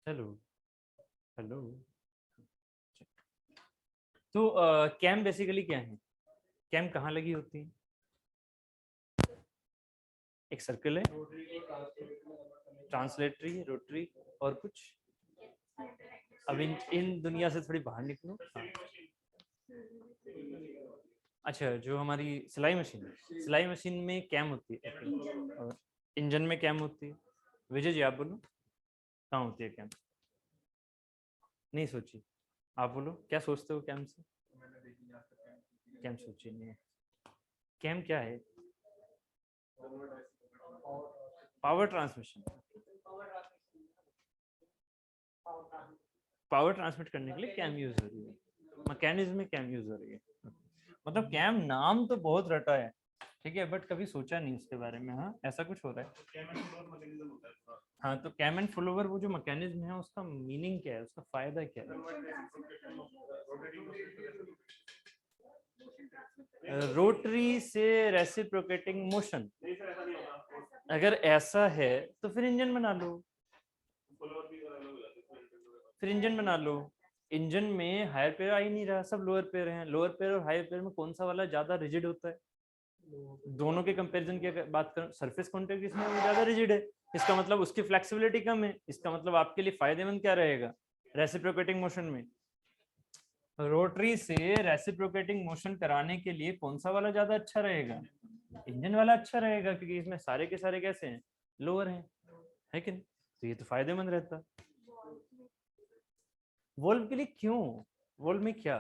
Hello hello. तो cam basically क्या है? कैम कहाँ लगी होती है? एक सर्कल है, ट्रांसलेटरी, रोटरी, और कुछ? अब इन दुनिया से थोड़ी बाहर निकलो। हाँ। अच्छा, जो हमारी सिलाई मशीन है, सिलाई मशीन में कैम होती है। और इंजन में कैम होती है। विजय जी आप बोलो, कहाँ होती है कैम? नहीं सोची। आप बोलो क्या सोचते हो कैम से? कैम सोची नहीं है। कैम क्या है? Power transmission. पावर ट्रांसमिट करने के लिए कैम यूज हो रही है, मैकेनिज्म में कैम यूज हो रही है। मतलब कैम नाम तो बहुत रटा है, ठीक है, बट कभी सोचा नहीं इसके बारे में। हाँ, ऐसा कुछ हो रहा है। हाँ, तो कैम एंड फुल ओवर वो जो मैकेनिज्म है उसका मीनिंग क्या है, उसका फायदा क्या है? रोटरी से रेसिप्रोकेटिंग मोशन। अगर ऐसा है तो फिर इंजन बना लो। फिर इंजन बना लो। इंजन में हायर पेयर आ ही नहीं रहा, सब लोअर पेयर हैं। लोअर पेयर और हायर पेयर में कौन सा वाला ज्यादा रिजिड होता है? दोनों के कंपैरिजन की अगर बात करें, सरफेस कॉन्टैक्ट इसमें वो ज्यादा रिजिड है। इसका मतलब उसकी फ्लेक्सिबिलिटी कम है। इसका मतलब आपके लिए फायदेमंद क्या रहेगा रेसिप्रोकेटिंग मोशन में? रोटरी से रेसिप्रोकेटिंग मोशन कराने के लिए कौन सा वाला ज्यादा अच्छा रहेगा? इंजन वाला अच्छा रहेगा, क्योंकि इसमें सारे के सारे कैसे हैं, लोअर हैं, है कि नहीं? तो ये तो फायदेमंद रहता। वोल्व के लिए क्यों? वोल्व में क्या?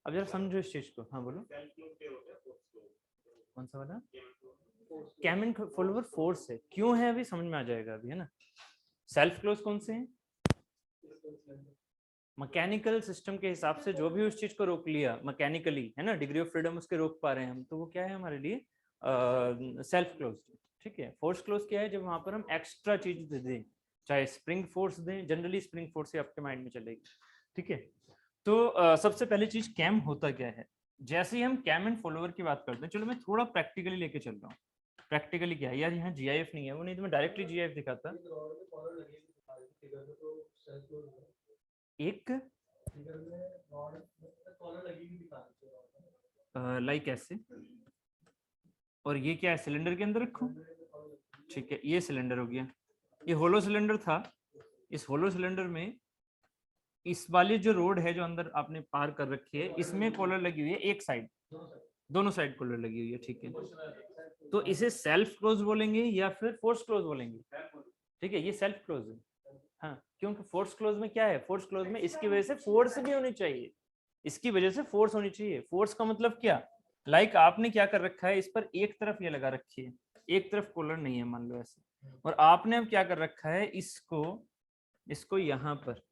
अब जरा समझो इस चीज को। हाँ बोलो। कौन सा वाला? कैमन फॉलोवर फोर्स है, क्यों है अभी समझ में आ जाएगा अभी, है ना। सेल्फ क्लोज कौन से हैं? मैकेनिकल सिस्टम के हिसाब से जो भी उस चीज को रोक लिया मैकेनिकली, है ना, डिग्री ऑफ फ्रीडम उसके रोक पा रहे हैं हम, तो वो क्या है हमारे लिए? Self close. ठीक है। फोर्स क्लोज क्या है? जब वहां पर हम एक्स्ट्रा चीज दे दें, चाहे स्प्रिंग फोर्स दें, जनरली स्प्रिंग फोर्स ही आपके माइंड में चलेगी। ठीक है। तो सबसे पहली चीज कैम होता क्या है? जैसे ही हम कैम एंड फॉलोवर की बात करते हैं, चलो मैं थोड़ा प्रैक्टिकली लेके चल रहा हूँ। प्रैक्टिकली क्या है यार, यहाँ जीआईएफ नहीं है, वो नहीं तो मैं डायरेक्टली जीआईएफ दिखाता। एक लाइक ऐसे, और ये क्या है, सिलेंडर के अंदर रखूं? ठीक है, ये सिलेंडर हो गया। ये होलो सिलेंडर था। इस होलो सिलेंडर में इस वाली जो रोड है जो अंदर आपने पार कर रखी है, इसमें कॉलर लगी हुई है एक साइड, दोनों साइड कॉलर लगी हुई है। ठीक है। तो इसे सेल्फ क्लोज बोलेंगे या फिर फोर्स क्लोज बोलेंगे? ठीक है, ये सेल्फ क्लोज है। हाँ, क्योंकि फोर्स क्लोज में क्या है, फोर्स क्लोज में इसकी वजह से फोर्स भी होनी चाहिए। इसकी वजह से फोर्स होनी चाहिए। फोर्स का मतलब क्या? लाइक आपने क्या कर रखा है, इस पर एक तरफ ये लगा रखी है, एक तरफ कॉलर नहीं है, मान लो ऐसे। और आपने अब क्या कर रखा है, इसको इसको यहाँ पर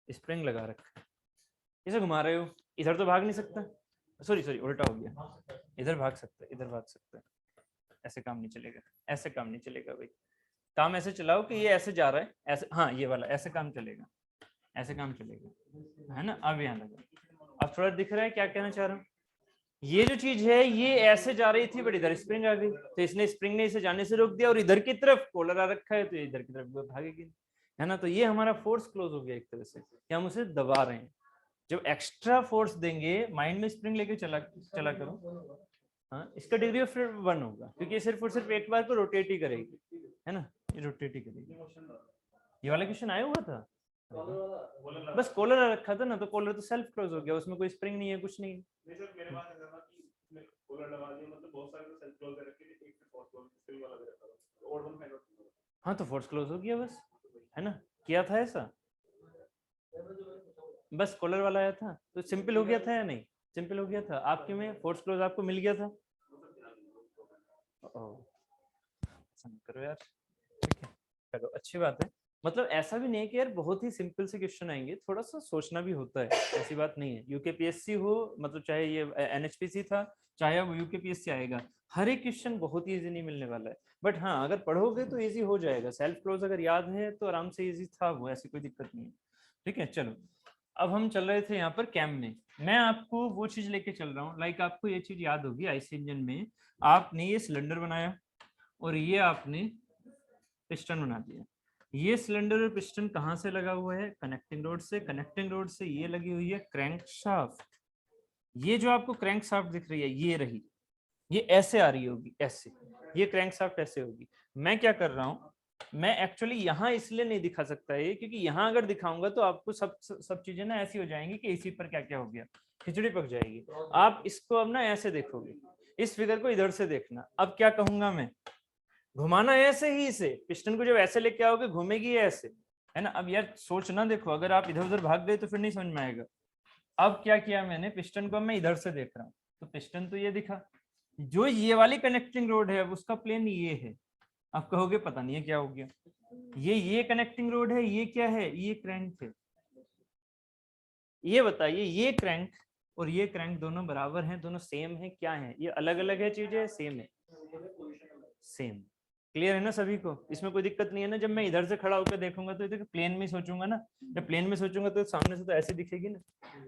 स्प्रिंग लगा रखा है, इसे घुमा रहे हो। इधर तो भाग नहीं सकता, सॉरी सॉरी उल्टा हो गया। इधर भाग सकता है, इधर भाग सकता है। ऐसे काम नहीं चलेगा, ऐसे काम नहीं चलेगा भाई। काम ऐसे चलाओ कि ये ऐसे जा रहा है, ऐसे, हाँ ये वाला ऐसे काम चलेगा, ऐसे काम चलेगा, है ना। अब यहाँ लगा, अब थोड़ा दिख रहा है क्या कहना चाह रहा हूँ। ये जो चीज है ये ऐसे जा रही थी, बट इधर स्प्रिंग आ गई, तो इसने स्प्रिंग ने इसे जाने से रोक दिया, और इधर की तरफ कॉलर आ रखा है, तो ये इधर की तरफ भागेगी, है ना। तो ये हमारा फोर्स क्लोज हो गया एक तरह से, कि हम उसे दबा रहे हैं। जब एक्स्ट्रा फोर्स देंगे, माइंड में स्प्रिंग लेके चला चला करो। हाँ, इसका डिग्री ऑफ फ्रीडम 1 होगा, क्योंकि सिर्फ और सिर्फ एक बार को रोटेट ही करेगी, है ना, ये रोटेट ही करेगी। ये वाला क्वेश्चन आया हुआ था, बस कॉलर रखा था ना, तो कॉलर तो सेल्फ क्लोज हो गया, उसमें कोई स्प्रिंग नहीं है, कुछ नहीं है। हाँ, तो फोर्स क्लोज हो गया बस, है ना। किया था ऐसा, बस कॉलर वाला आया था तो सिंपल हो गया था या नहीं? सिंपल हो गया था आपके में, फोर्स क्लोज आपको मिल गया था। करो यार, ठीक है, चलो अच्छी बात है। मतलब ऐसा भी नहीं है कि यार बहुत ही सिंपल से क्वेश्चन आएंगे, थोड़ा सा सोचना भी होता है, ऐसी बात नहीं है। यूकेपीएससी हो, मतलब चाहे ये एनएचपीसी था, चाहे अब यूकेपीएससी आएगा, हर एक क्वेश्चन बहुत ही इजी नहीं मिलने वाला है। बट हाँ, अगर पढ़ोगे तो इजी हो जाएगा। सेल्फ क्लोज अगर याद है तो आराम से इजी था वो, ऐसी कोई दिक्कत नहीं है। ठीक है, चलो। अब हम चल रहे थे यहाँ पर कैम में, मैं आपको वो चीज लेके चल रहा हूँ। लाइक आपको ये चीज याद होगी, आईसी इंजन में आपने ये सिलेंडर बनाया और ये आपने पिस्टन बना दिया। ये सिलेंडर और पिस्टन कहाँ से लगा हुआ है? कनेक्टिंग रोड से। कनेक्टिंग रोड से ये लगी हुई है क्रैंक शाफ्ट। ये जो आपको क्रैंक शाफ्ट दिख रही है ये रही, ये ऐसे आ रही होगी, ऐसे, ये क्रैंक शाफ्ट ऐसे होगी। मैं क्या कर रहा हूँ, मैं एक्चुअली यहाँ इसलिए नहीं दिखा सकता ये, क्योंकि यहाँ अगर दिखाऊंगा तो आपको सब चीजें ना ऐसी हो जाएंगी कि इसी पर क्या क्या हो गया, खिचड़ी पक जाएगी। आप इसको अब ना ऐसे देखोगे, इस फिगर को इधर से देखना। अब क्या कहूंगा मैं, घुमाना ऐसे ही, इसे पिस्टन को जब ऐसे लेके आओगे घूमेगी ऐसे, है ना। अब यार सोचना, देखो अगर आप इधर उधर भाग गए तो फिर नहीं समझ में आएगा। अब क्या किया मैंने, पिस्टन को मैं इधर से देख रहा हूँ, तो पिस्टन तो ये दिखा, जो ये वाली कनेक्टिंग रोड है उसका प्लेन ये है। आप कहोगे पता नहीं है क्या हो गया, ये कनेक्टिंग रोड है, ये क्या है, ये क्रैंक है। ये बताइए, ये क्रैंक और ये क्रैंक दोनों बराबर हैं, दोनों सेम है, क्या है ये, अलग अलग है चीजें, सेम है, सेम। क्लियर है ना सभी को, इसमें कोई दिक्कत नहीं है ना। जब मैं इधर से खड़ा होकर देखूंगा तो इधर प्लेन में सोचूंगा ना, जब प्लेन में सोचूंगा तो सामने से तो ऐसे दिखेगी ना,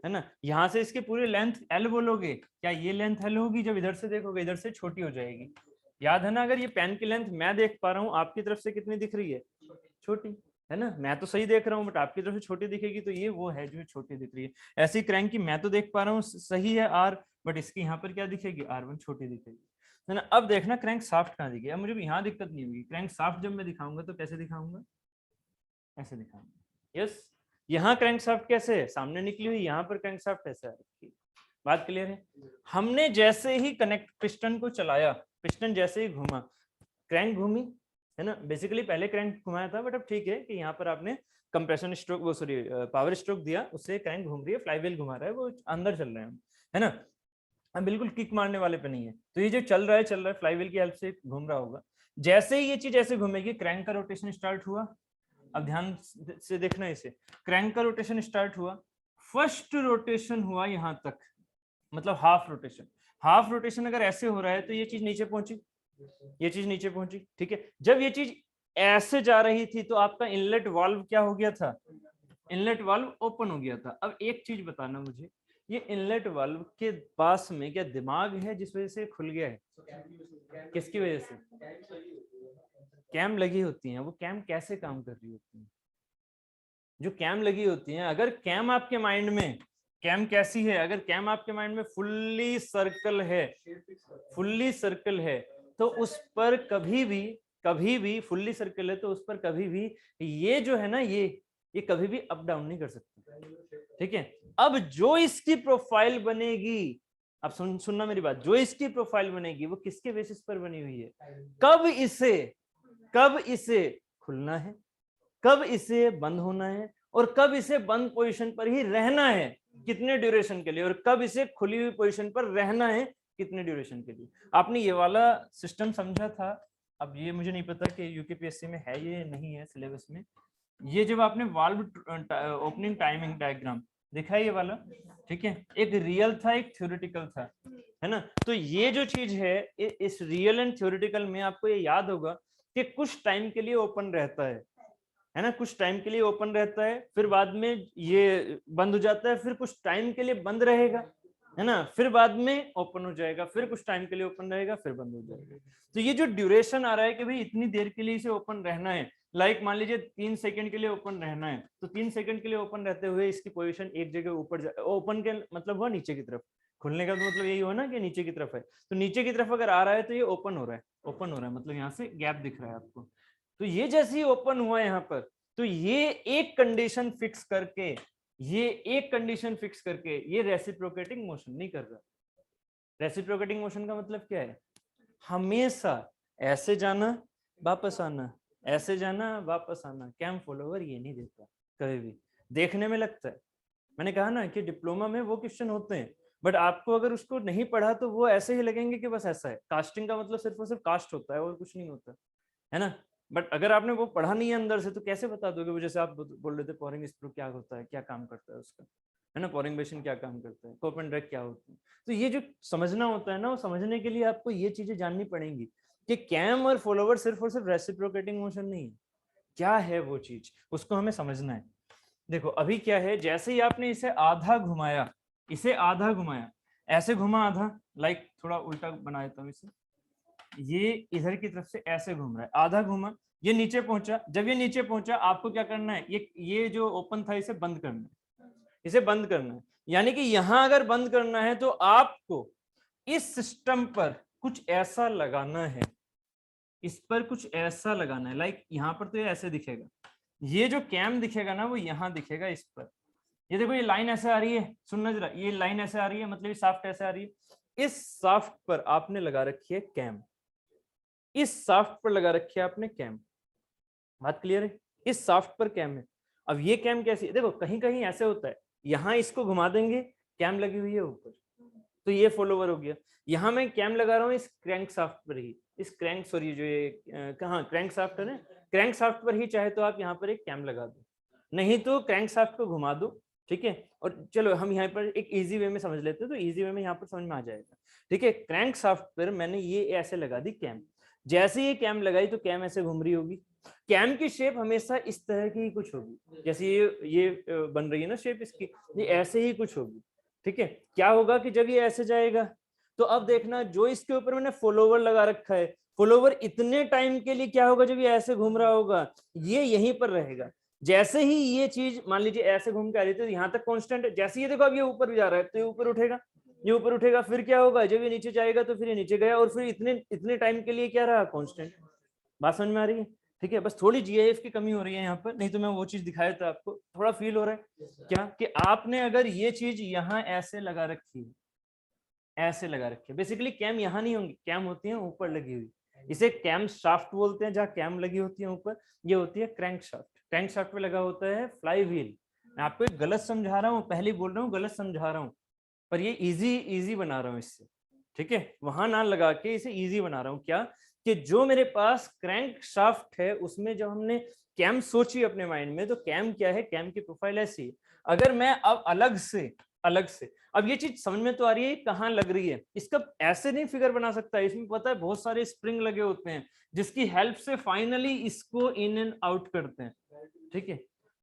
है ना। यहाँ से इसके पूरे लेंथ एल बोलोगे, क्या ये लेंथ एल होगी? जब इधर से देखोगे इधर से छोटी हो जाएगी। याद है ना, अगर ये पेन की लेंथ मैं देख पा रहा हूँ, आपकी तरफ से कितनी दिख रही है? छोटी, है ना। मैं तो सही देख रहा हूँ बट आपकी तरफ से छोटी दिखेगी, तो ये वो है जो छोटी दिख रही है। ऐसी क्रैंक की मैं तो देख पा रहा हूँ सही है आर, बट इसकी यहाँ पर क्या दिखेगी, R1 छोटी दिखेगी, है ना। अब देखना क्रैंक साफ्ट कहाँ दिखेगी। अब मुझे यहाँ दिक्कत नहीं होगी, क्रैंक साफ्ट जब मैं दिखाऊंगा तो कैसे दिखाऊंगा, ऐसे दिखाऊंगा। यस, यहाँ क्रैंक साफ्ट कैसे है, सामने निकली हुई, यहाँ पर क्रैंक साफ्ट ऐसे आ रखी है। बात क्लियर है। हमने जैसे ही कनेक्ट पिस्टन को चलाया, पिस्टन जैसे ही घूमा, क्रैंक घूमी, है ना। बेसिकली पहले क्रैंक घुमाया था, बट अब ठीक है कि यहाँ पर आपने कंप्रेशन स्ट्रोक, वो सॉरी पावर स्ट्रोक दिया, उससे क्रैंक घूम रही है, फ्लाईव्हील घुमा रहा है, वो अंदर चल रहे हैं, है ना। हम बिल्कुल किक मारने वाले पे नहीं है। तो ये जो चल रहा है फ्लाईव्हील की हेल्प से घूम रहा होगा। जैसे ही ये चीज ऐसे घूमेगी, क्रैंक का रोटेशन स्टार्ट हुआ। अब ध्यान से देखना इसे, क्रैंक का रोटेशन स्टार्ट हुआ, फर्स्ट रोटेशन हुआ यहाँ तक, मतलब हाफ रोटेशन। हाफ रोटेशन अगर ऐसे हो रहा है तो ये चीज नीचे पहुंची, ये चीज नीचे पहुंची, ठीक है। जब ये चीज ऐसे जा रही थी तो आपका इनलेट वाल्व क्या हो गया था, इनलेट वाल्व ओपन हो गया था। अब एक चीज बताना मुझे, ये इनलेट वाल्व के पास में क्या दिमाग है जिस वजह से खुल गया है? किसकी वजह से? कैम लगी होती है। वो कैम कैसे काम कर रही होती है? जो कैम लगी होती है, अगर कैम आपके माइंड में, कैम कैसी है, अगर कैम आपके माइंड में फुल्ली सर्कल है, फुल्ली सर्कल है, तो उस पर कभी भी फुल्ली सर्कल है तो उस पर कभी भी ये जो है ना, ये कभी भी अप डाउन नहीं कर सकता, ठीक है। अब जो इसकी प्रोफाइल बनेगी, अब सुनना मेरी बात, जो इसकी प्रोफाइल बनेगी वो किसके बेसिस पर बनी हुई है? कब इसे खुलना है, कब इसे बंद होना है, और कब इसे बंद पोजीशन पर ही रहना है, कितने ड्यूरेशन के लिए, और कब इसे खुली हुई पोजीशन पर रहना है, कितने ड्यूरेशन के लिए। आपने ये वाला सिस्टम समझा था। अब ये मुझे नहीं पता कि यूकेपीएससी में है ये नहीं है सिलेबस में। ये जब आपने वाल्व ओपनिंग टाइमिंग डायग्राम देखा है ये वाला, ठीक है, एक रियल था एक थ्योरेटिकल था, है ना। तो ये जो चीज है, इस रियल एंड थ्योरेटिकल में आपको ये याद होगा कि कुछ टाइम के लिए ओपन रहता है ना, कुछ टाइम के लिए ओपन रहता है, फिर बाद में ये बंद हो जाता है, फिर कुछ टाइम के लिए बंद रहेगा, है ना, फिर बाद में ओपन हो जाएगा, फिर कुछ टाइम के लिए ओपन रहेगा, फिर बंद हो जाएगा। तो ये जो ड्यूरेशन आ रहा है कि भाई इतनी देर के लिए इसे ओपन रहना है, लाइक मान लीजिए 3 सेकंड के लिए ओपन रहना है, तो 3 सेकंड के लिए ओपन रहते हुए इसकी पोजीशन एक जगह ऊपर, ओपन के मतलब हुआ नीचे की तरफ, खुलने का तो मतलब यही हुआ ना कि नीचे की तरफ है, तो नीचे की तरफ अगर आ रहा है तो ये ओपन हो रहा है, ओपन हो रहा है मतलब यहाँ से गैप दिख रहा है आपको। तो ये जैसे ही ओपन हुआ यहाँ पर, तो ये एक कंडीशन फिक्स करके, ये रेसिप्रोकेटिंग मोशन नहीं कर रहा। रेसिप्रोकेटिंग मोशन का मतलब क्या है? हमेशा ऐसे जाना वापस आना, ऐसे जाना वापस आना। कैम फॉलोवर ये नहीं देता कभी भी, देखने में लगता है। मैंने कहा ना कि डिप्लोमा में वो क्वेश्चन होते हैं, बट आपको अगर उसको नहीं पढ़ा तो वो ऐसे ही लगेंगे कि बस ऐसा है। कास्टिंग का मतलब सिर्फ और सिर्फ कास्ट होता है और कुछ नहीं होता, है ना। बट अगर आपने वो पढ़ा नहीं है अंदर से तो कैसे बता दोगे? वो जैसे आप बोल रहे थे पोरिंग स्क्रू क्या होता है, क्या काम करता है उसका, है ना, पोरिंग बेसिन क्या काम करता है, कोप एंड ड्रैग क्या होता है। तो ये जो समझना होता है ना, वो समझने के लिए आपको ये चीजें जाननी पड़ेंगी कि कैम और फॉलोवर सिर्फ और सिर्फ रेसिप्रोकेटिंग मोशन नहीं है, क्या है वो चीज, उसको हमें समझना है। देखो अभी क्या है, जैसे ही आपने इसे आधा घुमाया, ऐसे घुमा आधा, लाइक थोड़ा उल्टा बना देता हूँ इसे, ये इधर की तरफ से ऐसे घूम रहा है, आधा घूमा, ये नीचे पहुंचा, जब ये नीचे पहुंचा आपको क्या करना है, ये जो ओपन था इसे बंद करना है, इसे बंद करना है। यानी कि यहां अगर बंद करना है तो आपको इस सिस्टम पर कुछ ऐसा लगाना है, इस पर कुछ ऐसा लगाना है। लाइक यहाँ पर तो ये ऐसे दिखेगा, ये जो कैम दिखेगा ना वो यहाँ दिखेगा इस पर। ये देखो ये लाइन ऐसे आ रही है, सुनना जरा, ये लाइन ऐसे आ रही है, मतलब ये शाफ्ट ऐसे आ रही है। इस शाफ्ट पर आपने लगा रखी है कैम, इस शाफ्ट पर लगा रखी है आपने कैम। बात क्लियर है? इस शाफ्ट पर कैम है। अब ये कैम कैसी है, देखो कहीं कहीं ऐसे होता है, यहाँ इसको घुमा देंगे, कैम लगी हुई है ऊपर, तो ये फॉलोवर हो गया। यहाँ मैं कैम लगा रहा हूँ इस क्रैंक शाफ्ट पर ही, इस क्रैंक, सॉरी जो ये कहाँ क्रैंक शाफ्ट है ना, क्रैंक शाफ्ट पर ही चाहे तो आप यहाँ पर एक कैम लगा दो, नहीं तो क्रैंक शाफ्ट को घुमा दो, ठीक है। और चलो हम यहाँ पर एक इजी वे में समझ लेते हैं, तो इजी वे में यहाँ पर समझ में आ जाएगा, ठीक है। क्रैंक शाफ्ट पर मैंने ये ऐसे लगा दी कैम, जैसे ये कैम लगाई तो कैम ऐसे घूम रही होगी। कैम की शेप हमेशा इस तरह की कुछ होगी, जैसे ये बन रही है ना शेप इसकी, ये ऐसे ही कुछ होगी, ठीक है। क्या होगा कि जब ये ऐसे जाएगा तो अब देखना, जो इसके ऊपर मैंने फॉलोवर लगा रखा है, फॉलोवर इतने टाइम के लिए क्या होगा, जब ये ऐसे घूम रहा होगा ये यहीं पर रहेगा। जैसे ही ये चीज मान लीजिए ऐसे घूम के आ रही थी, यहाँ तक कांस्टेंट है, जैसे ये देखो अब ये ऊपर भी जा रहा है तो ये ऊपर उठेगा, ये ऊपर उठेगा, फिर क्या होगा, जब ये नीचे जाएगा तो फिर ये नीचे गया, और फिर इतने इतने टाइम के लिए क्या रहा, कांस्टेंट। बात समझ में आ रही है? ठीक है, बस थोड़ी जीआईएफ की कमी हो रही है यहाँ पर, नहीं तो मैं वो चीज दिखाया था आपको। थोड़ा फील हो रहा है क्या कि आपने अगर ये चीज यहाँ ऐसे लगा रखी है, ऐसे लगा रखी है, बेसिकली कैम यहाँ नहीं होंगी, कैम होती है ऊपर लगी हुई, इसे कैम शाफ्ट बोलते हैं, जहाँ कैम लगी होती है ऊपर, ये होती है क्रैंक शाफ्ट। क्रैंक शाफ्ट पे लगा होता है फ्लाई व्हील। मैं आपको एक गलत समझा रहा हूँ, पहले बोल रहा हूँ गलत समझा रहा हूँ, पर ये इजी बना रहा हूँ इससे, ठीक है। वहां ना लगा के इसे इजी बना रहा हूँ, क्या कि जो मेरे पास क्रैंक शाफ्ट है उसमें जब हमने कैम सोची अपने माइंड में, तो कैम क्या है, कैम की प्रोफाइल ऐसी है। अगर मैं अब अलग से अब ये चीज समझ में तो आ रही है कहाँ लग रही है, इसका ऐसे नहीं फिगर बना सकता, इसमें पता है बहुत सारे स्प्रिंग लगे होते हैं जिसकी हेल्प से फाइनली इसको इन एंड आउट करते हैं, ठीक है।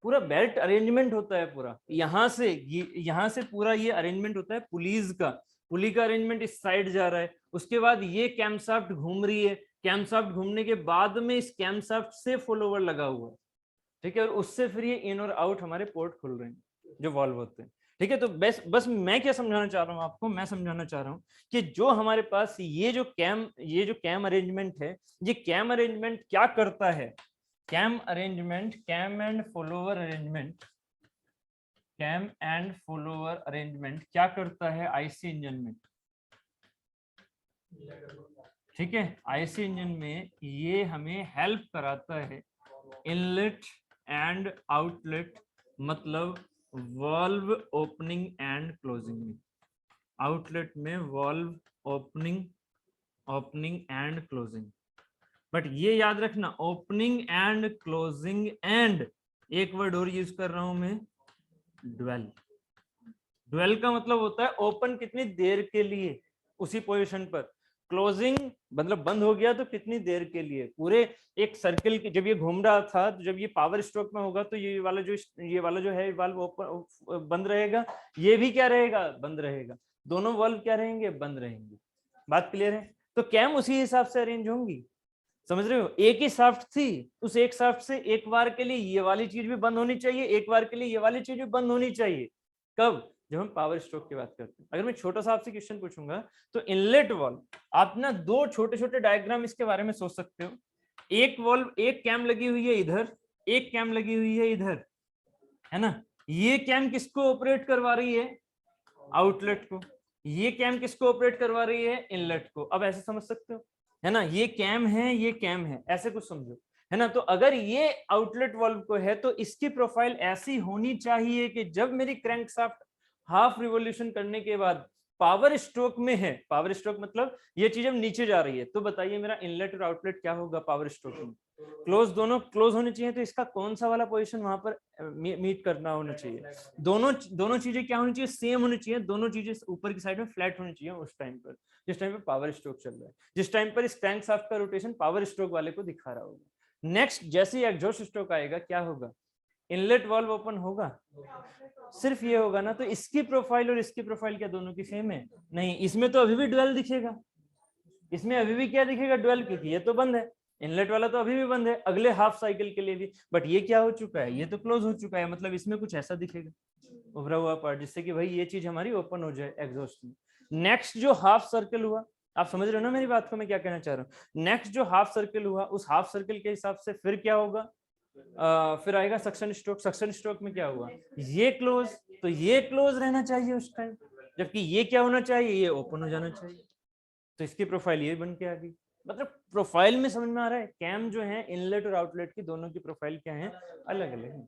पूरा बेल्ट अरेंजमेंट होता है पूरा, यहाँ से पूरा ये अरेंजमेंट होता है पुलीज का, पुली का अरेंजमेंट इस साइड जा रहा है, उसके बाद ये कैमशाफ्ट घूम रही है, कैमशाफ्ट घूमने के बाद में इस कैमशाफ्ट से फॉलोवर लगा हुआ है, ठीक है, और उससे फिर ये इन और आउट हमारे पोर्ट खुल रहे हैं जो वॉल्व होते हैं, ठीक है। तो बस मैं क्या समझाना चाह रहा हूँ आपको, मैं समझाना चाह रहा हूँ कि जो हमारे पास ये जो कैम अरेंजमेंट है, ये कैम अरेंजमेंट क्या करता है, cam arrangement, cam and follower arrangement, cam and follower arrangement क्या करता है आईसी इंजन में, ठीक है। आईसी इंजन में ये हमें हेल्प कराता है इनलेट एंड आउटलेट, मतलब वॉल्व ओपनिंग एंड क्लोजिंग में, आउटलेट में valve opening and closing. But ये याद रखना, ओपनिंग एंड क्लोजिंग एंड एक वर्ड और यूज कर रहा हूं मैं, ड्वेल। ड्वेल का मतलब होता है ओपन कितनी देर के लिए उसी पोजीशन पर, क्लोजिंग मतलब बंद हो गया तो कितनी देर के लिए, पूरे एक सर्किल की जब ये घूम रहा था, तो जब ये पावर स्ट्रोक में होगा तो ये वाला जो है वाल्व ओपन बंद रहेगा, ये भी क्या रहेगा, बंद रहेगा, दोनों वाल्व क्या रहेंगे, बंद रहेंगे। बात क्लियर है? तो कैम उसी हिसाब से अरेंज होंगी, समझ रहे हो। एक ही शाफ्ट थी, उस एक शाफ्ट से एक बार के लिए ये वाली चीज भी बंद होनी चाहिए, एक बार के लिए ये वाली चीज भी बंद होनी चाहिए। कब? जब हम पावर स्ट्रोक की बात करते हैं। अगर मैं छोटा सा आपसे क्वेश्चन पूछूंगा तो इनलेट वाल्व, आप ना दो छोटे छोटे डायग्राम इसके बारे में सोच सकते हो। एक वाल्व, एक कैम लगी हुई है इधर, एक कैम लगी हुई है इधर, है ना। ये कैम किसको ऑपरेट करवा रही है, आउटलेट को। ये कैम किसको ऑपरेट करवा रही है, इनलेट को। अब ऐसे समझ सकते हो, है ना, ये कैम है, ये कैम है, ऐसे कुछ समझो, है ना। तो अगर ये आउटलेट वाल्व को है तो इसकी प्रोफाइल ऐसी होनी चाहिए कि जब मेरी क्रैंकशाफ्ट हाफ रिवॉल्यूशन करने के बाद पावर स्ट्रोक में है, पावर स्ट्रोक मतलब ये चीज अब नीचे जा रही है, तो बताइए मेरा इनलेट और आउटलेट क्या होगा पावर स्ट्रोक में, क्लोज, दोनों क्लोज होने चाहिए। तो इसका कौन सा वाला पोजीशन वहां पर मीट करना होना चाहिए, दोनों चीजें क्या होनी चाहिए, सेम होनी चाहिए, दोनों चीजें ऊपर की साइड में फ्लैट होनी चाहिए उस टाइम पर, जिस टाइम पर पावर स्ट्रोक चल रहा है, जिस टाइम पर इस क्रैंकशाफ्ट का रोटेशन पावर स्ट्रोक वाले को दिखा रहा होगा। नेक्स्ट जैसे ही एग्जॉस्ट स्ट्रोक आएगा क्या होगा, इनलेट वाल्व ओपन होगा, सिर्फ ये होगा ना। तो इसकी प्रोफाइल और इसकी प्रोफाइल क्या दोनों की सेम है, नहीं, इसमें तो अभी भी ड्वेल दिखेगा, इसमें अभी भी क्या दिखेगा, ड्वेल, क्योंकि ये तो बंद है, इनलेट वाला तो अभी भी बंद है अगले हाफ साइकिल के लिए भी, बट ये क्या हो चुका है, ये तो क्लोज हो चुका है, मतलब इसमें कुछ ऐसा दिखेगा उभरा हुआ पार्ट, जिससे कि भाई ये चीज हमारी ओपन हो जाए एग्जॉस्ट में। नेक्स्ट जो हाफ सर्कल हुआ, आप समझ रहे हो ना मेरी बात को मैं क्या कहना चाह रहा हूँ। नेक्स्ट जो हाफ सर्कल हुआ, उस हाफ सर्कल के हिसाब से फिर क्या होगा, फिर आएगा सक्शन स्ट्रोक। सक्शन स्ट्रोक में क्या हुआ, ये क्लोज, तो ये क्लोज रहना चाहिए उस टाइम, जबकि ये क्या होना चाहिए, ये ओपन हो जाना चाहिए। तो इसकी प्रोफाइल ये बन के आ गई। मतलब प्रोफाइल में समझ में आ रहा है, कैम जो है इनलेट और आउटलेट की दोनों की प्रोफाइल क्या है, अलग अलग है।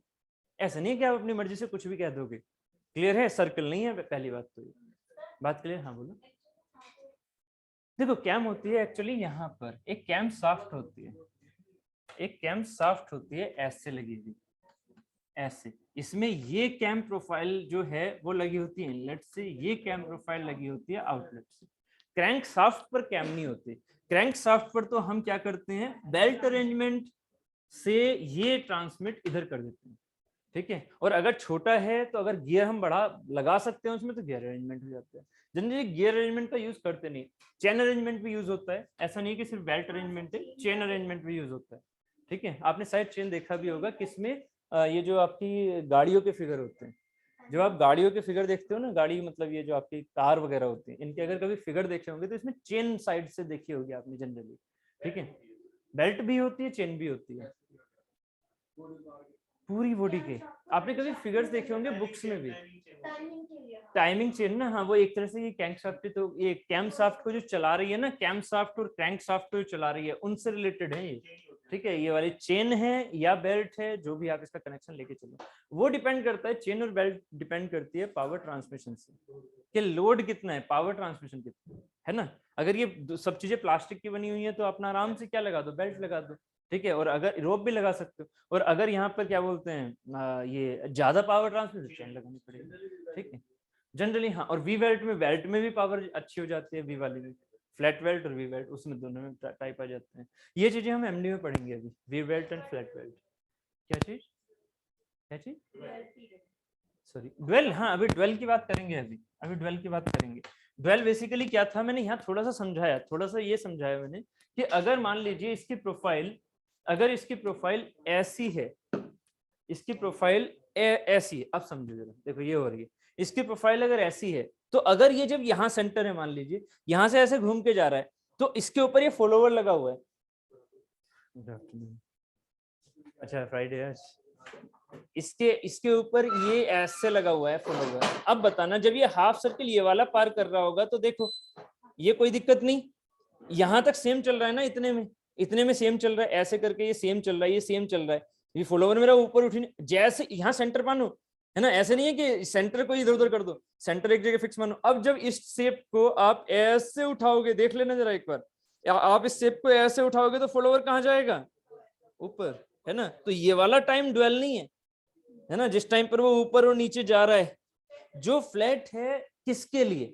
ऐसा नहीं कि आप अपनी मर्जी से कुछ भी कह दोगे। क्लियर है, सर्कल नहीं है पहली बात तो ये बात क्लियर। हाँ बोलो। देखो कैम होती है एक्चुअली यहाँ पर एक कैम साफ्ट होती है, एक कैम साफ्ट होती है ऐसे लगी हुई, ऐसे। इसमें ये कैम प्रोफाइल जो है वो लगी होती है इनलेट से, ये कैम प्रोफाइल लगी होती है आउटलेट से। क्रैंक साफ्ट पर कैम नहीं होती। क्रैंक साफ्ट पर तो हम क्या करते हैं, बेल्ट अरेंजमेंट से ये ट्रांसमिट इधर कर देते हैं, ठीक है। और अगर छोटा है तो अगर गियर हम बड़ा लगा सकते हैं उसमें तो गियर अरेंजमेंट हो जाता है। जनरली गियर अरेंजमेंट का यूज करते नहीं, चेन अरेंजमेंट भी यूज होता है, ऐसा नहीं कि सिर्फ बेल्ट अरेंजमेंट है, चेन अरेंजमेंट भी यूज होता है, ठीक है। आपने शायद चेन देखा भी होगा किसमें, ये जो आपकी गाड़ियों के फिगर होते हैं, जब आप गाड़ियों के फिगर देखते हो ना, गाड़ी मतलब ये जो आपकी कार वगैरह होती है, इनके अगर कभी फिगर देखे होंगे तो इसमें चेन साइड से देखी होगी आपने जनरली, ठीक है। बेल्ट भी होती है, चेन भी होती है, पूरी बॉडी के। आपने कभी फिगर्स देखे होंगे बुक्स में भी, टाइमिंग चेन ना, हाँ वो एक तरह से ये क्रैंक शाफ्ट, तो ये कैम शाफ्ट को जो चला रही है ना, कैम शाफ्ट और क्रैंक शाफ्ट को जो चला रही है उनसे रिलेटेड है ये, ठीक है। ये वाली चेन है या बेल्ट है, जो भी आप इसका कनेक्शन लेके चलो, वो डिपेंड करता है, चेन और बेल्ट डिपेंड करती है पावर ट्रांसमिशन से, कि लोड कितना है, पावर ट्रांसमिशन कितना है ना। अगर ये सब चीजें प्लास्टिक की बनी हुई है तो अपना आराम से क्या लगा दो, बेल्ट लगा दो, ठीक है। और अगर रोप भी लगा सकते हो, और अगर यहाँ पर क्या बोलते हैं ये ज्यादा पावर ट्रांसमिशन, चेन लगानी पड़ेगी, ठीक है जनरली। हाँ, और वी बेल्ट में भी पावर अच्छी हो जाती है, वी वाली में, फ्लैट बेल्ट और वी बेल्ट, उसमें दोनों में टाइप आ जाते हैं। ये चीजें हम एमडी में पढ़ेंगे अभी, we belt and flat belt. क्या चीज, क्या चीज, सॉरी ड्वेल, हाँ अभी ड्वेल की बात करेंगे, अभी ड्वेल की बात करेंगे। ड्वेल बेसिकली क्या था, मैंने यहाँ थोड़ा सा समझाया, थोड़ा सा ये समझाया मैंने कि अगर मान लीजिए इसकी प्रोफाइल, अगर इसकी प्रोफाइल ऐसी है, इसकी प्रोफाइल ऐसी है, अब समझो जरा, देखो ये हो रही है, इसकी प्रोफाइल अगर ऐसी है, तो अगर ये जब यहाँ सेंटर है मान लीजिए, यहाँ से ऐसे घूम के जा रहा है, तो इसके ऊपर ये फॉलोवर लगा हुआ है। अच्छा फ्राइडे है, इसके इसके ऊपर ये ऐसे लगा हुआ है फॉलोवर। अब बताना जब ये हाफ सर्कल ये वाला पार कर रहा होगा तो देखो ये कोई दिक्कत नहीं, यहाँ तक सेम चल रहा है ना, इतने में सेम चल रहा है, ऐसे करके ये सेम चल रहा है, ये सेम चल रहा है, ये फॉलोवर मेरा ऊपर उठी, जैसे यहाँ सेंटर मानो, है ना, ऐसे नहीं है कि सेंटर को इधर उधर कर दो, सेंटर एक जगह फिक्स मानो। अब जब इस शेप को आप ऐसे उठाओगे, देख लेना जरा एक बार, आप इस शेप को ऐसे उठाओगे तो फॉलोवर कहाँ जाएगा, ऊपर, है ना। तो ये वाला टाइम ड्वेल नहीं है ना, जिस टाइम पर वो ऊपर और नीचे जा रहा है। जो फ्लैट है किसके लिए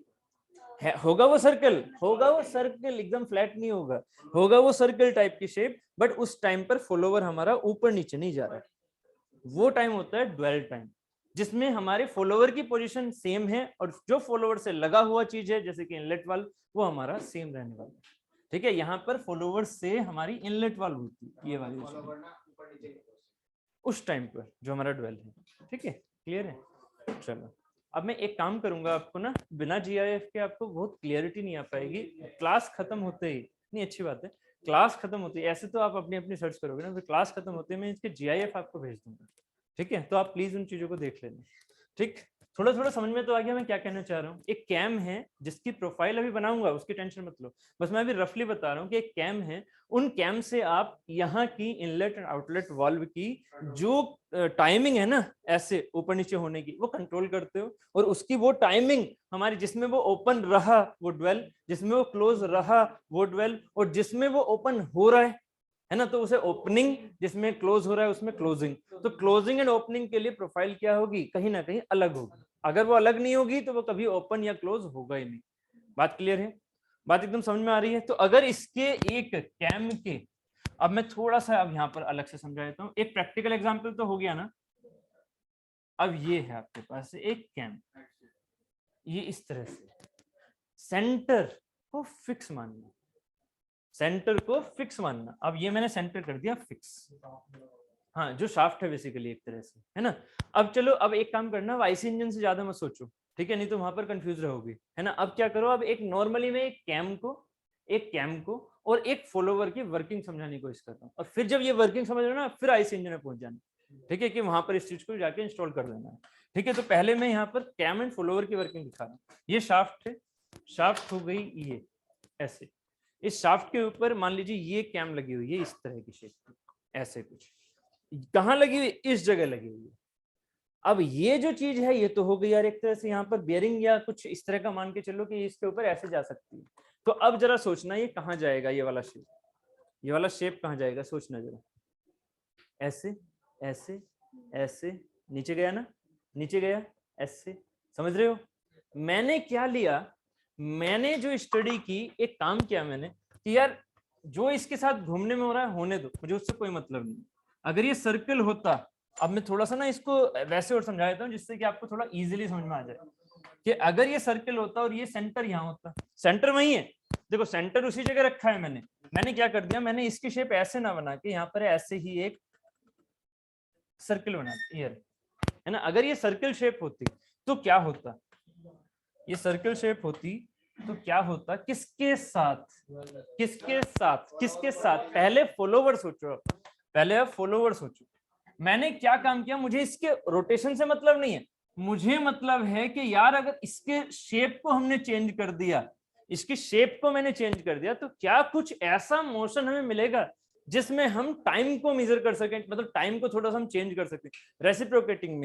है, होगा वो सर्कल, होगा वो सर्कल, एकदम फ्लैट नहीं होगा, होगा वो सर्कल टाइप की शेप, बट उस टाइम पर फॉलोवर हमारा ऊपर नीचे नहीं जा रहा है, वो टाइम होता है ड्वेल टाइम, जिसमें हमारे फॉलोवर की पोजीशन सेम है और जो फॉलोवर से लगा हुआ चीज है जैसे कि इनलेट वाल्व, वो हमारा सेम रहने वाला है, ठीक है। यहाँ पर फॉलोवर से हमारी इनलेट वाल्व होती है, ये वाली उस टाइम पर जो हमारा ड्वेल है, ठीक है क्लियर है। चलो अब मैं एक काम करूंगा, आपको ना बिना जीआईएफ के आपको बहुत क्लियरिटी नहीं आ पाएगी, क्लास खत्म होते ही, नहीं अच्छी बात है, क्लास खत्म होती है, ऐसे तो आप अपनी अपनी सर्च करोगे ना, फिर क्लास खत्म होते ही मैं इसके जीआईएफ आपको भेज दूंगा, ठीक है। तो आप प्लीज उन चीजों को देख लेना, ठीक। थोड़ा थोड़ा समझ में तो आ गया मैं क्या कहना चाह रहा हूँ। एक कैम है जिसकी प्रोफाइल अभी बनाऊंगा, उसकी टेंशन मत लो, बस मैं अभी रफली बता रहा हूँ कि एक कैम है, उन कैम से आप यहाँ की इनलेट एंड आउटलेट वाल्व की जो टाइमिंग है ना, ऐसे ऊपर नीचे होने की, वो कंट्रोल करते हो, और उसकी वो टाइमिंग हमारी, जिसमें वो ओपन रहा वो ड्वेल, जिसमें वो क्लोज रहा वो ड्वेल, और जिसमें वो ओपन हो रहा है ना, तो उसे ओपनिंग, जिसमें क्लोज हो रहा है उसमें क्लोजिंग। तो क्लोजिंग एंड ओपनिंग के लिए प्रोफाइल क्या होगी, कहीं ना कहीं अलग होगी, अगर वो अलग नहीं होगी तो वो कभी ओपन या क्लोज होगा ही नहीं। बात क्लियर है, बात एकदम समझ में आ रही है। तो अगर इसके एक कैम के, अब मैं थोड़ा सा अब यहाँ पर अलग से समझा देता हूँ, एक प्रैक्टिकल एग्जांपल तो हो गया ना। अब ये है आपके पास एक कैम, ये इस तरह से सेंटर को फिक्स मानना, सेंटर को फिक्स मानना। अब ये मैंने सेंटर कर दिया फिक्स, हाँ जो शाफ्ट है बेसिकली एक तरह से, है ना। अब चलो, अब एक काम करना, अब आईसी इंजन से ज्यादा मत सोचो, ठीक है, नहीं तो वहां पर कंफ्यूज रहोगे, है ना। अब क्या करो, अब एक नॉर्मली में एक कैम को और एक फॉलोवर की वर्किंग समझाने की कोशिश करता हूँ, और फिर जब ये वर्किंग समझ लो ना, फिर आईसी इंजन में पहुंच जाना, ठीक है, कि वहां पर इस चीज को जाके इंस्टॉल कर लेना है, ठीक है। तो पहले मैं यहाँ पर कैम एंड फॉलोवर की वर्किंग दिखा रहा हूँ। ये शाफ्ट है, शाफ्ट हो गई ये ऐसे, इस शाफ्ट के ऊपर मान लीजिए ये कैम लगी हुई है इस तरह की शेप, ऐसे कुछ कहाँ लगी हुई, इस जगह लगी हुई है। अब ये जो चीज है ये तो हो गई यार एक तरह से यहाँ पर बेयरिंग या कुछ इस तरह का मान के चलो कि इसके ऊपर ऐसे जा सकती है। तो अब जरा सोचना ये कहाँ जाएगा, ये वाला शेप, ये वाला शेप कहाँ जाएगा, सोचना जरा। ऐसे ऐसे ऐसे नीचे गया ना, नीचे गया ऐसे, समझ रहे हो। मैंने क्या लिया, मैंने जो स्टडी की, एक काम किया मैंने कि यार जो इसके साथ घूमने में हो रहा है होने दो, मुझे उससे कोई मतलब नहीं। अगर ये सर्कल होता, अब मैं थोड़ा सा ना इसको वैसे और समझा देता हूँ जिससे कि आपको थोड़ा इजीली समझ में आ जाए कि अगर ये सर्कल होता और ये सेंटर यहाँ होता, सेंटर वही है, देखो सेंटर उसी जगह रखा है, मैंने क्या कर दिया, मैंने इसकी शेप ऐसे ना बना के यहाँ पर ऐसे ही एक सर्कल बना दिया, है ना। अगर ये सर्कल शेप होती तो क्या होता, ये सर्कल शेप होती तो क्या होता, किसके साथ, किसके साथ, किसके साथ, पहले फॉलोवर सोचो, पहले आप फॉलोवर सोचो। मैंने क्या काम किया, मुझे इसके रोटेशन से मतलब नहीं है, मुझे मतलब है कि यार अगर इसके शेप को हमने चेंज कर दिया, इसकी शेप को मैंने चेंज कर दिया, तो क्या कुछ ऐसा मोशन हमें मिलेगा जिसमें हम टाइम को मेजर कर सकें, मतलब टाइम को थोड़ा सा हम चेंज कर सकें। रेसिप्रोकेटिंग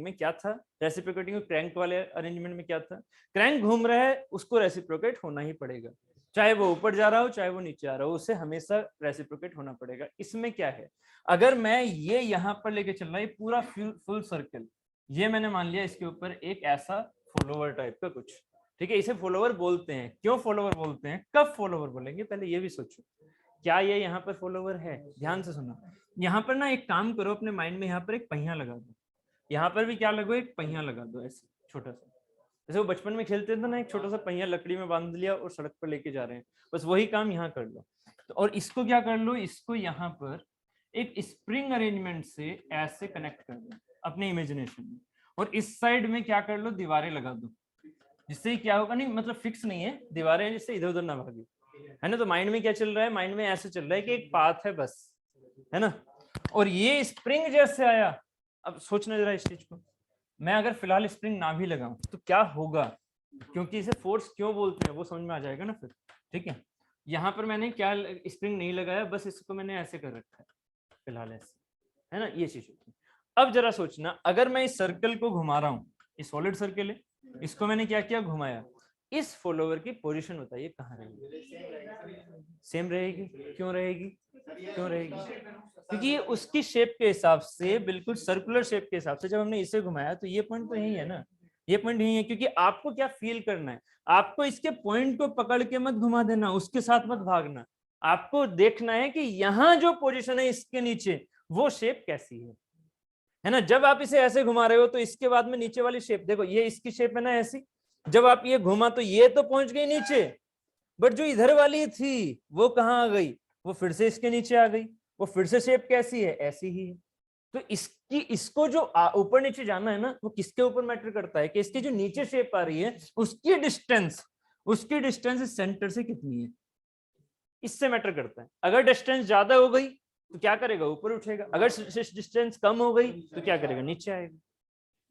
में क्या था, रेसिप्रोकेटिंग क्रैंक वाले अरेंजमेंट में क्या था, क्रैंक घूम रहा है उसको रेसिप्रोकेट होना ही पड़ेगा, चाहे वो ऊपर जा रहा हो चाहे वो नीचे आ रहा हो, उसे हमेशा रेसिप्रोकेट होना पड़ेगा। इसमें क्या है, अगर मैं ये यहाँ पर लेके चल रहा है पूरा फुल सर्कल, ये मैंने मान लिया इसके ऊपर एक ऐसा फॉलोवर टाइप का कुछ, ठीक है, इसे फॉलोवर बोलते हैं। क्यों फॉलोवर बोलते हैं, कब फॉलोवर बोलेंगे, पहले ये भी सोचो, क्या ये यहाँ पर फॉलोवर है, ध्यान से सुनो। यहाँ पर ना एक काम करो, अपने माइंड में यहाँ पर एक पहिया लगा दो, यहाँ पर भी क्या लगो, एक पहिया लगा दो ऐसे छोटा सा, जैसे वो बचपन में खेलते थे ना, एक छोटा सा पहिया लकड़ी में बांध लिया और सड़क पर लेके जा रहे हैं, बस वही काम यहाँ कर लो। तो और इसको क्या कर लो, इसको यहाँ पर एक स्प्रिंग अरेंजमेंट से ऐसे कनेक्ट कर दो अपने इमेजिनेशन में, और इस साइड में क्या कर लो, दीवारें लगा दो, जिससे क्या होगा, नहीं मतलब फिक्स नहीं है दीवारें, जिससे इधर उधर ना भागे, है ना। तो माइंड में क्या चल रहा है, माइंड में ऐसे चल रहा है कि एक पाथ है बस, है ना, और ये स्प्रिंग जैसे आया। अब सोचना जरा इस चीज को, मैं अगर फिलहाल स्प्रिंग ना भी लगाऊं तो क्या होगा, क्योंकि इसे फोर्स क्यों बोलते हैं वो समझ में आ जाएगा ना फिर, ठीक है। यहाँ पर मैंने क्या स्प्रिंग नहीं लगाया, बस इसको मैंने ऐसे कर रखा है फिलहाल ऐसे, है ना, ये चीज होती है। अब जरा सोचना, अगर मैं इस सर्कल को घुमा रहा हूँ, ये सॉलिड सर्कल है, इसको मैंने क्या किया, घुमाया, इस फॉलोवर की पोजीशन बताइए कहाँ रहेगी, सेम रहेगी, क्यों रहेगी, क्यों रहेगी, क्योंकि ये उसकी शेप के हिसाब से, बिल्कुल सर्कुलर शेप के हिसाब से जब हमने इसे घुमाया तो ये पॉइंट तो यही है ना, ये पॉइंट यही है, क्योंकि आपको क्या फील करना है, आपको इसके पॉइंट को पकड़ के मत घुमा देना, उसके साथ मत भागना, आपको देखना है कि यहाँ जो पोजीशन है इसके नीचे वो शेप कैसी है ना। जब आप इसे ऐसे घुमा रहे हो तो इसके बाद में नीचे वाली शेप देखो, ये इसकी शेप है ना ऐसी, जब आप ये घुमा तो ये तो पहुंच गई नीचे, बट जो इधर वाली थी वो कहाँ आ गई, वो फिर से इसके नीचे आ गई, वो फिर से शेप कैसी है, ऐसी ही है। तो इसको जो ऊपर नीचे जाना है ना, वो किसके ऊपर मैटर करता है कि इसकी जो नीचे शेप आ रही है उसकी डिस्टेंस सेंटर से कितनी है, इससे मैटर करता है। अगर डिस्टेंस ज्यादा हो गई तो क्या करेगा, ऊपर उठेगा, अगर डिस्टेंस कम हो गई तो क्या करेगा, नीचे आएगा।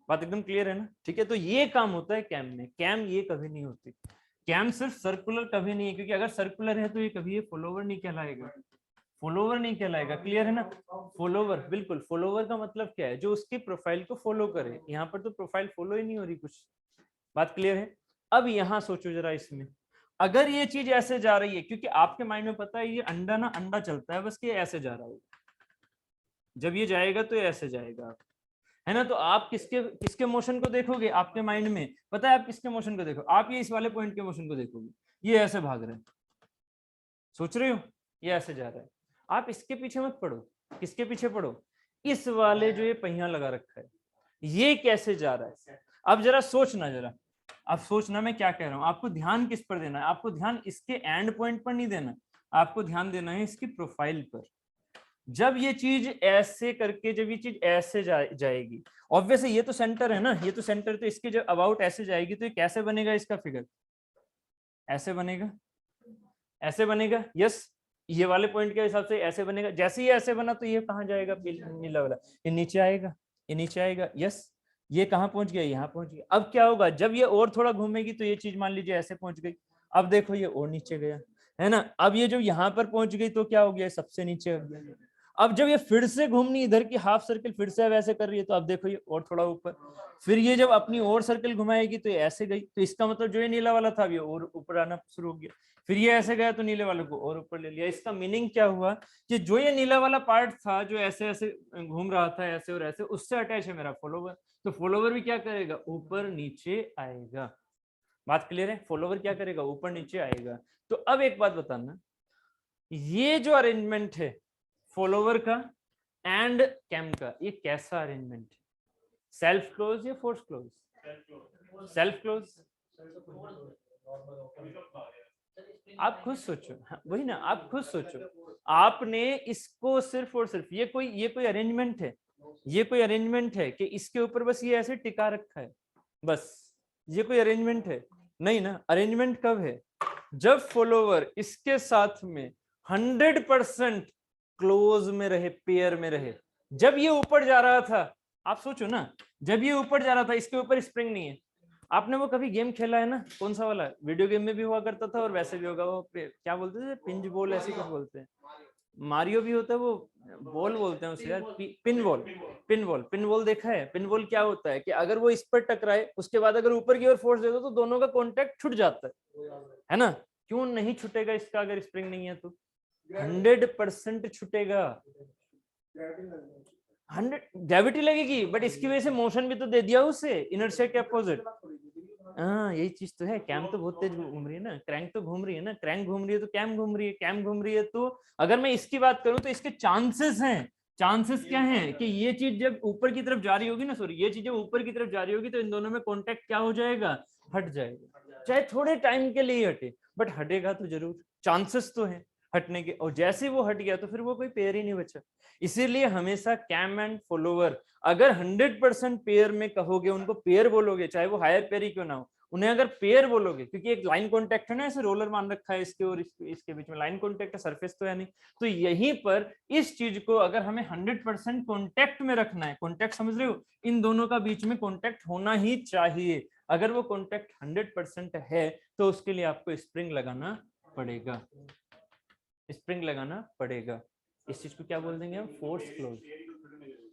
बात एकदम क्लियर है ना, ठीक है। तो ये काम होता है कैम में, कैम ये कभी नहीं होती, कैम सिर्फ सर्कुलर कभी नहीं है, क्योंकि अगर सर्कुलर है तो ये कभी ये फॉलोवर नहीं कहलाएगा, फॉलोवर नहीं कहलाएगा, क्लियर है ना। फॉलोवर, बिल्कुल, फॉलोवर का मतलब क्या है, जो उसकी प्रोफाइल को फॉलो करे, यहाँ पर तो प्रोफाइल फॉलो ही नहीं हो रही कुछ, बात क्लियर है। अब यहाँ सोचो जरा, इसमें अगर ये चीज ऐसे जा रही है, क्योंकि आपके माइंड में पता है ये अंडा ना अंडा चलता है बस, कि ऐसे जा रहा है, जब ये जाएगा तो ये ऐसे जाएगा, है ना। तो आप किसके किसके मोशन को देखोगे, आपके माइंड में पता है आप किसके मोशन को देखो, आप ये इस वाले पॉइंट के मोशन को देखोगे, ये ऐसे भाग रहे हैं, सोच रहे हो, ये ऐसे जा रहा है, आप इसके पीछे मत पड़ो, किसके पीछे पड़ो, इस वाले जो ये पहिया लगा रखा है ये कैसे जा रहा है। अब जरा सोचना, जरा अब सोचना मैं क्या कह रहा हूं, आपको ध्यान किस पर देना है, आपको ध्यान इसके एंड पॉइंट पर नहीं देना, आपको ध्यान देना है इसकी प्रोफाइल पर। जब ये चीज ऐसे करके, जब ये चीज ऐसे जाएगी, ऑब्वियसली ये तो सेंटर है ना, ये तो सेंटर, तो इसके जब अबाउट ऐसे जाएगी तो ये कैसे बनेगा इसका फिगर? ऐसे बनेगा, ऐसे बनेगा। यस, ये वाले पॉइंट के हिसाब से ऐसे बनेगा। जैसे ही ऐसे बना तो ये कहाँ जाएगा? नीला वाला ये नीचे आएगा, ये नीचे आएगा। यस, ये कहाँ पहुंच गया? यहाँ पहुंच गया। अब क्या होगा? जब ये और थोड़ा घूमेगी तो ये चीज मान लीजिए ऐसे पहुंच गई। अब देखो ये और नीचे गया, है ना। अब ये जो यहाँ पर पहुंच गई तो क्या हो गया? सबसे नीचे हो गया। अब जब ये फिर से घूमनी इधर की हाफ सर्कल फिर से वैसे कर रही है, तो अब देखो ये और थोड़ा ऊपर। फिर ये जब अपनी और सर्कल घुमाएगी तो ये ऐसे गई, तो इसका मतलब जो ये नीला वाला था ये और ऊपर आना शुरू हो गया। फिर ये ऐसे गया तो नीले वाले को और ऊपर ले लिया। इसका मीनिंग क्या हुआ कि जो ये नीला वाला पार्ट था जो ऐसे ऐसे घूम रहा था ऐसे और ऐसे, उससे अटैच है मेरा फॉलोवर। तो फॉलोवर भी क्या करेगा? ऊपर नीचे आएगा। बात क्लियर है? फॉलोवर क्या करेगा? ऊपर नीचे आएगा। तो अब एक बात बताना, ये जो अरेंजमेंट है फॉलोवर का एंड कैम का, ये कैसा अरेंजमेंट है? सेल्फ क्लोज या फोर्स क्लोज? Self close. आप खुद सोचो, वही ना, आप खुद सोचो। आपने इसको सिर्फ और सिर्फ ये कोई अरेंजमेंट है, ये कोई अरेंजमेंट है कि इसके ऊपर बस ये ऐसे टिका रखा है, बस ये कोई अरेंजमेंट है? नहीं ना। अरेंजमेंट कब है? जब फॉलोवर इसके साथ में 100% क्लोज में रहे, पेयर में रहे। जब ये ऊपर जा रहा था, आप सोचो ना, जब ये ऊपर जा रहा था इसके ऊपर स्प्रिंग नहीं है। आपने वो कभी गेम खेला है ना, कौन सा वाला? वीडियो गेम में भी हुआ करता था और वैसे भी होगा, वो क्या बोलते थे, पिंच बॉल ऐसे कुछ बोलते हैं। मारियो भी होता है, वो बॉल बोलते हैं उसे यार, पिन बॉल। पिन बॉल देखा है? पिन बॉल क्या होता है कि अगर वो इस पर टकराए उसके बाद अगर ऊपर की ओर फोर्स दे दो तो दोनों का कॉन्टेक्ट छूट जाता है ना। क्यों नहीं छूटेगा इसका? अगर स्प्रिंग नहीं है तो 100% छूटेगा। 100 ग्रेविटी लगेगी, बट इसकी वजह से मोशन भी तो दे दिया उसे, इनर्शिया के अपोजिट। हाँ, यही चीज तो है। कैम तो बहुत तेज घूम रही है ना, क्रैंक तो घूम रही है ना, क्रैंक घूम रही है तो कैम घूम रही है, कैम घूम रही है तो अगर मैं इसकी बात करूं तो इसके चांसेस हैं। चांसेस क्या हैं कि ये चीज जब ऊपर की तरफ जा रही होगी ना, सॉरी, ये चीज जब ऊपर की तरफ जा रही होगी तो इन दोनों में कॉन्टेक्ट क्या हो जाएगा? हट जाएगा। चाहे थोड़े टाइम के लिए हटे, बट हटेगा तो जरूर। चांसेस तो है हटने के, और जैसे वो हट गया तो फिर वो कोई पेयर ही नहीं बचा। इसीलिए हमेशा कैम एंड फॉलोवर अगर 100% पेयर में कहोगे, उनको पेयर बोलोगे, चाहे वो हायर पेयर ही क्यों ना हो, उन्हें अगर पेयर बोलोगे, क्योंकि एक लाइन कॉन्टेक्ट है ना, ऐसे रोलर मान रखा है इसके और इसके बीच में लाइन कॉन्टेक्ट है, सरफेस तो है नहीं। तो यहीं पर इस चीज को अगर हमें 100% कॉन्टेक्ट में रखना है, कॉन्टेक्ट समझ रहे हो, इन दोनों का बीच में कॉन्टेक्ट होना ही चाहिए। अगर वो कॉन्टेक्ट 100% है तो उसके लिए आपको स्प्रिंग लगाना पड़ेगा, स्प्रिंग लगाना पड़ेगा। इस चीज को क्या बोल देंगे हम? Force close.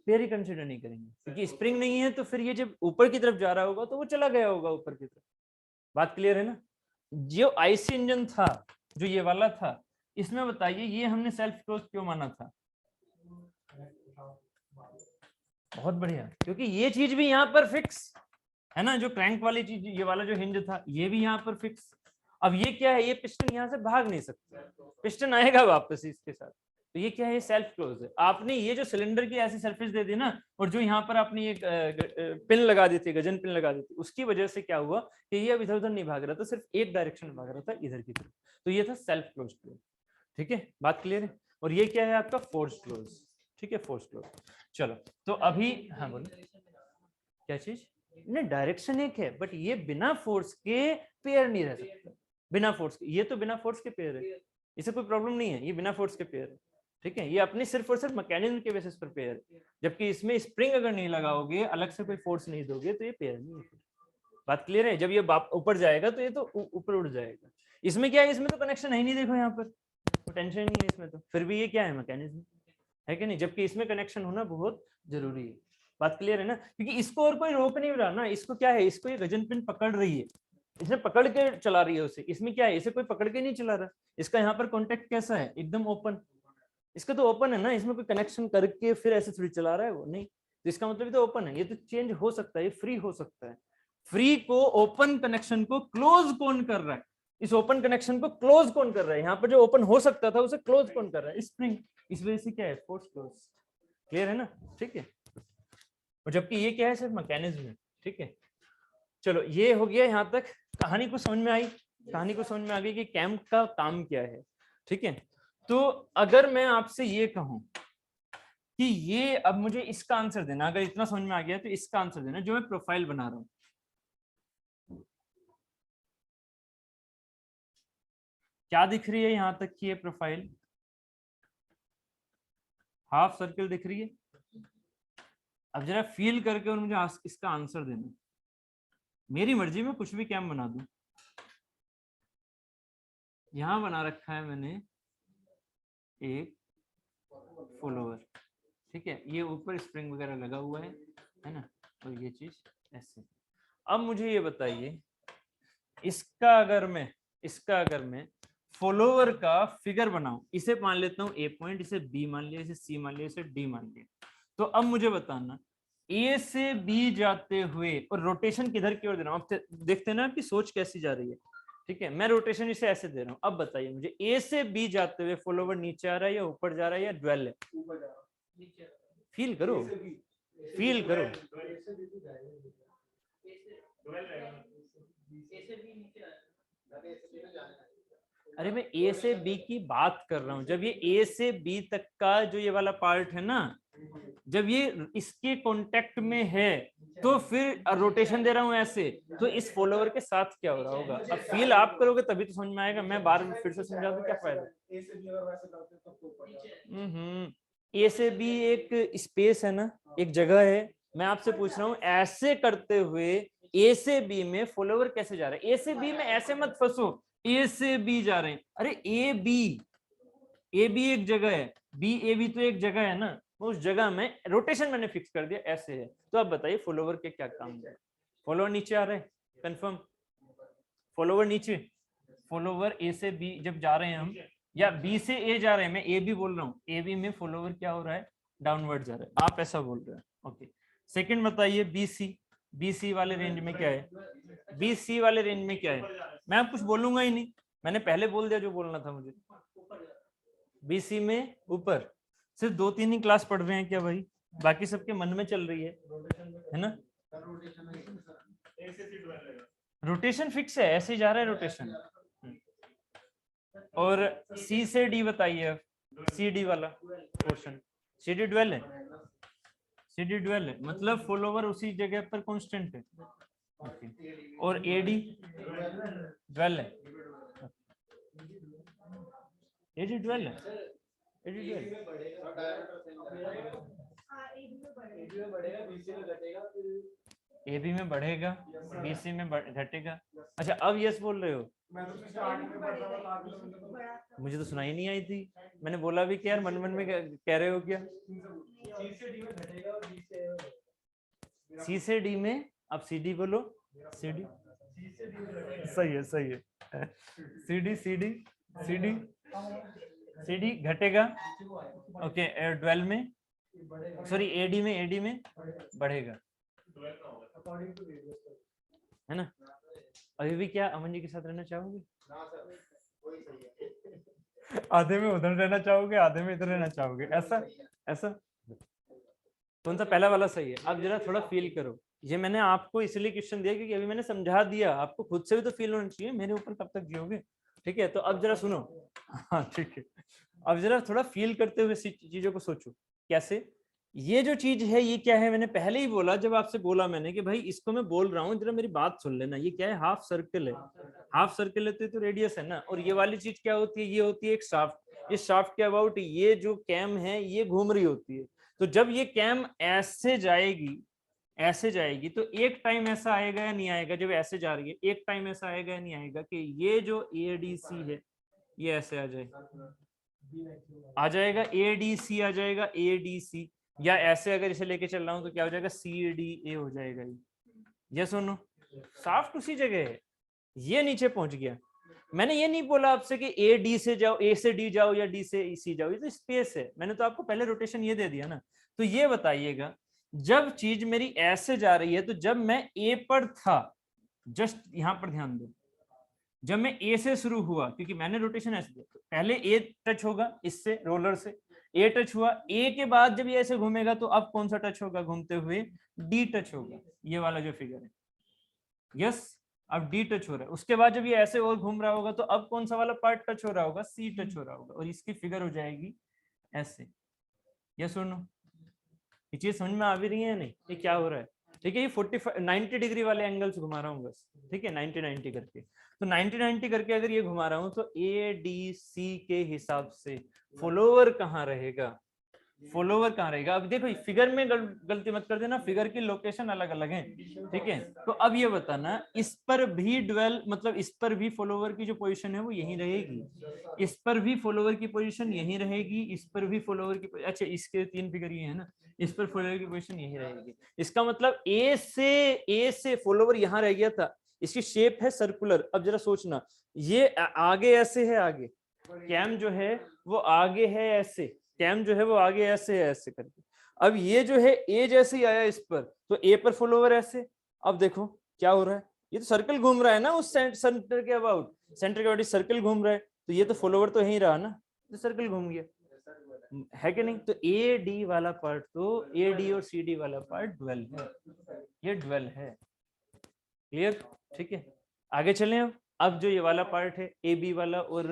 पेयर ही कंसिडर नहीं करेंगे, क्योंकि स्प्रिंग नहीं है तो फिर ये जब ऊपर की तरफ जा रहा होगा तो वो चला गया होगा ऊपर की तरफ। बात क्लियर है ना? जो आईसी इंजन था, जो ये वाला था, इसमें बताइए ये हमने सेल्फ क्लोज क्यों माना था? बहुत बढ़िया, क्योंकि ये चीज भी यहाँ पर फिक्स है ना, जो क्रैंक वाली चीज, ये वाला जो हिंज था ये भी यहाँ पर फिक्स। अब ये क्या है? ये पिस्टन यहाँ से भाग नहीं सकता, पिस्टन आएगा वापस इसके साथ। तो ये क्या है? सेल्फ क्लोज है। आपने ये जो सिलेंडर की ऐसी सरफेस दे दी ना, और जो यहाँ पर आपने एक पिन लगा दी थी, गजन पिन लगा दी थी, उसकी वजह से क्या हुआ कि ये अब इधर उधर नहीं भाग रहा था, सिर्फ एक डायरेक्शन में भाग रहा था, इधर की तरफ। तो ये था सेल्फ क्लोज क्लोज। ठीक है, बात क्लियर है? और ये क्या है आपका? Force close. ठीक है, फोर्स क्लोज। चलो, तो अभी हाँ बोलो, क्या चीज? नहीं, डायरेक्शन एक है, बट ये बिना फोर्स के पेयर नहीं रह सकता। बिना फोर्स के, ये तो बिना फोर्स के पेयर है, इसे कोई प्रॉब्लम नहीं है, ये बिना फोर्स के पेयर है। ठीक है, ये अपनी सिर्फ और सिर्फ मैकेनिज्म के बेसिस पर पेयर है। जबकि इसमें स्प्रिंग अगर नहीं लगाओगे, अलग से कोई फोर्स नहीं दोगे, तो ये पेयर नहीं है। बात क्लियर है? जब ये ऊपर जाएगा तो ये तो ऊपर उड़ जाएगा। इसमें क्या है? इसमें तो कनेक्शन है ही नहीं, देखो यहाँ पर टेंशन नहीं है इसमें, तो फिर भी ये क्या है? मैकेनिज्म है कि नहीं? जबकि इसमें कनेक्शन होना बहुत जरूरी है। बात क्लियर है ना? क्योंकि इसको और कोई रोक नहीं रहा ना, इसको क्या है? इसको ये गजन पिन पकड़ रही है, इसने पकड़ के चला रही है उसे। इसमें क्या है? इसे कोई पकड़ के नहीं चला रहा। इसका यहाँ पर कॉन्टेक्ट कैसा है? एकदम ओपन। इसका तो ओपन है ना, इसमें कोई कनेक्शन करके फिर ऐसे थोड़ी चला रहा है वो, नहीं। तो इसका मतलब तो ओपन है, ये तो चेंज हो सकता है, ये फ्री हो सकता है। फ्री को, ओपन कनेक्शन को क्लोज कौन कर रहा है? इस ओपन कनेक्शन को क्लोज कौन कर रहा है? यहाँ पर जो ओपन हो सकता था उसे क्लोज कौन कर रहा है? स्प्रिंग। इस वजह से क्या है? Force close. क्लियर है ना? ठीक है, और जबकि ये क्या है? सिर्फ मैकेनिज्म है। ठीक है, चलो ये हो गया यहाँ तक। कहानी को समझ में आई? कहानी को समझ में आ गई कि कैम का काम क्या है। ठीक है, तो अगर मैं आपसे ये कहूं कि ये, अब मुझे इसका आंसर देना, अगर इतना समझ में आ गया तो इसका आंसर देना जो मैं प्रोफाइल बना रहा हूं। क्या दिख रही है यहां तक की ये प्रोफाइल? हाफ सर्कल दिख रही है। अब जरा फील करके और मुझे इसका आंसर देना। मेरी मर्जी में कुछ भी कैम बना दूं। यहां बना रखा है मैंने एक फॉलोवर, ठीक है, ये ऊपर स्प्रिंग वगैरह लगा हुआ है ना, और ये चीज ऐसे। अब मुझे ये बताइए, इसका अगर मैं फॉलोवर का फिगर बनाऊं, इसे मान लेता हूं ए पॉइंट, इसे बी मान लिया, इसे सी मान लिया, इसे डी मान लिया। तो अब मुझे बताना, ए से बी जाते हुए, और रोटेशन किधर की ओर दे रहा हूं, देखते हैं ना आपकी सोच कैसी जा रही है। ठीक है, मैं रोटेशन इसे ऐसे दे रहा हूं। अब बताइए मुझे, ए से बी जाते हुए फॉलोवर नीचे आ रहा है या ऊपर जा रहा है या ड्वेल है? फील करो, फील करो। अरे मैं ए से बी की बात कर रहा हूं। जब ये ए से बी तक का जो ये वाला पार्ट है ना, जब ये इसके कांटेक्ट में है, तो फिर रोटेशन दे रहा हूं ऐसे, तो इस फॉलोवर के साथ क्या हो रहा होगा? अब फील आप करोगे तभी तो समझ में आएगा। मैं बार बार फिर से समझा दूं, क्या फायदा? ए से बी एक स्पेस है ना, एक जगह है। मैं आपसे पूछ रहा हूं, ऐसे करते हुए ए से बी में फॉलोवर कैसे जा रहे हैं? ए से बी में ऐसे मत फंसो, ए से बी जा रहे हैं। अरे ए बी एक जगह है, बी ए बी तो एक जगह है ना, उस जगह में रोटेशन मैंने फिक्स कर दिया, ऐसे है। तो अब बताइए फॉलोवर के क्या काम है? फॉलोवर नीचे आ रहे हैं, कंफर्म। फॉलोवर नीचे, फॉलोवर ए से बी जब जा रहे हैं हम, या बी से ए जा रहे हैं, मैं ए बी बोल रहा हूँ, ए बी में फॉलोवर क्या हो रहा है? डाउनवर्ड जा रहा है। आप ऐसा बोल रहे हैं, ओके। सेकंड बताइए, बी सी वाले रेंज में क्या है? बी सी वाले रेंज में क्या है? मैं अब कुछ बोलूंगा ही नहीं, मैंने पहले बोल दिया जो बोलना था मुझे। बी सी में ऊपर। सिर्फ 2-3 ही क्लास पढ़ रहे हैं क्या भाई? बाकी सबके मन में चल रही है ना? रोटेशन फिक्स है, ऐसे ही जा रहा है रोटेशन। और सी से डी बताइए, सी डी वाला पोर्शन, सी डी ड्वेल है, सी डी ड्वेल है, मतलब फॉलोवर उसी जगह पर कांस्टेंट है। ओके, और ए डी ड्वेल है, ए डी ड्वेल है, A D dwell. A B में बढ़ेगा, बी सी में घटेगा। अच्छा, अब यस बोल रहे हो? मुझे तो सुनाई नहीं आई थी। मैंने बोला भी कि यार मन मन में कह रहे हो क्या? सी से डी में, अब सी डी बोलो, सी डी, सही है, सही है। C D C D C D C D घटेगा, ओके। ड्वेल में, सॉरी एडी में बढ़ेगा, है ना? अभी भी क्या अमन जी के साथ रहना चाहोगे? आधे में उधर रहना चाहोगे, आधे में इधर रहना चाहोगे, ऐसा कौन सा पहला वाला सही है? अब जरा थोड़ा फील करो। ये मैंने आपको इसलिए क्वेश्चन दिया क्योंकि अभी मैंने समझा दिया, आपको खुद से भी तो फील होना चाहिए, मेरे ऊपर कब तक जियोगे? ठीक है, तो अब जरा सुनो। हाँ ठीक है, अब जरा थोड़ा फील करते हुए चीजों को सोचो। कैसे? ये जो चीज है ये क्या है? मैंने पहले ही बोला, जब आपसे बोला मैंने कि भाई इसको मैं बोल रहा हूँ, जरा मेरी बात सुन लेना। ये क्या है? हाफ सर्कल है। हाफ सर्कल है तो रेडियस है ना। और ये वाली चीज क्या होती है? ये होती है एक शाफ्ट। इस शाफ्ट के अबाउट ये जो कैम है ये घूम रही होती है। तो जब ये कैम ऐसे जाएगी तो एक टाइम ऐसा आएगा या नहीं आएगा? जब ऐसे जा रही है एक टाइम ऐसा आएगा या नहीं आएगा कि ये जो एडीसी है ये ऐसे आ जाएगा, एडीसी आ जाएगा, एडीसी। या ऐसे अगर इसे लेके चल रहा हूं तो क्या हो जाएगा? सी डी ए हो जाएगा। ये सुनो, शाफ्ट उसी जगह है, ये नीचे पहुंच गया। मैंने ये नहीं बोला आपसे कि ए डी से जाओ, ए से डी जाओ या डी से सी जाओ, ये तो स्पेस है। मैंने तो आपको पहले रोटेशन ये दे दिया ना। तो ये बताइएगा, जब चीज मेरी ऐसे जा रही है, तो जब मैं ए पर था, जस्ट यहां पर ध्यान दो, जब मैं ए से शुरू हुआ, क्योंकि मैंने रोटेशन ऐसे दिया, पहले ए टच होगा इससे, रोलर से ए टच हुआ, ए के बाद जब ये ऐसे घूमेगा तो अब कौन सा टच होगा घूमते हुए? डी टच होगा, ये वाला जो फिगर है। यस, अब डी टच हो रहा है, उसके बाद जब ये ऐसे और घूम रहा होगा तो अब कौन सा वाला पार्ट टच हो रहा होगा, सी टच हो रहा होगा, और इसकी फिगर हो जाएगी ऐसे। ये सुनो, ये चीज समझ में आ भी रही है नहीं, ये क्या हो रहा है? ठीक है, ये 45 90 डिग्री वाले एंगल्स घुमा रहा हूँ बस, ठीक है, 90 करके। तो 90 करके अगर ये घुमा रहा हूँ तो ए डी सी के हिसाब से फॉलोवर कहाँ रहेगा, फॉलोवर कहाँ रहेगा? अब देखो फिगर में गलती मत कर देना, फिगर की लोकेशन अलग अलग है, ठीक है। तो अब ये बताना, इस पर भी ड्वेल मतलब इस पर भी फॉलोवर की जो पोजीशन है वो यही रहेगी, इस पर भी फॉलोवर की पोजीशन यही रहेगी, इस पर भी फॉलोवर की, अच्छा इसके 3 फिगर ये है ना, इस पर फॉलोवर की पोजीशन यही रहेगी। इसका मतलब ए से फॉलोवर यहाँ रह गया था, इसकी शेप है सर्कुलर। अब जरा सोचना, ये आगे ऐसे है, आगे कैम जो है वो आगे है ऐसे, कैम जो है वो आगे ऐसे है ऐसे करके। अब ये जो है ए जैसे ही आया इस पर, तो ए पर फॉलोवर ऐसे। अब देखो क्या हो रहा है, ये तो सर्कल घूम रहा है ना उस सेंटर के अबाउट, सेंटर के अबाउट सर्कल घूम रहा है, तो ये तो फॉलोवर तो यही रहा ना, तो सर्कल घूम गया, है कि नहीं? तो ए डी वाला पार्ट, तो ए डी और सी डी वाला पार्ट ड्वेल है, ये ड्वेल है। क्लियर? ठीक है, आगे चलें। अब जो ये वाला पार्ट है ए बी वाला और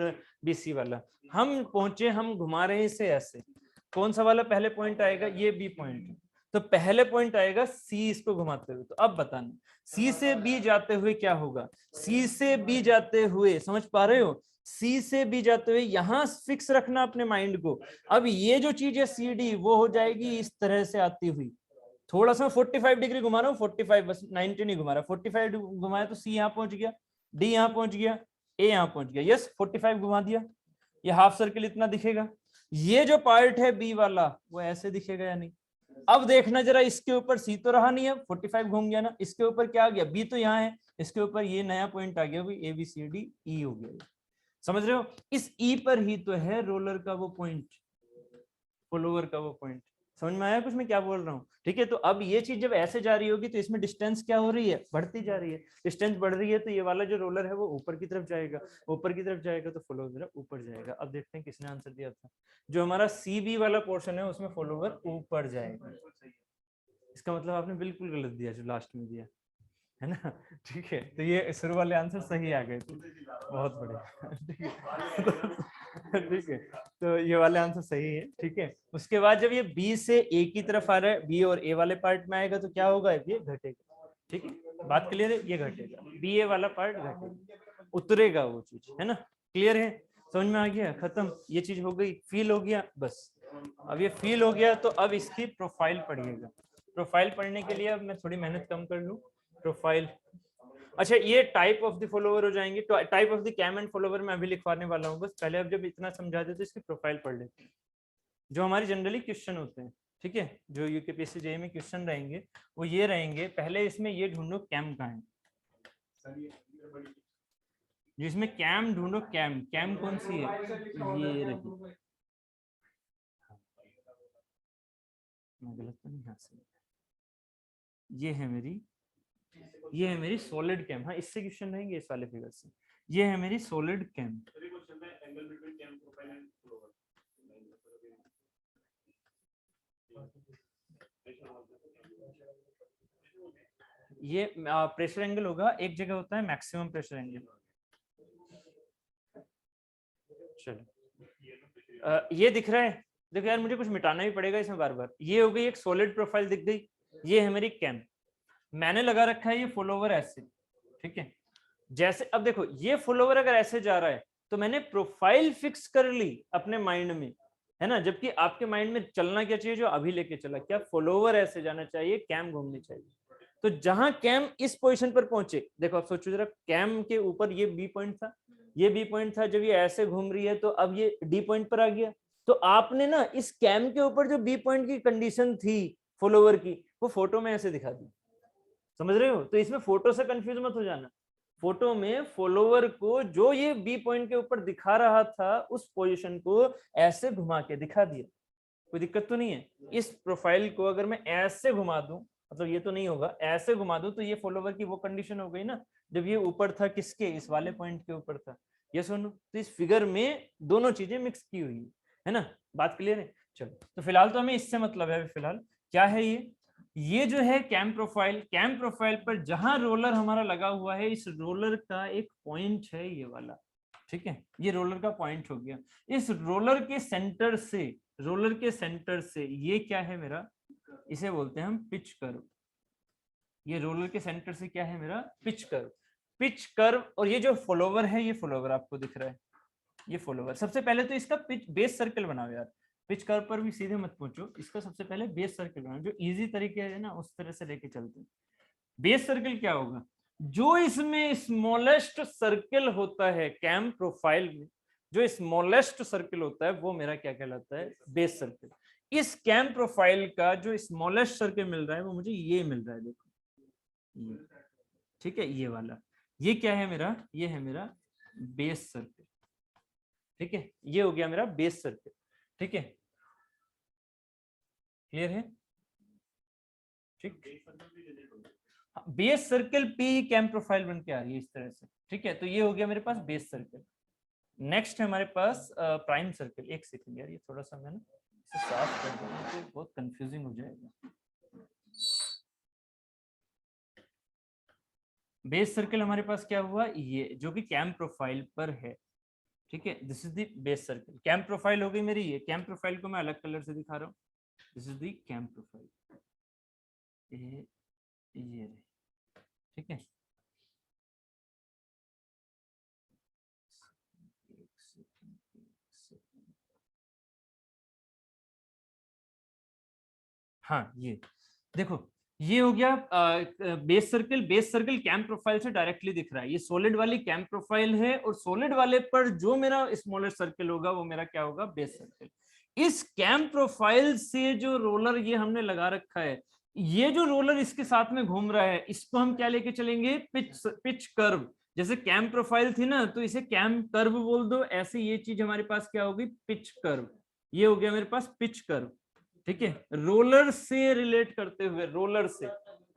बी सी वाला, हम पहुंचे, हम घुमा रहे हैं इसे ऐसे, कौन सा वाला पहले पॉइंट आएगा? ये बी पॉइंट, तो पहले पॉइंट आएगा सी इसको घुमाते हुए। तो अब बताना, सी से बी जाते हुए क्या होगा? सी से बी जाते हुए, समझ पा रहे हो? सी से बी जाते हुए यहां फिक्स रखना अपने माइंड को। अब ये जो चीज है सी डी, वो हो जाएगी इस तरह से आती हुई, थोड़ा सा 45 डिग्री घुमा रहा हूँ, 45 बस, 90 नहीं घुमा रहा, 45 घुमाया तो सी यहाँ पहुंच गया, डी यहाँ पहुंच गया, ए यहाँ पहुंच गया, यस 45 घुमा दिया, ये हाफ सर्किल इतना दिखेगा। ये जो पार्ट है बी वाला वो ऐसे दिखेगा या नहीं? अब देखना जरा, इसके ऊपर सी तो रहा नहीं है, 45 घूम गया ना, इसके ऊपर क्या आ गया? बी तो यहाँ है, इसके ऊपर ये नया पॉइंट आ गया, A B C D E हो गया। समझ रहे हो? इस ई पर ही तो है रोलर का वो पॉइंट, फॉलोवर का वो पॉइंट। समझ में आया कुछ मैं क्या बोल रहा हूँ? ठीक है, तो अब ये चीज जब ऐसे जा रही होगी तो इसमें डिस्टेंस क्या हो रही है? बढ़ती जा रही है। डिस्टेंस बढ़ रही है तो ये वाला जो रोलर है वो ऊपर की तरफ जाएगा, ऊपर की तरफ जाएगा तो फॉलोवर ऊपर जाएगा। अब देखते हैं किसने आंसर दिया था। जो हमारा सी बी वाला पोर्शन है उसमें फॉलोवर ऊपर जाएगा। इसका मतलब आपने बिल्कुल गलत दिया जो लास्ट में दिया है ना। ठीक है, तो ये शुरू वाले आंसर सही आ गए थे, बहुत बढ़िया। ठीक है, ठीक है, तो ये वाले आंसर सही है। ठीक है, उसके बाद जब ये बी से ए की तरफ आ रहा है, बी और ए वाले पार्ट में आएगा तो क्या होगा? ये घटेगा। ठीक है, बात क्लियर है? ये घटेगा, बी ए वाला पार्ट घटेगा, उतरेगा वो चीज, है ना? क्लियर है? समझ में आ गया? खत्म, ये चीज हो गई, फील हो गया बस। अब ये फील हो गया तो अब इसकी प्रोफाइल पढ़िएगा। प्रोफाइल पढ़ने के लिए अब मैं थोड़ी मेहनत कम कर लूं। प्रोफाइल, अच्छा ये टाइप ऑफ द फॉलोवर हो जाएंगे, type of the cam and follower मैं अभी लिखवाने वाला हूँ। बस पहले अब जब इतना समझा दे तो इसकी प्रोफाइल पढ़ लेते हैं, जो हमारी जनरली क्वेश्चन होते हैं। ठीक है, जो यूकेपीएससी जेईई में क्वेश्चन रहेंगे वो ये रहेंगे। पहले इसमें ये ढूंढो कैम कहाँ है, जिसमें कैम ढूंढो, कैम कैम कौन सी है? ये रही, मैं गलत तो नहीं, हाँ सही, ये है मेरी सॉलिड कैम। हाँ इससे क्वेश्चन रहेंगे इस वाले फिगर से। ये है मेरी सॉलिड कैम। ये प्रेशर एंगल होगा, एक जगह होता है मैक्सिमम प्रेशर एंगल। चलो ये दिख रहा है, देखो यार मुझे कुछ मिटाना भी पड़ेगा इसमें बार बार। ये हो गई एक सॉलिड प्रोफाइल दिख गई, ये है मेरी कैम, मैंने लगा रखा है ये फॉलोवर ऐसे। ठीक है, जैसे अब देखो ये फॉलोवर अगर ऐसे जा रहा है तो मैंने प्रोफाइल फिक्स कर ली अपने माइंड में, है ना? जबकि आपके माइंड में चलना क्या चाहिए, जो अभी लेके चला, क्या फॉलोवर ऐसे जाना चाहिए, कैम घूमनी चाहिए। तो जहां कैम इस पोजीशन पर पहुंचे, देखो आप सोचो जरा, कैम के ऊपर ये बी पॉइंट था, ये बी पॉइंट था, जब ये ऐसे घूम रही है तो अब ये डी पॉइंट पर आ गया। तो आपने ना इस कैम के ऊपर जो बी पॉइंट की कंडीशन थी फॉलोवर की, वो फोटो में ऐसे दिखा दी। समझ रहे हो? तो इसमें फोटो से कंफ्यूज मत हो जाना। फोटो में फॉलोवर को जो ये बी पॉइंट के ऊपर दिखा रहा था उस पोजीशन को ऐसे घुमा के दिखा दिया। कोई दिक्कत तो नहीं है? इस प्रोफाइल को अगर मैं ऐसे घुमा दूं, मतलब ये तो नहीं होगा, ऐसे घुमा दूं तो ये फॉलोवर की वो कंडीशन हो गई ना, जब ये ऊपर था किसके, इस वाले पॉइंट के ऊपर था। ये सुनो, तो इस फिगर में दोनों चीजें मिक्स की हुई है ना? बात क्लियर है? चलो, तो फिलहाल तो हमें इससे मतलब है, फिलहाल क्या है ये, ये जो है कैम प्रोफाइल पर जहां रोलर हमारा लगा हुआ है, इस रोलर का एक पॉइंट है ये वाला, ठीक है, ये रोलर का पॉइंट हो गया। इस रोलर के सेंटर से ये क्या है मेरा, इसे बोलते हैं हम पिच कर्व। ये रोलर के सेंटर से क्या है मेरा, पिच कर्व। और ये जो फॉलोवर है, ये फॉलोवर आपको दिख रहा है, ये फॉलोवर। सबसे पहले तो इसका पिच बेस सर्कल बनाओ यार, पिच कर्व पर भी सीधे मत पहुंचो, इसका सबसे पहले बेस सर्कल बनाओ, जो इजी तरीके है ना उस तरह से लेके चलते हैं। बेस सर्कल क्या होगा, जो इसमें स्मॉलेस्ट सर्कल होता है कैम प्रोफाइल में, जो स्मॉलेस्ट सर्कल होता है वो मेरा क्या कहलाता है, बेस सर्कल। इस कैम प्रोफाइल का जो स्मॉलेस्ट सर्कल मिल रहा है वो मुझे ये मिल रहा है, देखो ये, ठीक है, ये वाला, ये क्या है मेरा, ये है मेरा बेस सर्कल, ठीक है, ये हो गया मेरा बेस सर्कल, ठीक है, क्लियर है, ठीक। बेस सर्कल पे ही कैम प्रोफाइल बन के आ रही है इस तरह से, ठीक है, तो ये हो गया मेरे पास बेस सर्कल। नेक्स्ट है हमारे पास प्राइम सर्कल। एक सेकंड यार, ये थोड़ा सा मैं ना इसे साफ कर दूं तो बहुत कंफ्यूजिंग हो जाएगा। बेस सर्कल हमारे पास क्या हुआ, ये जो कि कैम प्रोफाइल पर है, ठीक है, this is the base circle. Cam profile हो गई मेरी, ये कैम प्रोफाइल को मैं अलग कलर से दिखा रहा हूँ, this is the cam profile, ये ठीक है। हाँ, ये देखो, ये हो गया बेस सर्कल कैम प्रोफाइल से डायरेक्टली दिख रहा है, ये सॉलिड वाली कैम प्रोफाइल है, और सॉलिड वाले पर जो मेरा स्मॉलेस्ट सर्कल होगा वो मेरा क्या होगा, बेस सर्कल। इस कैम प्रोफाइल से जो रोलर ये हमने लगा रखा है, ये जो रोलर इसके साथ में घूम रहा है, इसको हम क्या लेके चलेंगे, पिच कर्व। जैसे कैम प्रोफाइल थी ना, तो इसे कैम कर्व बोल दो, ऐसे ये चीज हमारे पास क्या होगी, पिच कर्व। ये हो गया मेरे पास पिच कर्व, ठीक है, रोलर से रिलेट करते हुए, रोलर से,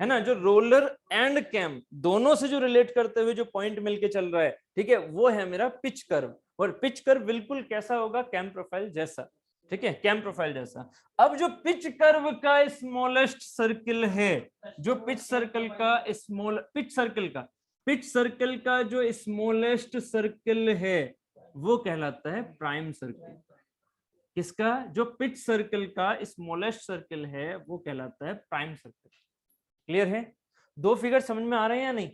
है ना, जो रोलर एंड कैम दोनों से जो रिलेट करते हुए जो पॉइंट मिलके चल रहा है, ठीक है, वो है मेरा पिच कर्व। और पिच कर्व बिल्कुल कैसा होगा, कैम प्रोफाइल जैसा, ठीक है, कैम प्रोफाइल जैसा। अब जो पिच कर्व का स्मॉलेस्ट सर्कल है, जो पिच सर्कल का जो स्मॉलेस्ट सर्कल है, वो कहलाता है प्राइम सर्कल। किसका, जो पिच सर्कल का स्मॉलेस्ट सर्कल है वो कहलाता है प्राइम सर्कल। क्लियर है, दो फिगर समझ में आ रहे हैं या नहीं।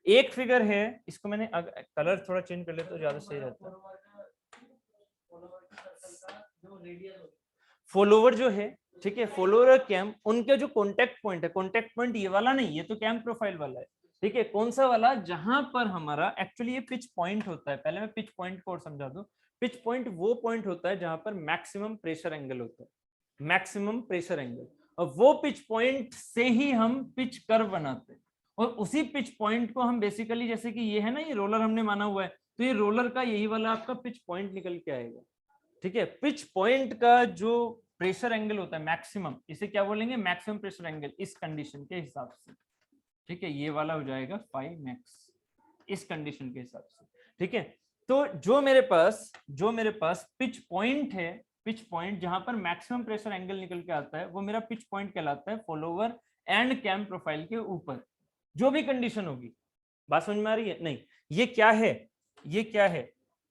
एक फिगर है, इसको मैंने कलर थोड़ा चेंज कर लेता तो ज्यादा सही रहता है। फॉलोवर जो है, ठीक है, फॉलोवर और कैम, उनके जो कॉन्टेक्ट पॉइंट है, कॉन्टेक्ट पॉइंट ये वाला नहीं, ये तो कैम प्रोफाइल वाला है, ठीक है, कौन सा वाला, जहां पर हमारा एक्चुअली ये पिच पॉइंट होता है। पहले मैं पिच पॉइंट को और समझा दूं। पिच पॉइंट वो पॉइंट होता है जहां पर मैक्सिमम प्रेशर एंगल होता है, मैक्सिमम प्रेशर एंगल, और वो पिच पॉइंट से ही हम पिच कर्व बनाते हैं। और उसी पिच पॉइंट को हम बेसिकली, जैसे कि ये है ना, ये रोलर हमने माना हुआ है, तो ये रोलर का यही वाला आपका पिच पॉइंट निकल के आएगा, ठीक है। पिच पॉइंट का जो प्रेशर एंगल होता है मैक्सिमम, इसे क्या बोलेंगे, मैक्सिमम प्रेशर एंगल, इस कंडीशन के हिसाब से, ठीक है, ये वाला हो जाएगा फाई मैक्स, इस कंडीशन के हिसाब से, ठीक है। तो जो मेरे पास पिच पॉइंट है, पिच पॉइंट जहां पर मैक्सिमम प्रेशर एंगल निकल के आता है, वो मेरा पिच पॉइंट कहलाता है फॉलोवर एंड कैम प्रोफाइल के ऊपर, जो भी कंडीशन होगी। बात समझ में आ रही है, नहीं, ये क्या है,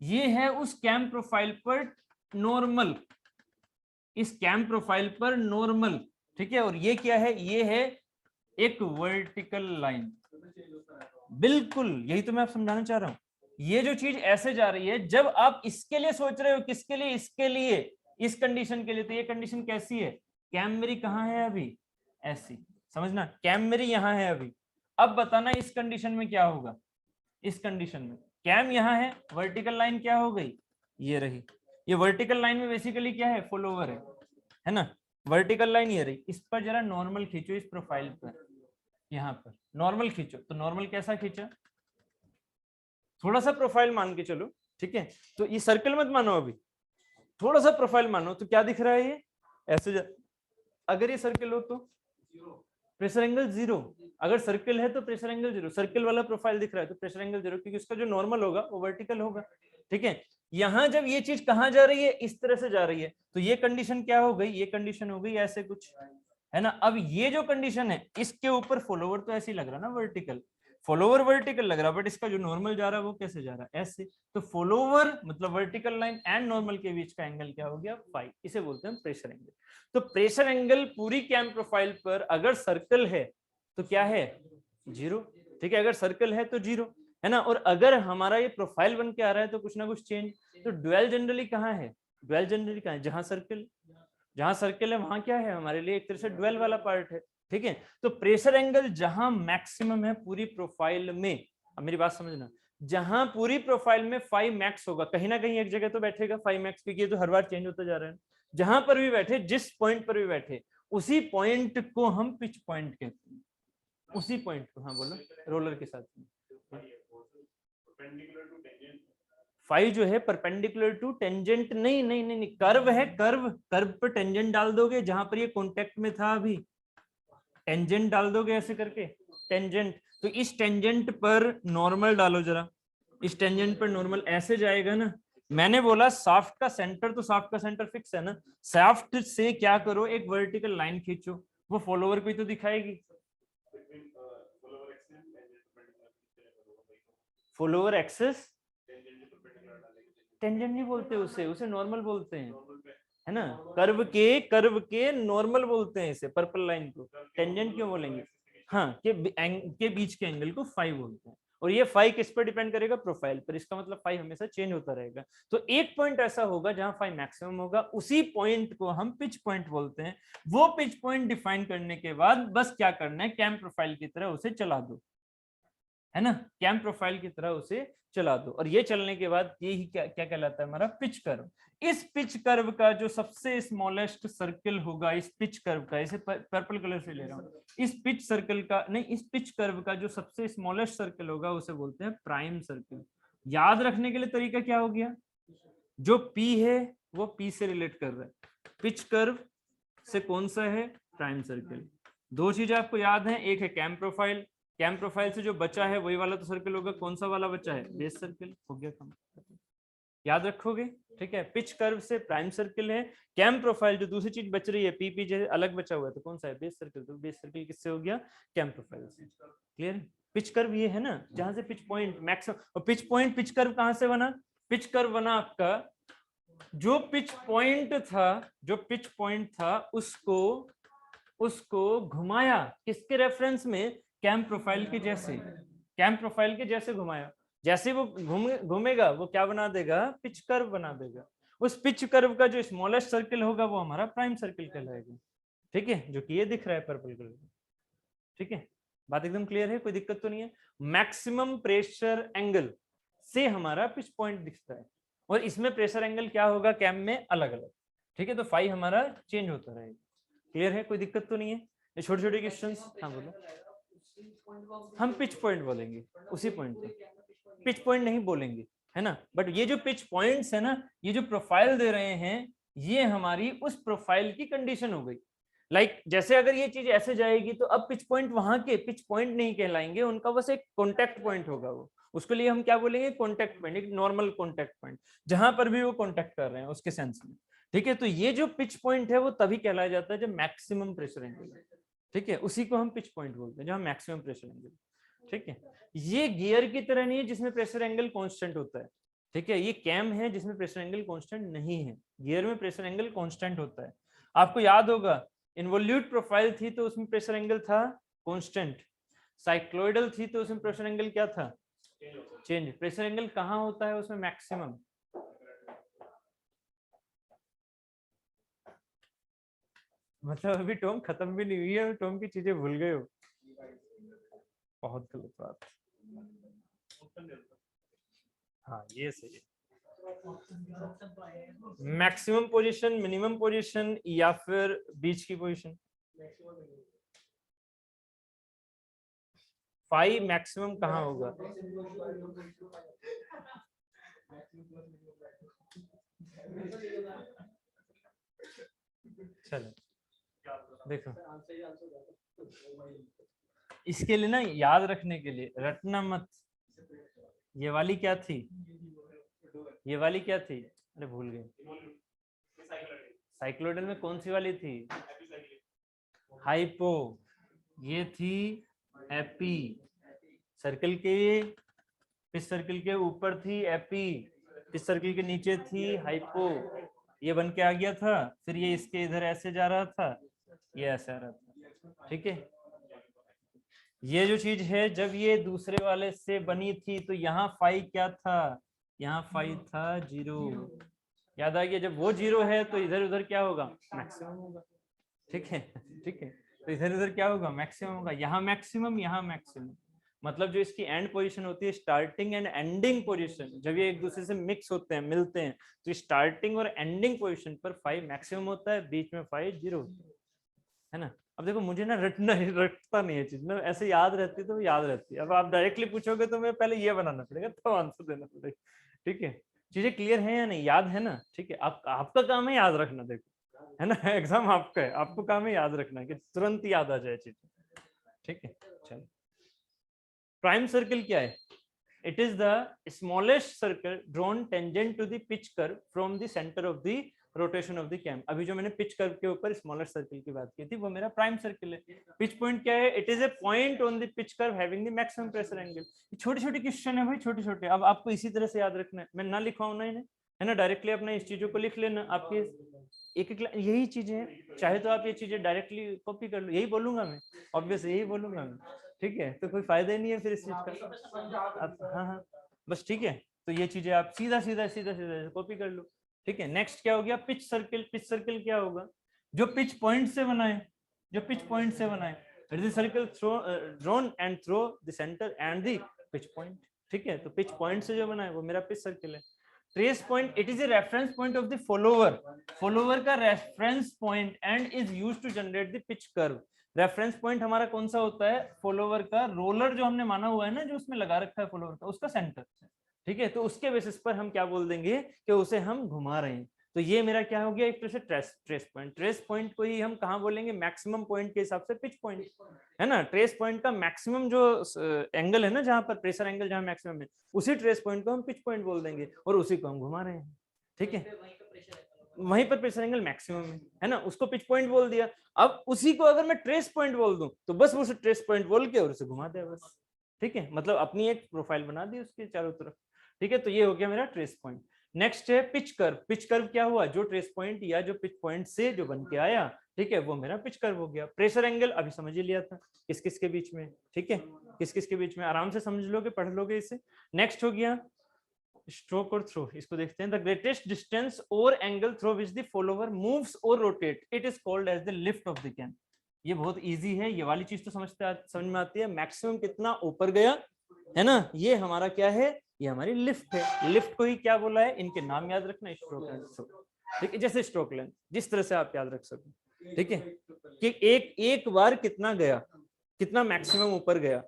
ये है उस कैम प्रोफाइल पर नॉर्मल, इस कैम प्रोफाइल पर नॉर्मल, ठीक है। और ये क्या है, ये है एक वर्टिकल लाइन, बिल्कुल यही तो मैं आप समझाना चाह रहा हूं। ये जो चीज ऐसे जा रही है, जब आप इसके लिए सोच रहे हो, किसके लिए, इसके लिए, इस कंडीशन के लिए, तो ये कंडीशन कैसी है, कैम मेरी कहां है अभी, ऐसी, समझना, कैम मेरी यहां है अभी। अब बताना इस कंडीशन में क्या होगा, इस कंडीशन में कैम यहां है, वर्टिकल लाइन क्या हो गई, ये रही। ये वर्टिकल लाइन में बेसिकली क्या है, फॉलोवर है ना, वर्टिकल लाइन ये रही। इस पर जरा नॉर्मल खींचो, इस प्रोफाइल पर, यहाँ पर नॉर्मल खींचो, तो नॉर्मल कैसा खींचा, थोड़ा सा प्रोफाइल मान के चलो, ठीक है। तो ये सर्कल मत मानो अभी, थोड़ा सा प्रोफाइल मानो, तो क्या दिख रहा है, ये ऐसे अगर ये सर्कल हो तो प्रेशर एंगल 0, अगर सर्कल है तो प्रेशर एंगल 0, सर्कल वाला प्रोफाइल दिख रहा है तो प्रेशर एंगल 0, क्योंकि उसका जो नॉर्मल होगा वो वर्टिकल होगा, ठीक है। यहां जब ये चीज कहां जा रही है, इस तरह से जा रही है, तो ये कंडीशन क्या हो गई, ये कंडीशन हो गई ऐसे कुछ, है ना। अब ये जो कंडीशन है इसके ऊपर फॉलोवर तो ऐसे ही लग रहा ना वर्टिकल, फॉलोवर वर्टिकल लग रहा, बट इसका जो नॉर्मल जा रहा है वो कैसे जा रहा है, ऐसे। तो फॉलोवर मतलब वर्टिकल लाइन एंड नॉर्मल के बीच का एंगल क्या हो गया, फाई, इसे बोलते हैं प्रेशर एंगल। तो प्रेशर एंगल पूरी कैम प्रोफाइल पर अगर सर्कल है तो क्या है, 0, ठीक है, अगर सर्कल है तो 0, है ना। और अगर हमारा ये प्रोफाइल बन के आ रहा है तो कुछ ना कुछ चेंज। तो ड्वेल जनरली कहाँ है, ड्वेल जनरली कहाँ है, जहां सर्कल, जहां सर्कल है वहां क्या है हमारे लिए एक तरह से ड्वेल वाला पार्ट है, ठीक है। तो प्रेशर एंगल जहां मैक्सिमम है पूरी प्रोफाइल में, अब मेरी बात समझना, जहां पूरी प्रोफाइल में 5 मैक्स होगा, कहीं ना कहीं एक जगह तो बैठेगा 5 मैक्स, क्योंकि ये तो हर बार चेंज होता जा रहा है। जहां पर भी बैठे, जिस पॉइंट पर भी बैठे, उसी पॉइंट को हम पिच पॉइंट कहते हैं, उसी पॉइंट को। हाँ बोलो, रोलर के साथ में 5 जो है परपेंडिकुलर टू टेंजेंट, नहीं नहीं नहीं नहीं, कर्व है, कर्व, कर्व पर टेंजेंट डाल दोगे, जहां पर ये कॉन्टेक्ट में था अभी टेंजेंट डाल दोगे ऐसे करके, टेंजेंट। तो इस टेंजेंट पर नॉर्मल डालो जरा, इस टेंजेंट पर नॉर्मल ऐसे जाएगा ना। मैंने बोला शाफ्ट का सेंटर, तो शाफ्ट का सेंटर फिक्स है ना, शाफ्ट से क्या करो, एक वर्टिकल लाइन खींचो, वो फॉलोवर को ही तो दिखाएगी। फॉलोवर एक्सेस, टेंजेंट नहीं बोलते उसे, उसे नॉर्मल बोलते हैं, है ना। कर्व के नॉर्मल बोलते हैं इसे, पर्पल लाइन को टेंजेंट क्यों बोलेंगे, हाँ, के बीच के एंगल को 5 बोलते हैं। और ये 5 किस पर डिपेंड करेगा, प्रोफाइल पर, इसका मतलब 5 हमेशा चेंज होता रहेगा। तो एक पॉइंट ऐसा होगा जहां 5 मैक्सिमम होगा, उसी पॉइंट को हम पिच पॉइंट बोलते हैं। वो पिच पॉइंट डिफाइन करने के बाद बस क्या करना है, कैम प्रोफाइल की तरह उसे चला दो, है ना, कैम प्रोफाइल की तरह उसे चला दो। और ये चलने के बाद ये ही क्या क्या कहलाता है, हमारा पिच कर्व। इस पिच कर्व का जो सबसे स्मॉलेस्ट सर्कल होगा, इस पिच कर्व का, इसे पर्पल कलर से ले रहा हूँ, इस पिच सर्कल का नहीं, इस पिच कर्व का जो सबसे स्मॉलेस्ट सर्कल होगा उसे बोलते हैं प्राइम सर्कल। याद रखने के लिए तरीका क्या हो गया, जो पी है वो पी से रिलेट कर रहा है, पिच कर्व से कौन सा है, प्राइम सर्कल। दो चीजें आपको याद हैं, एक है कैम प्रोफाइल, कैम प्रोफाइल से जो बचा है वही वाला तो सर्कल होगा, कौन सा वाला बचा है, बेस सर्कल, हो गया काम, याद रखोगे, ठीक है। पिच कर्व से प्राइम सर्कल है, कैम प्रोफाइल जो दूसरी चीज बच रही है पी जो अलग बचा हुआ है तो कौन सा है, बेस सर्कल, तो बेस सर्कल किससे हो गया, कैम प्रोफाइल से। क्लियर, पिच कर्व ये है ना, जहां से पिच पॉइंट मैक्सिमम, और पिच पॉइंट पिच कर्व कहां से बना, पिच कर्व बना आपका, जो पिच पॉइंट था, जो पिच पॉइंट था उसको उसको घुमाया किसके रेफरेंस में, कैम प्रोफाइल के जैसे, कैम प्रोफाइल के जैसे घुमाया, जैसे वो घूमेगा वो क्या बना देगा, पिच कर्व बना देगा। उस पिच कर्व का जो स्मॉलेस्ट सर्कल होगा वो हमारा प्राइम सर्कल कहलाएगा, ठीक है, जो कि ये दिख रहा है पर्पल कलर में, ठीक है। बात एकदम क्लियर है, कोई दिक्कत तो नहीं है। मैक्सिमम प्रेशर एंगल से हमारा पिच पॉइंट दिखता है, और इसमें प्रेशर एंगल क्या होगा कैम में, अलग अलग, ठीक है। तो फाई हमारा चेंज होता रहेगा, क्लियर है, कोई दिक्कत तो नहीं है। ये छोटे छोटे क्वेश्चंस, हाँ बोलो, हम पिच पॉइंट बोलेंगे उसी पॉइंट को, पिच पॉइंट नहीं बोलेंगे, है ना। बट ये जो पिच पॉइंट्स है ना, ये जो प्रोफाइल दे रहे हैं, ये हमारी उस प्रोफाइल की कंडीशन हो गई। लाइक जैसे अगर ये चीज ऐसे जाएगी तो अब पिच पॉइंट वहां के पिच पॉइंट नहीं कहलाएंगे, उनका बस एक कॉन्टेक्ट पॉइंट होगा वो, उसके लिए हम क्या बोलेंगे, कॉन्टेक्ट पॉइंट, एक नॉर्मल कॉन्टेक्ट पॉइंट, जहां पर भी वो कॉन्टेक्ट कर रहे हैं उसके सेंस में, ठीक है। तो ये जो पिच पॉइंट है वो तभी कहलाया जाता है जब मैक्सिमम प्रेशर एंगल है, ठीक है, उसी को हम पिच पॉइंट बोलते हैं जहां मैक्सिमम प्रेशर एंगल, ठीक है। ये गियर की तरह नहीं है जिसमें प्रेशर एंगल कांस्टेंट होता है, ठीक है, ये कैम है जिसमें प्रेशर एंगल कांस्टेंट नहीं है, गियर में प्रेशर एंगल कांस्टेंट होता है। आपको याद होगा इन्वोल्यूट प्रोफाइल थी तो उसमें प्रेशर एंगल था कांस्टेंट, साइक्लोइडल थी तो उसमें प्रेशर एंगल क्या था, चेंज। प्रेशर एंगल कहां होता है उसमें, मैक्सिमम। मतलब अभी टर्म खत्म भी नहीं हुई है, टर्म की चीजें भूल गए हो, बहुत गलत बात। हाँ ये सही है, मैक्सिमम पोजीशन, मिनिमम पोजीशन, या फिर बीच की पोजीशन। फाइव मैक्सिमम कहाँ होगा, चलो देखो, इसके लिए ना याद रखने के लिए, रटना मत, ये वाली क्या थी, ये वाली क्या थी, अरे भूल गए, साइक्लोइडल में कौन सी वाली थी, हाइपो, ये थी एपी, सर्कल के इस सर्कल के ऊपर थी एपी, इस सर्कल के नीचे थी हाइपो, ये बन के आ गया था, फिर ये इसके इधर ऐसे जा रहा था, ये ऐसे आ रहा था। ठीक है, ये जो चीज है जब ये दूसरे वाले से बनी थी तो यहाँ फाई क्या था, यहाँ फाई था 0। याद आ गया, जब वो 0 है तो इधर उधर क्या होगा, मैक्सिमम होगा। ठीक है, ठीक है, तो इधर उधर क्या होगा, मैक्सिमम होगा, यहाँ मैक्सिमम, यहाँ मैक्सिमम। मतलब जो इसकी एंड पोजीशन होती है, स्टार्टिंग एंड एंडिंग पोजीशन, जब ये एक दूसरे से मिक्स होते हैं, मिलते हैं, तो स्टार्टिंग और एंडिंग पोजीशन पर फाइव मैक्सिमम होता है, बीच में फाइव 0 होता है ना। अब देखो मुझे ना रटता नहीं है चीज ना, ऐसे याद रहती है तो याद रहती है। अब आप डायरेक्टली पूछोगे तो मैं पहले ये बनाना पड़ेगा तो आंसर देना पड़ेगा। ठीक है, चीजें क्लियर है या नहीं, याद है ना। ठीक है, आपका काम है याद रखना, देखो है ना, एग्जाम आपका है, आपको काम है याद रखना कि तुरंत याद आ जाए चीजें। ठीक है, चलो प्राइम सर्कल क्या है, it is the smallest circle drawn tangent to the pitch curve from the center of the rotation of the cam। अभी जो मैंने पिच कर्व के ऊपर स्मॉलेस्ट सर्कल की बात की थी वो मेरा प्राइम सर्कल है। पिच पॉइंट क्या है, it is A point on the pitch curve having the maximum pressure angle. छोटे छोटे क्वेश्चन है भाई, छोटे छोटे, अब आपको इसी तरह से याद रखना है, मैं ना लिखवाऊं ना इन्हें, है ना, डायरेक्टली अपने इस चीजों को लिख लेना, आपके एक एक यही चीजें हैं, चाहे तो आप ये चीजें डायरेक्टली कॉपी कर लो, यही बोलूंगा मैं, ऑब्वियस यही बोलूंगा मैं। ठीक है, तो कोई फायदा ही नहीं है फिर इस चीज का। हाँ हाँ, बस ठीक है, तो ये चीजें आप सीधा सीधा सीधा सीधा कॉपी कर लो। ठीक है, नेक्स्ट क्या हो गया, पिच सर्कल। पिच सर्कल क्या होगा, जो पिच पॉइंट से बनाए, जो पिच पॉइंट से बनाए, it is circle drawn and through the centre and the pitch point. ठीक है, तो पिच पॉइंट से जो बनाए वो मेरा पिच सर्कल है। Trace point, it is a reference point of the follower, follower का reference point and is used to generate the pitch curve. Reference point हमारा कौन सा होता है, फॉलोवर का रोलर जो हमने माना हुआ है ना, जो उसमें लगा रखा है फॉलोवर का, उसका सेंटर। ठीक है, तो उसके बेसिस पर हम क्या बोल देंगे कि उसे हम घुमा रहे हैं। तो ये मेरा क्या हो गया, एक तरह से ट्रेस पॉइंट। ट्रेस पॉइंट को ही हम कहाँ बोलेंगे, मैक्सिमम पॉइंट के हिसाब से पिच पॉइंट, है ना। ट्रेस पॉइंट का मैक्सिमम जो एंगल है ना, जहां पर प्रेशर एंगल जहां मैक्सिमम है, उसी ट्रेस पॉइंट को हम पिच पॉइंट बोल देंगे और उसी को हम घुमा रहे हैं। ठीक है, वहीं पर प्रेशर एंगल मैक्सिमम है ना, उसको पिच पॉइंट बोल दिया। अब उसी को अगर मैं ट्रेस पॉइंट बोल दूं तो बस उसे ट्रेस पॉइंट बोल के और उसे घुमा दिया बस। ठीक है, मतलब अपनी एक प्रोफाइल बना दी उसके चारों तरफ। ठीक है, तो ये हो गया मेरा ट्रेस पॉइंट। नेक्स्ट है पिच कर्व। पिच कर्व क्या हुआ, जो ट्रेस पॉइंट या जो पिच पॉइंट से जो बन के आया, ठीक है, वो मेरा पिच कर्व हो गया। प्रेशर एंगल अभी समझ ही लिया था, किस किस के बीच में। ठीक है, किस किस के बीच में, आराम से समझ लोगे, पढ़ लोगे इसे। नेक्स्ट हो गया स्ट्रोक और थ्रो, इसको देखते हैं। द ग्रेटेस्ट डिस्टेंस और angle through which the follower moves और rotate, it is called as the lift of the cam. ये बहुत इजी है, ये वाली चीज तो समझ में आती है, मैक्सिमम कितना ऊपर गया, है ना, ये हमारा क्या है, ये हमारी लिफ्ट है। लिफ्ट को ही क्या बोला है, इनके नाम याद रखना, स्ट्रोक एंड थ्रो। ठीक है, जैसे स्ट्रोक लेंथ, जिस तरह से आप याद रख सको। ठीक है, कि एक बार कितना गया, कितना मैक्सिमम ऊपर गया।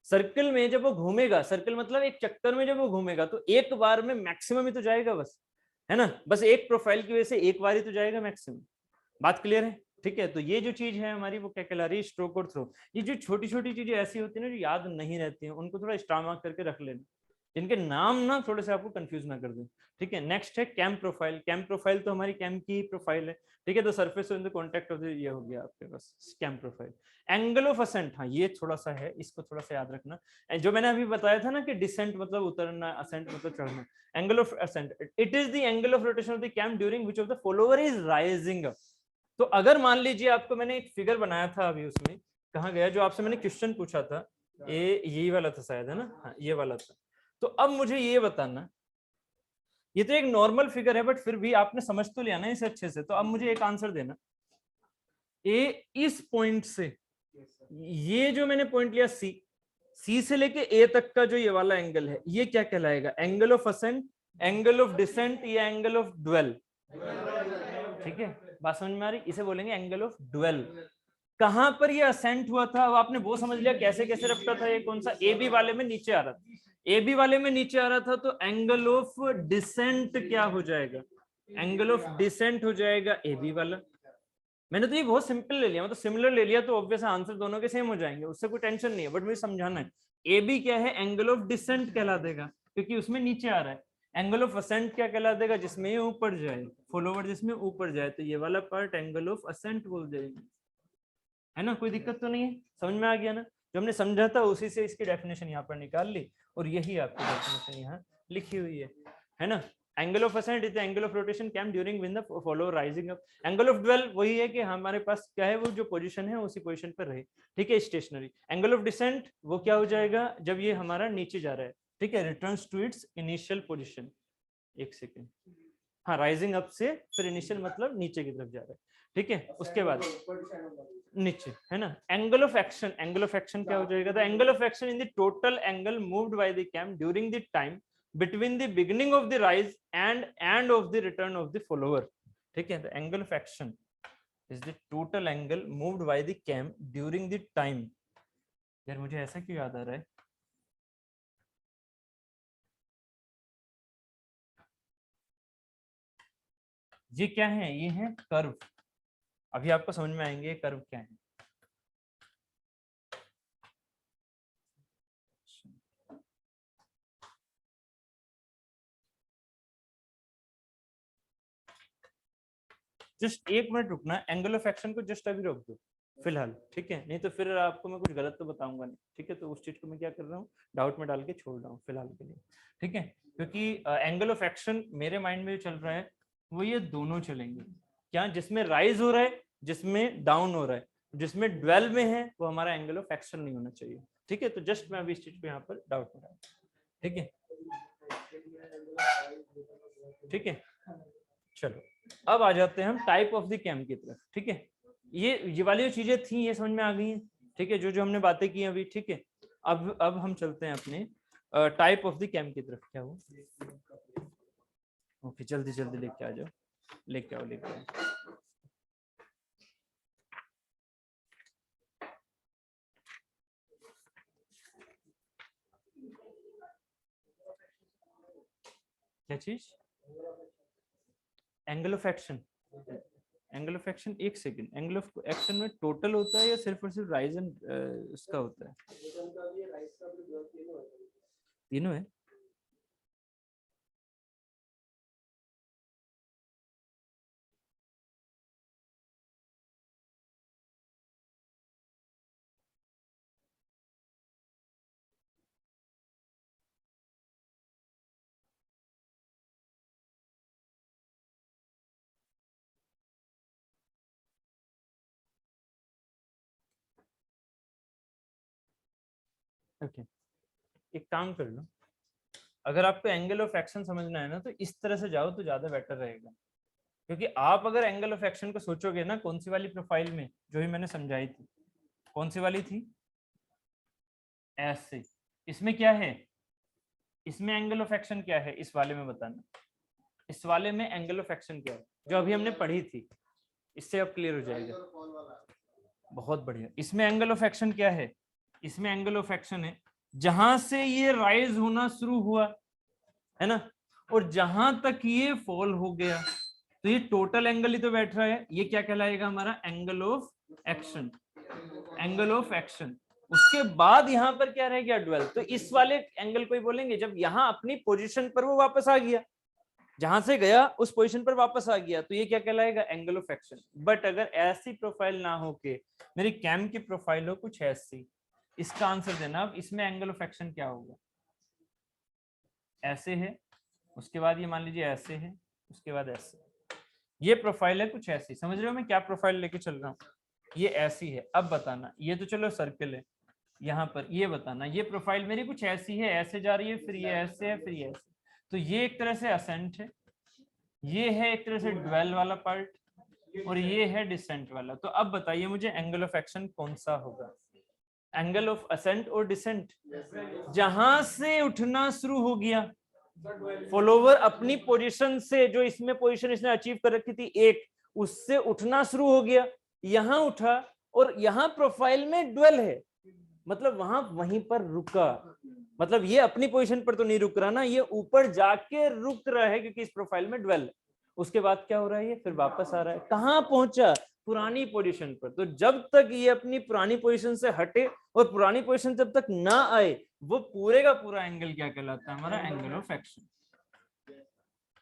सर्कल में जब वो घूमेगा, सर्कल मतलब एक चक्कर में जब वो घूमेगा तो एक बार में मैक्सिमम ही तो जाएगा बस, है ना, बस एक प्रोफाइल की वजह से एक बार ही तो जाएगा मैक्सिमम। बात क्लियर है। ठीक है, तो ये जो चीज है हमारी वो क्या कहला रही है, स्ट्रोक और थ्रो। ये जो छोटी छोटी चीजें ऐसी होती है ना जो याद नहीं रहती हैं, उनको थोड़ा स्टार मार्क करके रख लेना, जिनके नाम ना थोड़े से आपको कंफ्यूज ना कर दें। ठीक है, नेक्स्ट है कैम प्रोफाइल। कैम प्रोफाइल तो हमारी कैम की प्रोफाइल है। ठीक है, तो surface in the contact of the, ये हो गया आपके पास cam profile. Angle of ascent, हाँ ये थोड़ा सा है, इसको थोड़ा सा याद रखना। जो मैंने अभी बताया था ना कि डिसेंट मतलब उतरना, असेंट मतलब चढ़ना। Angle of ascent, it is the angle of rotation of the cam during which of the follower is rising up. तो अगर मान लीजिए आपको मैंने एक फिगर बनाया था अभी, उसमें कहाँ गया, जो आपसे मैंने क्वेश्चन पूछा था, यही वाला था शायद, है ना, हाँ ये वाला था। तो अब मुझे ये बताना, ये तो एक नॉर्मल फिगर है बट फिर भी आपने समझ तो लिया ना इसे अच्छे से, तो अब मुझे एक आंसर देना। ए इस पॉइंट से, ये जो मैंने पॉइंट लिया सी, सी से लेके ए तक का जो ये वाला एंगल है, ये क्या कहलाएगा, angle of ascent, angle of descent या एंगल ऑफ ड्वेल। ठीक है, बात समझ में आ रही, इसे बोलेंगे एंगल ऑफ ड्वेल। कहां पर ये असेंट हुआ था, अब आपने वो समझ लिया कैसे कैसे रखता था, ये कौन सा, ए बी वाले में नीचे आ रहा था, ए बी वाले में नीचे आ रहा था, तो एंगल ऑफ डिसेंट क्या हो जाएगा, एंगल ऑफ डिसेंट हो जाएगा ए बी वाला। मैंने तो ये बहुत सिंपल ले लिया, मतलब सिमिलर ले लिया, तो ऑब्वियस आंसर दोनों के सेम हो जाएंगे, उससे कोई टेंशन नहीं है, बट मुझे समझाना है। ए बी क्या है, एंगल ऑफ डिसेंट कहला देगा, क्योंकि उसमें नीचे आ रहा है। एंगल ऑफ असेंट क्या कहला देगा, जिसमें ये ऊपर जाए, फॉलोवर जिसमें ऊपर जाए, तो ये वाला पार्ट एंगल ऑफ असेंट बोल देंगे। है ना, कोई दिक्कत तो नहीं है, समझ में आ गया ना, जो हमने समझा था उसी से इसकी डेफिनेशन यहाँ पर निकाल ली और यही आपकी डेफिनेशन यहाँ लिखी हुई है ना। Angle of ascent is the angle of rotation cam during when the follower rising up. Angle of dwell वही है कि हमारे पास क्या है, वो जो पोजीशन है उसी पोजीशन पर रहे, ठीक है, स्टेशनरी। एंगल ऑफ डिसेंट वो क्या हो जाएगा जब ये हमारा नीचे जा रहा है, ठीक है, returns to its initial position. एक सेकेंड, हाँ, राइजिंग अप से फिर इनिशियल मतलब नीचे की तरफ जा रहा है, ठीक है, उसके बाद नीचे, है ना। Angle of action, angle of action क्या हो जाएगा, the angle of action in the total angle moved by the cam during the time between the beginning of the rise and of the return of the follower, ठीक है। the angle of action is the total angle moved by the cam during the time। यार मुझे ऐसा क्यों याद आ रहा है, ये क्या है, ये है कर्व। अभी आपको समझ में आएंगे कर्व क्या है। जस्ट एक मिनट रुकना, एंगल ऑफ एक्शन को जस्ट अभी रोक दो फिलहाल, ठीक है, नहीं तो फिर आपको मैं कुछ गलत तो बताऊंगा नहीं, ठीक है। तो उस चीज को मैं क्या कर रहा हूँ, डाउट में डाल के छोड़ रहा हूँ फिलहाल के लिए, ठीक है। क्योंकि एंगल ऑफ एक्शन मेरे माइंड में जो चल रहा है वो ये दोनों चलेंगे, क्या, जिसमें राइज हो रहा है, जिसमें डाउन हो रहा है, जिसमें ड्वेल में है वो हमारा एंगल ऑफ एक्शन नहीं होना चाहिए, ठीक है। तो जस्ट मैं अभी इस चीज को यहाँ पर डाउट में डाल, ठीक है, ठीक है। चलो अब आ जाते हैं हम टाइप ऑफ द कैम की तरफ, ठीक है। ये वाली जो चीजें थी ये समझ में आ गई हैं, ठीक है, जो जो हमने बातें की अभी, ठीक है। अब हम चलते हैं अपने टाइप ऑफ द कैम की तरफ। क्या हो, ओके, जल्दी जल्दी लेके आ जाओ, लेके आओ, लेके आओ। क्या चीज, angle of action, angle of action, एक सेकंड, एंगल ऑफ एक्शन में टोटल होता है या सिर्फ और सिर्फ राइज एंड उसका होता है, तीनों है। ओके, एक काम कर लो, अगर आपको एंगल ऑफ एक्शन समझना है ना तो इस तरह से जाओ तो ज्यादा बेटर रहेगा। क्योंकि आप अगर एंगल ऑफ एक्शन को सोचोगे ना, कौन सी वाली प्रोफाइल में, जो ही मैंने समझाई थी, कौन सी वाली थी, ऐसे, इसमें क्या है, इसमें एंगल ऑफ एक्शन क्या है, इस वाले में बताना, इस वाले में एंगल ऑफ एक्शन क्या है, जो अभी हमने पढ़ी थी, इससे अब क्लियर हो जाएगा। बहुत बढ़िया, इसमें एंगल ऑफ एक्शन क्या है, इसमें एंगल ऑफ एक्शन है जहां से ये राइज होना शुरू हुआ, है ना, और जहां तक ये फॉल हो गया, तो ये टोटल एंगल ही तो बैठ रहा है, ये क्या कहलाएगा हमारा angle of action, angle of action. उसके बाद यहाँ पर क्या रह गया, ड्वेल। तो इस वाले एंगल को ही बोलेंगे जब यहाँ अपनी पोजीशन पर वो वापस आ गया, जहां से गया उस पोजीशन पर वापस आ गया, तो ये क्या कहलाएगा, एंगल ऑफ एक्शन। बट अगर ऐसी प्रोफाइल ना हो के मेरी कैम की प्रोफाइल हो कुछ ऐसी, इसका आंसर देना। अब इसमें एंगल ऑफ एक्शन क्या होगा, ऐसे है, उसके बाद ये मान लीजिए ऐसे है, उसके बाद ऐसे, ये प्रोफाइल है कुछ ऐसी, समझ रहे हो मैं क्या प्रोफाइल लेके चल रहा हूँ, ये ऐसी है। अब बताना, ये तो चलो सर्कल है, यहाँ पर ये बताना ये प्रोफाइल मेरी कुछ ऐसी है, ऐसे जा रही है, फिर ये ऐसे है, फिर ये ऐसे, तो ये एक तरह से असेंट है, ये है एक तरह से ड्वेल वाला पार्ट, और ये है डिसेंट वाला। तो अब बताइए मुझे एंगल ऑफ एक्शन कौन सा होगा, एंगल ऑफ असेंट और डिसेंट, जहां से उठना शुरू हो गया फॉलोवर अपनी पोजीशन से, जो इसमें पोजीशन इसने अचीव कर रखी थी एक, उससे उठना शुरू हो गया, यहां उठा और यहां प्रोफाइल में ड्वेल है, मतलब वहां वहीं पर रुका, मतलब ये अपनी पोजीशन पर तो नहीं रुक रहा ना, ये ऊपर जाके रुक रहा है क्योंकि इस प्रोफाइल में ड्वेल है। उसके बाद क्या हो रहा है, ये फिर वापस आ रहा है, कहां पहुंचा, पुरानी पोजीशन पर। तो जब तक ये अपनी पुरानी पोजीशन से हटे और पुरानी पोजीशन जब तक ना आए, वो पूरे का पूरा एंगल क्या कहलाता है, हमारा एंगल ऑफ एक्शन,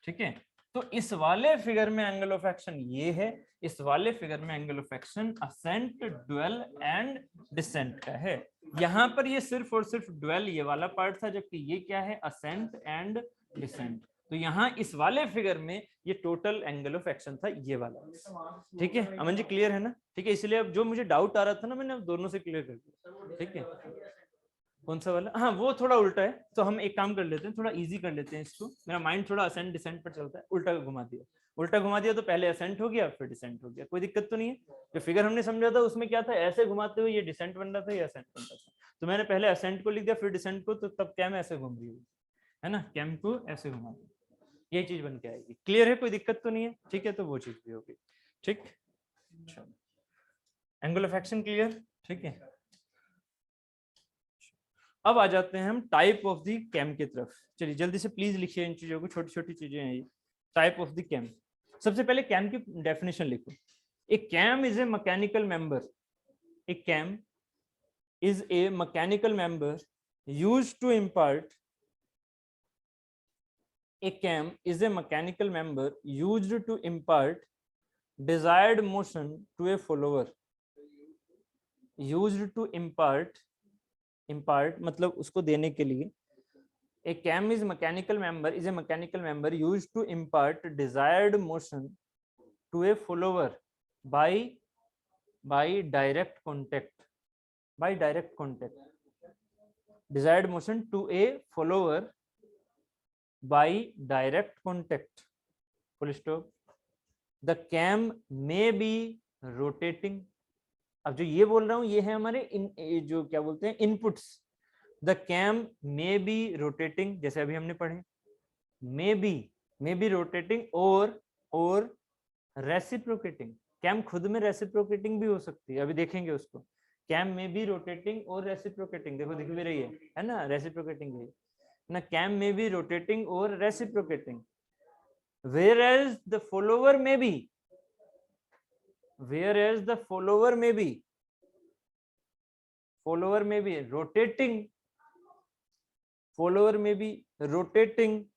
ठीक है। तो इस वाले फिगर में एंगल ऑफ एक्शन ये है, इस वाले फिगर में angle of action ascent, dwell and descent का है। यहां पर ये सिर्फ और सिर्फ ड्वेल ये वाला पार्ट था, जबकि ये क्या है, असेंट एंड डिसेंट। तो यहाँ इस वाले फिगर में ये टोटल एंगल ऑफ एक्शन था ये वाला। ठीक है अमन जी, क्लियर है ना? ठीक है, इसलिए अब जो मुझे डाउट आ रहा था ना, मैंने अब दोनों से क्लियर कर दिया। ठीक है, कौन सा वाला? हाँ वो थोड़ा उल्टा है, तो हम एक काम कर लेते हैं, थोड़ा इजी कर लेते हैं इसको। मेरा माइंड थोड़ा असेंट डिसेंट पर चलता है, उल्टा घुमा दिया। उल्टा घुमा दिया तो पहले असेंट हो गया फिर डिसेंट हो गया, कोई दिक्कत तो नहीं है। जो फिगर हमने समझा था उसमें क्या था, ऐसे घुमाते हुए ये डिसेंट बन रहा था, ये असेंट बन रहा था। तो मैंने पहले असेंट को लिख दिया फिर डिसेंट को, तो तब कैम ऐसे घूम रही होगी, है ना, कैम को ऐसे घुमा दिया, ये चीज बन के आएगी। क्लियर है, कोई दिक्कत तो नहीं है? ठीक है, तो वो चीज भी होगी। ठीक, एंगल ऑफ एक्शन क्लियर। ठीक है, अब आ जाते हैं हम टाइप ऑफ द कैम की तरफ। चलिए जल्दी से प्लीज लिखिए इन चीजों को, छोटी छोटी चीजें हैं ये। टाइप ऑफ द कैम, सबसे पहले कैम की डेफिनेशन लिखो। A cam is a mechanical member, a cam is a mechanical member used to impart, a cam is a mechanical member used to impart desired motion to a follower, used to impart मतलब उसको देने के लिए। a cam is mechanical member is a mechanical member used to impart desired motion to a follower by direct contact, by direct contact, desired motion to a follower by direct contact, full stop. The cam may be rotating, अब जो ये बोल रहा हूं ये है हमारे जो क्या बोलते हैं inputs. The cam may be rotating, जैसे अभी हमने पढ़े, मे बी रोटेटिंग और रेसिप्रोकेटिंग। कैम खुद में रेसिप्रोकेटिंग भी हो सकती है, अभी देखेंगे उसको। कैम में भी रोटेटिंग और रेसिप्रोकेटिंग, देखो दिख भी रही है ना, रेसिप्रोकेटिंग है ना। कैम में भी रोटेटिंग और reciprocating, whereas the follower may be, whereas the follower may be rotating, follower may be rotating,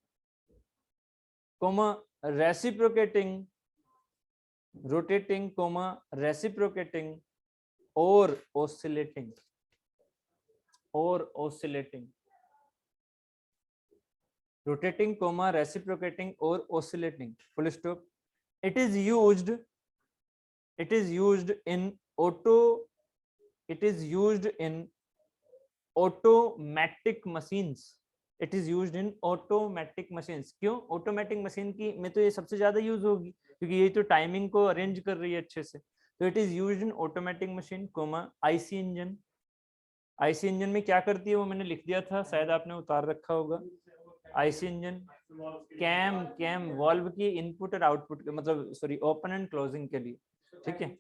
comma reciprocating, rotating comma reciprocating or oscillating, rotating comma reciprocating or oscillating, full stop. It is used in automatic machines, it is used in automatic machines। क्यों automatic machine की में तो ये सबसे ज्यादा use होगी, क्योंकि ये तो टाइमिंग को अरेंज कर रही है अच्छे से। तो it is used in automatic machine, comma IC engine. IC engine में क्या करती है वो मैंने लिख दिया था, शायद आपने उतार रखा होगा। आईसी इंजन कैम वॉल्व की इनपुट और आउटपुट मतलब सॉरी ओपन एंड क्लोजिंग के लिए। ठीक है,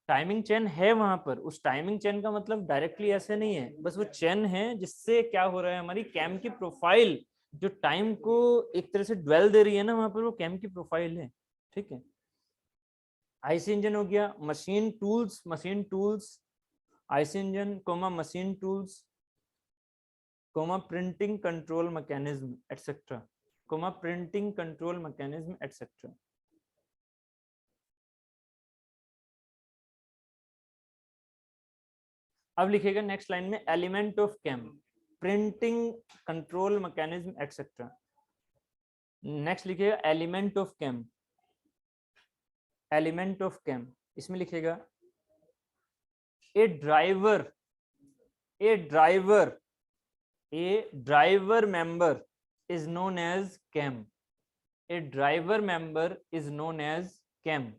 टाइमिंग चेन है वहां पर, उस टाइमिंग चेन का मतलब डायरेक्टली ऐसे नहीं है, बस वो चेन है जिससे क्या हो रहा है, हमारी कैम की प्रोफाइल जो टाइम को एक तरह से ड्वेल दे रही है ना, वहां पर वो कैम की प्रोफाइल है। ठीक है, आईसी इंजन हो गया। Machine tools IC engine comma machine tools comma printing control mechanism etcetera, comma printing control mechanism etcetera. अब लिखेगा नेक्स्ट लाइन में element of cam, printing control mechanism etcetera. Next लिखेगा element of cam, element of cam, इसमें लिखेगा a driver member is known as cam, a driver member is known as cam,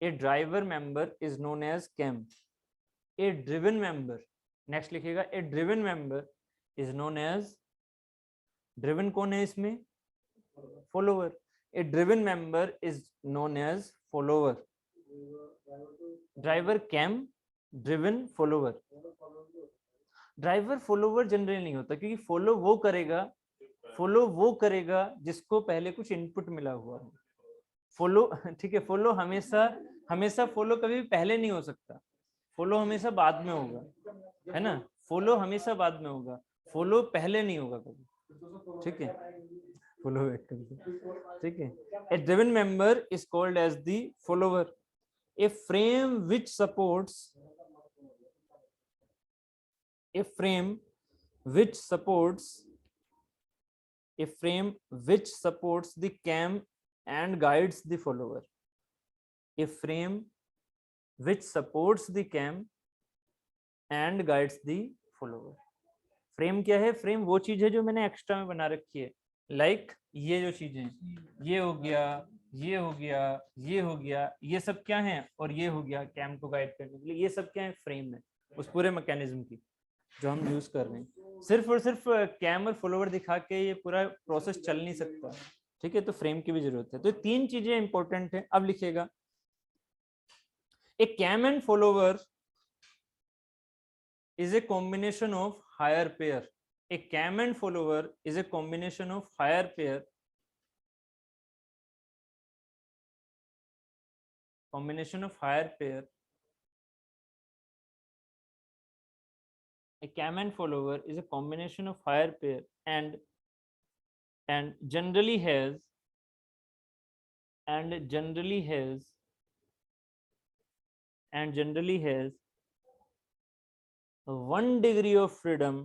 a driver member is known as cam, a driven member, next लिखिएगा a driven member is known as, driven कौन है इसमें, follower, a driven member is known as follower, driver cam, driven follower. Driver follower generally नहीं होता, क्योंकि follow वो करेगा जिसको पहले कुछ इनपुट मिला हुआ हो। फॉलो ठीक है, फॉलो हमेशा फॉलो कभी भी पहले नहीं हो सकता, फॉलो हमेशा बाद में होगा, है ना, फॉलो हमेशा बाद में होगा, फॉलो पहले नहीं होगा कभी। ठीक है, फॉलो बैक कर दो, ठीक है। A driven member is called as the follower. A frame which supports a frame which supports the cam and guides the follower। a frame which supports the cam and guides the follower। Frame क्या है? Frame वो चीज है जो मैंने extra में बना रखी है। लाइक ये जो चीजें, ये हो गया, ये हो गया, ये हो गया, ये सब क्या है? और ये हो गया कैम को गाइड करने के लिए। ये सब क्या है? फ्रेम है उस पूरे मैकेनिज्म की जो हम यूज कर रहे हैं। सिर्फ और सिर्फ कैम और फॉलोवर दिखा के ये पूरा प्रोसेस चल नहीं सकता, ठीक है। तो फ्रेम की भी जरूरत है। तो तीन चीजें इंपॉर्टेंट है। अब लिखिएगा, a cam and follower is a combination of higher pair। A cam and follower is a combination of higher pair, a cam and follower is a combination of higher pair and generally has one degree of freedom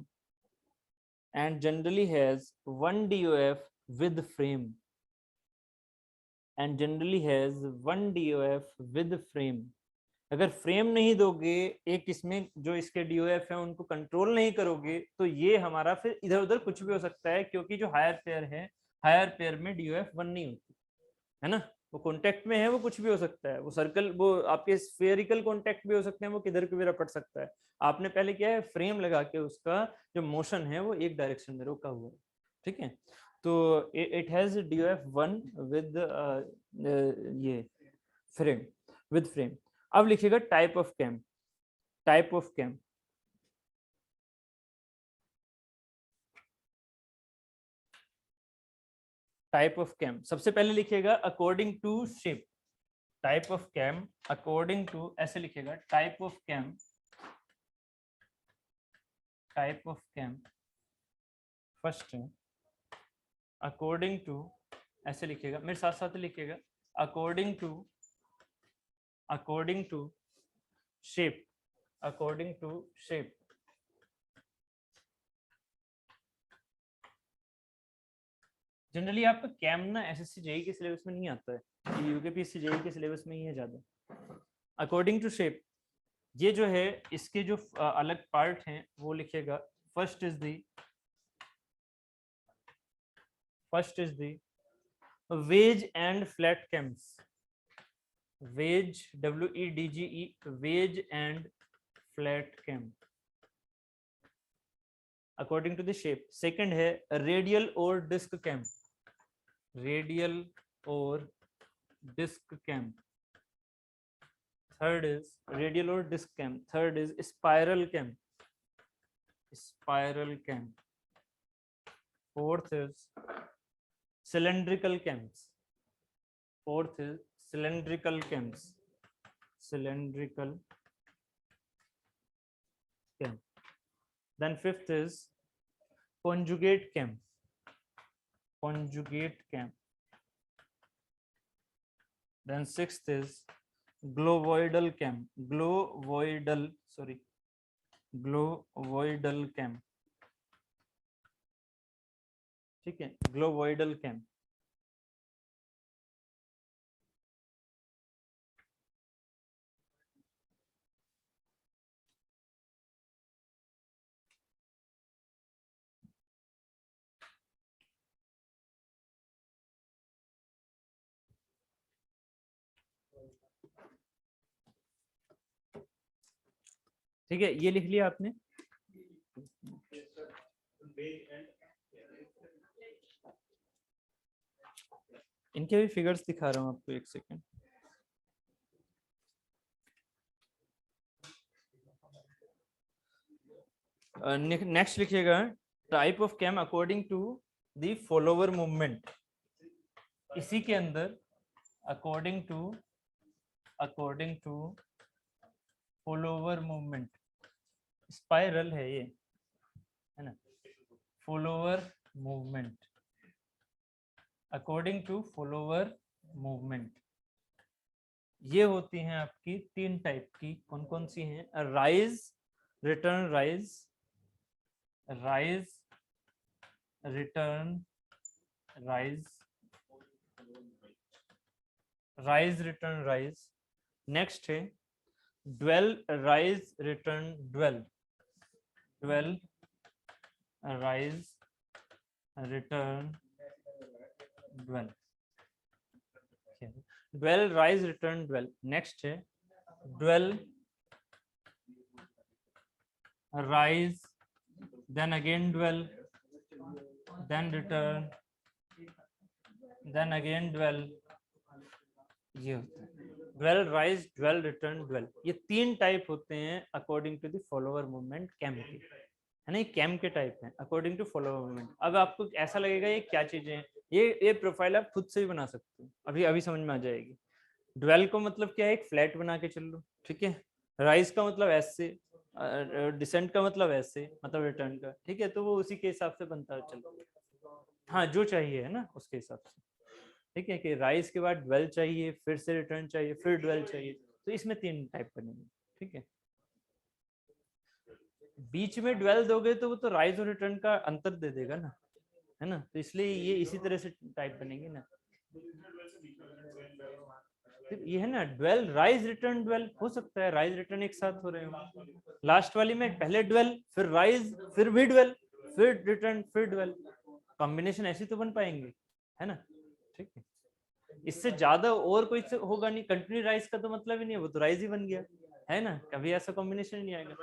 and generally has one DOF with frame अगर frame नहीं दोगे, एक इसमें जो इसके DOF है उनको control नहीं करोगे, तो ये हमारा फिर इधर उधर कुछ भी हो सकता है, क्योंकि जो हायर पेयर है, हायर पेयर में DOF 1 नहीं होती है ना। वो कॉन्टेक्ट में है, वो कुछ भी हो सकता है, वो सर्कल, वो आपके स्फेरिकल कॉन्टेक्ट भी हो सकते हैं, वो किधर भी रपट सकता है। आपने पहले क्या है? फ्रेम लगा के उसका जो मोशन है वो एक डायरेक्शन में रोका हुआ है, ठीक है। तो इट हैज DOF 1 विद ये फ्रेम, विद फ्रेम। अब लिखिएगा type of cam. Type of cam, type of cam सबसे पहले लिखिएगा according to shape. Type of cam according to, ऐसे लिखिएगा type of cam, type of cam first है according to, ऐसे लिखिएगा, मेरे साथ साथ लिखिएगा according to shape, according to shape. Generally आपका कैम ना एसएससी जेईई के सिलेबस में नहीं आता है, यूकेपीएससी जेईई के सिलेबस में ही है ज्यादा। अकॉर्डिंग टू शेप, ये जो है इसके जो अलग पार्ट हैं वो लिखिएगा। First is the wedge and flat cams. Wedge, WEDGE, wedge and flat cam according to the shape. Second है रेडियल और डिस्क कैम, रेडियल और disc cam. Third is radial और disc cam. Third is spiral cam, spiral cam. Fourth is cylindrical cams, fourth is cylindrical cams, cylindrical cam। then fifth is conjugate cam, conjugate cam। then sixth is globoidal cam, globoidal cam, ठीक है, ग्लोबोइडल cam. ठीक है, ये लिख लिया आपने। इनके भी फिगर्स दिखा रहा हूं आपको, एक सेकेंड। नेक्स्ट लिखिएगा type of cam according to the follower movement. इसी के अंदर according to follower movement, spiral है ये, है ना, follower movement. According to follower movement. ये होती हैं आपकी 3 टाइप की, कौन कौन सी हैं? Rise, return rise, rise return rise, rise return rise. Next है dwell rise return dwell, dwell rise return dwell, dwell rise return dwell. Next है dwell rise then again dwell, then return, then again dwell। ये होता है dwell rise dwell return dwell। ये 3 type होते हैं according to the follower movement cam के, है ना? ये कैम के टाइप हैं अकॉर्डिंग टू फॉलोअर मूवमेंट। अब आपको ऐसा लगेगा ये क्या चीजें हैं, ये प्रोफाइल आप खुद से ही बना सकते हो, अभी अभी समझ में आ जाएगी। ड्वेल को मतलब क्या है? एक फ्लैट बना के चल लो, ठीक है। राइज का मतलब ऐसे, डिसेंट का मतलब ऐसे, मतलब रिटर्न का, ठीक है। तो वो उसी के हिसाब से बनता है, चलो हाँ जो चाहिए है ना उसके हिसाब से, ठीक है। कि राइज के बाद ड्वेल चाहिए, फिर से रिटर्न चाहिए, फिर ड्वेल चाहिए, तो इसमें 3 टाइप बनेंगे, ठीक है। बीच में ड्वेल दोगे तो वो तो राइज और रिटर्न का अंतर दे देगा ना, है ना? तो इसलिए ये इसी तरह से टाइप बनेंगे ना। ये है ना ड्वेल राइज रिटर्न ड्वेल, हो सकता है राइज रिटर्न एक साथ हो रहे हो। लास्ट वाली में पहले ड्वेल, फिर राइज, फिर भी ड्वेल, फिर रिटर्न, फिर ड्वेल, कॉम्बिनेशन ऐसी तो बन पाएंगे, है ना? ठीक है, इससे ज्यादा और कोई होगा नहीं। कंटिन्यू राइज का तो मतलब ही नहीं है, वो तो राइज ही बन गया, है ना? कभी ऐसा कॉम्बिनेशन नहीं आएगा।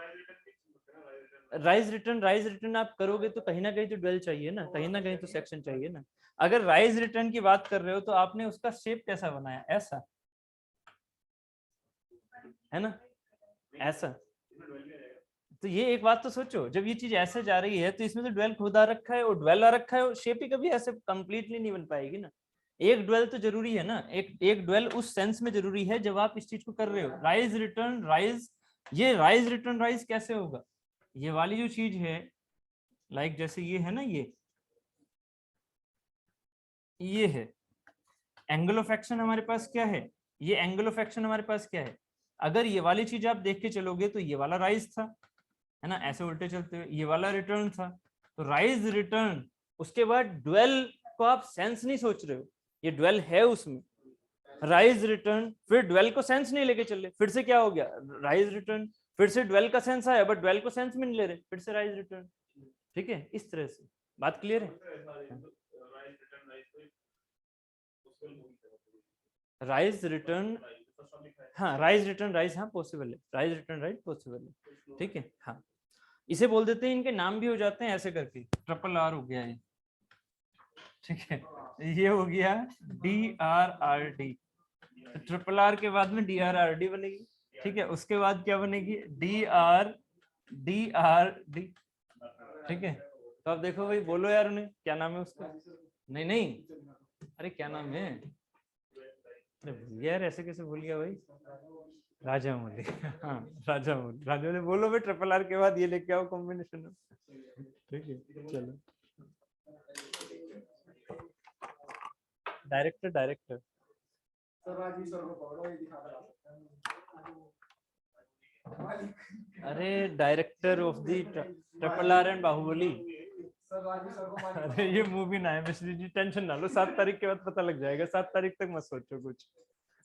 राइज रिटर्न आप करोगे तो कहीं ना कहीं तो ड्वेल चाहिए ना, कहीं ना कहीं तो सेक्शन चाहिए ना। अगर राइज रिटर्न की बात कर रहे हो तो आपने उसका शेप कैसा बनाया? ऐसा, है ना? ऐसा। तो ये एक बात तो सोचो, जब ये चीज ऐसे जा रही है तो इसमें तो ड्वेल खुद आ रखा है और ड्वेल आ रखा है, और शेप ही कभी ऐसे कंप्लीटली नहीं बन पाएगी ना। एक ड्वेल तो जरूरी है ना, एक ड्वेल उस सेंस में जरूरी है जब आप इस चीज को कर रहे हो। राइज रिटर्न राइज, ये राइज रिटर्न राइज कैसे होगा? ये वाली जो चीज है, लाइक जैसे ये है ना, ये है एंगल ऑफ एक्शन हमारे पास क्या है? ये एंगल ऑफ एक्शन हमारे पास क्या है? अगर ये वाली चीज आप देख के चलोगे तो ये वाला राइज था, है ना? ऐसे उल्टे चलते हुए ये वाला रिटर्न था, तो राइज रिटर्न। उसके बाद ड्वेल को आप सेंस नहीं सोच रहे हो, ये ड्वेल है उसमें, राइज रिटर्न, फिर ड्वेल को सेंस नहीं लेके चले, फिर से क्या हो गया? राइज रिटर्न, फिर से ड्वेल का सेंस आया बट ड्वेल को सेंस में नहीं ले रहे, फिर से राइज रिटर्न, ठीक है। इस तरह से बात क्लियर है? राइज रिटर्न, हाँ राइज रिटर्न राइज, हाँ पॉसिबल है, राइज रिटर्न राइज पॉसिबल है, ठीक है। हाँ इसे बोल देते हैं, इनके नाम भी हो जाते हैं ऐसे करके, ट्रिपल आर हो गया ये, ठीक है। ये हो गया DRRD, तो ट्रिपल आर के बाद में DRRD बनेगी, ठीक है। उसके बाद क्या बनेगी? DRD, ठीक है। तो आप देखो भाई, बोलो यार उन्हें क्या नाम है उसका? नहीं नहीं, अरे क्या नाम है? अरे भूल गया यार, ऐसे कैसे भूल गया भाई? राजा मौली, हाँ राजा मौली, राजा ने बोलो भाई ट्रिपल आर के बाद ये लेके आओ कॉम्बिनेशन, ठीक है। चलो डायरेक्टर, डायरेक्टर अरे director of the triple R and Baahubali. अरे ये मूवी ना है मिश्री जी, टेंशन ना लो, 7 तारीख के बाद पता लग जाएगा, 7 तारीख तक मत सोचो कुछ,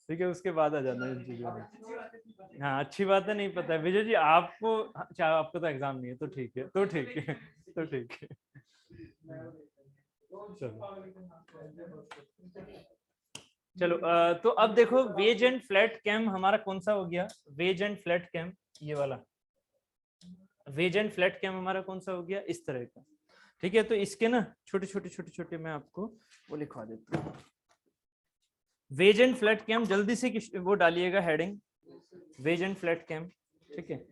ठीक है। उसके बाद आ जाना इन चीजों में। हाँ अच्छी बात है, नहीं पता है विजय जी आपको? अच्छा आपको तो एग्जाम नहीं है, तो ठीक है, तो ठीक है, तो ठीक है। चलो तो अब देखो वेज एंड फ्लैट कैम हमारा कौन सा हो गया? वेज एंड फ्लैट कैम, ये वाला वेज एंड फ्लैट कैम हमारा कौन सा हो गया? इस तरह का, ठीक है। तो इसके ना छोटे छोटे छोटे छोटे मैं आपको वो लिखवा देता हूँ। वेज एंड फ्लैट कैम, जल्दी से वो डालिएगा heading, wedge and flat cam, ठीक है।